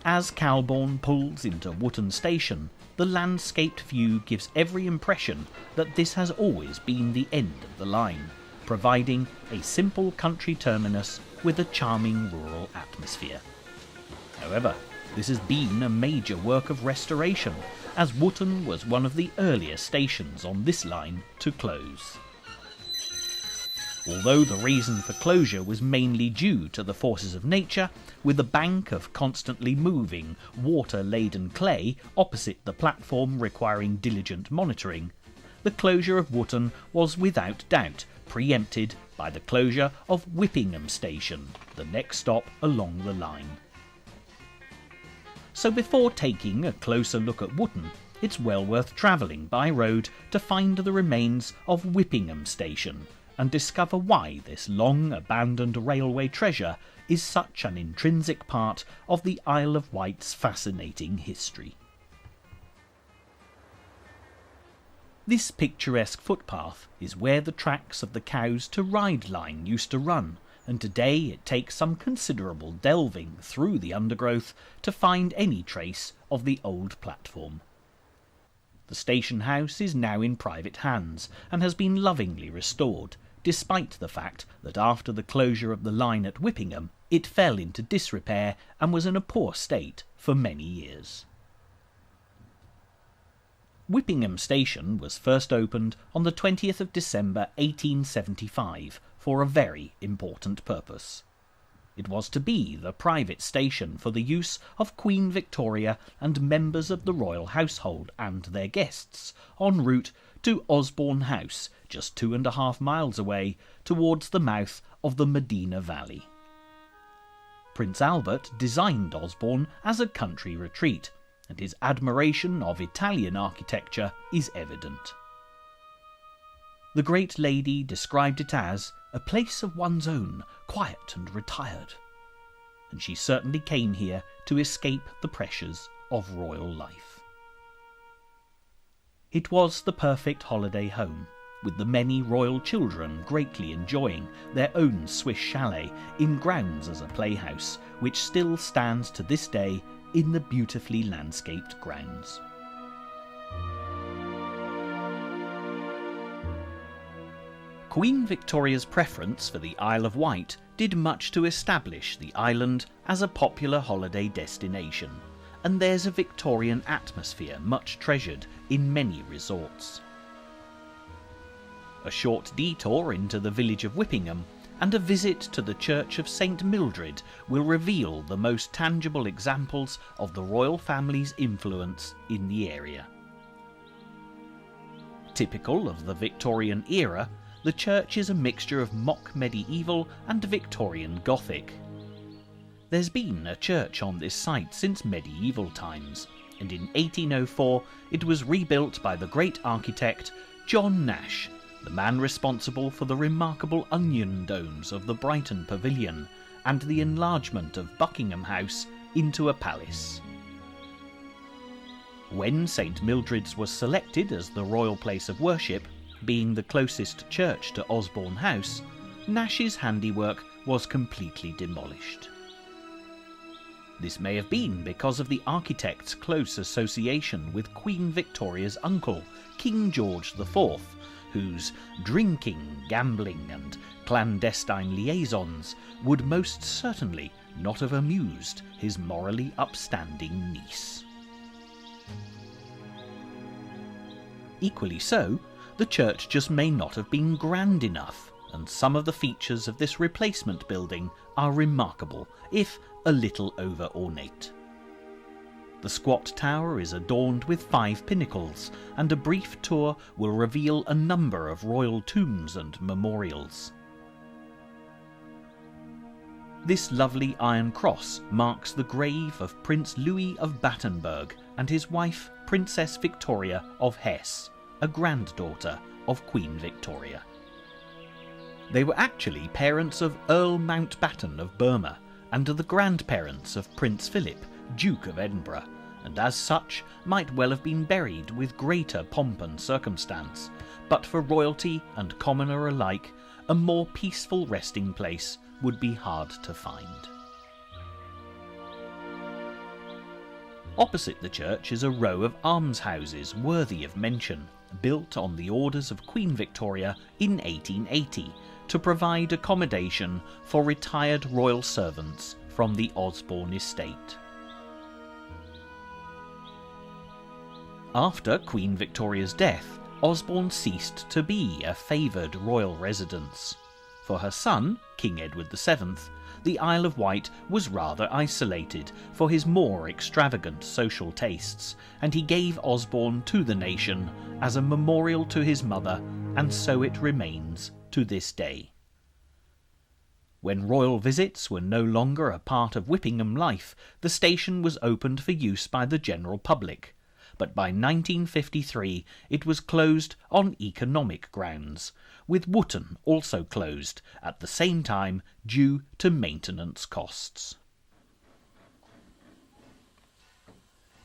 As Calbourne pulls into Wootton Station, the landscaped view gives every impression that this has always been the end of the line, providing a simple country terminus with a charming rural atmosphere. However, this has been a major work of restoration, as Wootton was one of the earlier stations on this line to close. Although the reason for closure was mainly due to the forces of nature, with a bank of constantly moving, water-laden clay opposite the platform requiring diligent monitoring, the closure of Wootton was without doubt preempted by the closure of Whippingham Station, the next stop along the line. So before taking a closer look at Wootton, it's well worth travelling by road to find the remains of Whippingham Station, and discover why this long abandoned railway treasure is such an intrinsic part of the Isle of Wight's fascinating history. This picturesque footpath is where the tracks of the Cows to Ryde line used to run, and today it takes some considerable delving through the undergrowth to find any trace of the old platform. The station house is now in private hands and has been lovingly restored, despite the fact that after the closure of the line at Whippingham, it fell into disrepair and was in a poor state for many years. Whippingham Station was first opened on the 20th of December 1875 for a very important purpose. It was to be the private station for the use of Queen Victoria and members of the royal household and their guests en route to Osborne House, just 2.5 miles away, towards the mouth of the Medina Valley. Prince Albert designed Osborne as a country retreat, and his admiration of Italian architecture is evident. The great lady described it as a place of one's own, quiet and retired. And she certainly came here to escape the pressures of royal life. It was the perfect holiday home, with the many royal children greatly enjoying their own Swiss chalet in grounds as a playhouse, which still stands to this day in the beautifully landscaped grounds. Queen Victoria's preference for the Isle of Wight did much to establish the island as a popular holiday destination, and there's a Victorian atmosphere much treasured in many resorts. A short detour into the village of Whippingham and a visit to the Church of St Mildred will reveal the most tangible examples of the royal family's influence in the area. Typical of the Victorian era, the church is a mixture of mock medieval and Victorian Gothic. There's been a church on this site since medieval times, and in 1804 it was rebuilt by the great architect John Nash, the man responsible for the remarkable onion domes of the Brighton Pavilion and the enlargement of Buckingham House into a palace. When St Mildred's was selected as the royal place of worship, being the closest church to Osborne House, Nash's handiwork was completely demolished. This may have been because of the architect's close association with Queen Victoria's uncle, King George IV, whose drinking, gambling and clandestine liaisons would most certainly not have amused his morally upstanding niece. Equally so, the church just may not have been grand enough, and some of the features of this replacement building are remarkable, if a little over-ornate. The squat tower is adorned with 5 pinnacles, and a brief tour will reveal a number of royal tombs and memorials. This lovely iron cross marks the grave of Prince Louis of Battenberg and his wife Princess Victoria of Hesse, a granddaughter of Queen Victoria. They were actually parents of Earl Mountbatten of Burma and are the grandparents of Prince Philip, Duke of Edinburgh, and as such might well have been buried with greater pomp and circumstance, but for royalty and commoner alike, a more peaceful resting place would be hard to find. Opposite the church is a row of almshouses worthy of mention, built on the orders of Queen Victoria in 1880 to provide accommodation for retired royal servants from the Osborne estate. After Queen Victoria's death, Osborne ceased to be a favoured royal residence. For her son, King Edward VII, the Isle of Wight was rather isolated for his more extravagant social tastes, and he gave Osborne to the nation as a memorial to his mother, and so it remains to this day. When royal visits were no longer a part of Whippingham life, the station was opened for use by the general public, but by 1953 it was closed on economic grounds, with Wootton also closed at the same time due to maintenance costs.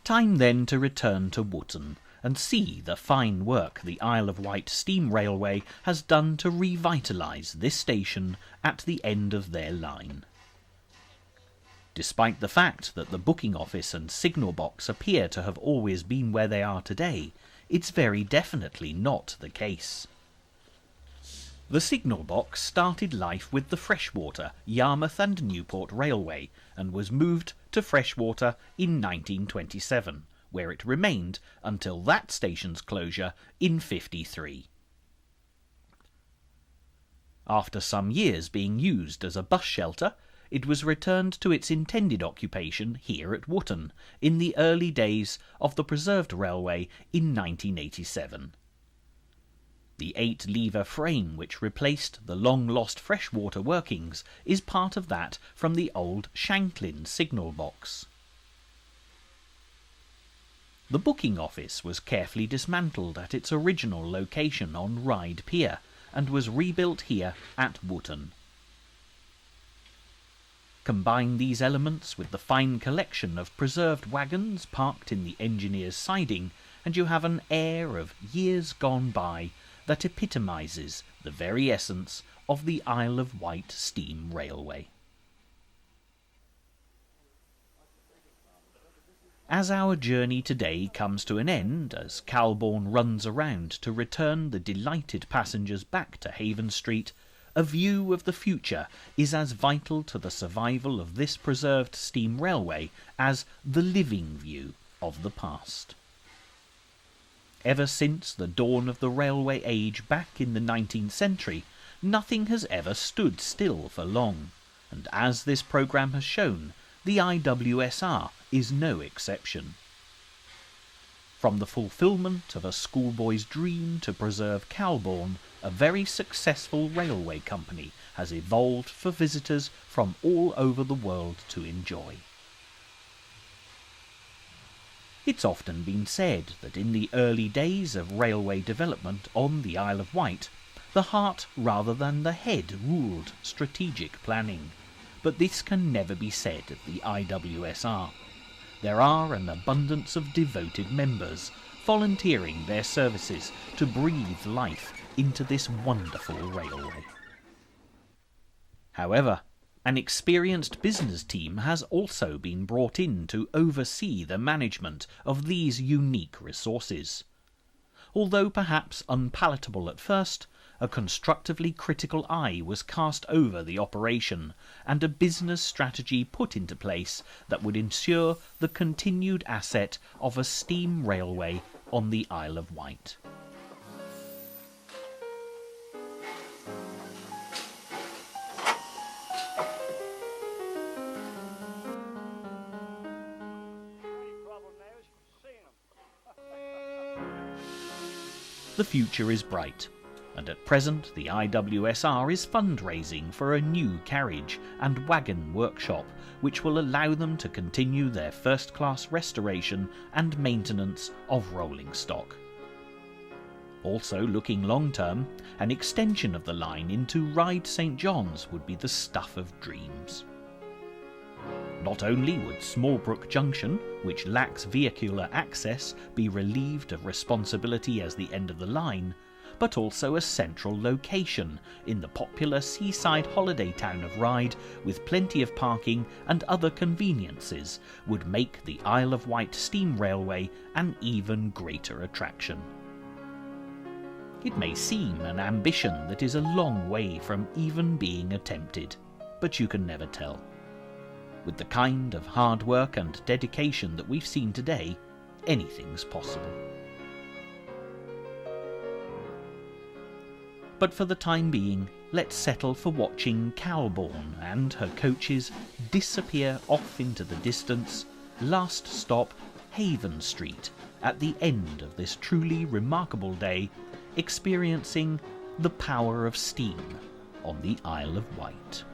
Time then to return to Wootton and see the fine work the Isle of Wight Steam Railway has done to revitalise this station at the end of their line. Despite the fact that the booking office and signal box appear to have always been where they are today, it's very definitely not the case. The signal box started life with the Freshwater, Yarmouth and Newport Railway and was moved to Freshwater in 1927, where it remained until that station's closure in 1953. After some years being used as a bus shelter, it was returned to its intended occupation here at Wootton in the early days of the preserved railway in 1987. The 8-lever frame which replaced the long-lost Freshwater workings is part of that from the old Shanklin signal box. The booking office was carefully dismantled at its original location on Ryde Pier and was rebuilt here at Wootton. Combine these elements with the fine collection of preserved wagons parked in the engineer's siding, and you have an air of years gone by that epitomises the very essence of the Isle of Wight Steam Railway. As our journey today comes to an end, as Calbourne runs around to return the delighted passengers back to Haven Street, a view of the future is as vital to the survival of this preserved steam railway as the living view of the past. Ever since the dawn of the railway age back in the 19th century, nothing has ever stood still for long, and as this programme has shown, the IWSR is no exception. From the fulfilment of a schoolboy's dream to preserve Calbourne, a very successful railway company has evolved for visitors from all over the world to enjoy. It's often been said that in the early days of railway development on the Isle of Wight, the heart rather than the head ruled strategic planning, but this can never be said of the IWSR. There are an abundance of devoted members volunteering their services to breathe life into this wonderful railway. However, an experienced business team has also been brought in to oversee the management of these unique resources. Although perhaps unpalatable at first, a constructively critical eye was cast over the operation and a business strategy put into place that would ensure the continued asset of a steam railway on the Isle of Wight. The future is bright, and at present the IWSR is fundraising for a new carriage and wagon workshop which will allow them to continue their first-class restoration and maintenance of rolling stock. Also looking long-term, an extension of the line into Ryde St John's would be the stuff of dreams. Not only would Smallbrook Junction, which lacks vehicular access, be relieved of responsibility as the end of the line, but also a central location in the popular seaside holiday town of Ryde with plenty of parking and other conveniences would make the Isle of Wight Steam Railway an even greater attraction. It may seem an ambition that is a long way from even being attempted, but you can never tell. With the kind of hard work and dedication that we've seen today, anything's possible. But for the time being, let's settle for watching Calbourne and her coaches disappear off into the distance, last stop Haven Street, at the end of this truly remarkable day, experiencing the power of steam on the Isle of Wight.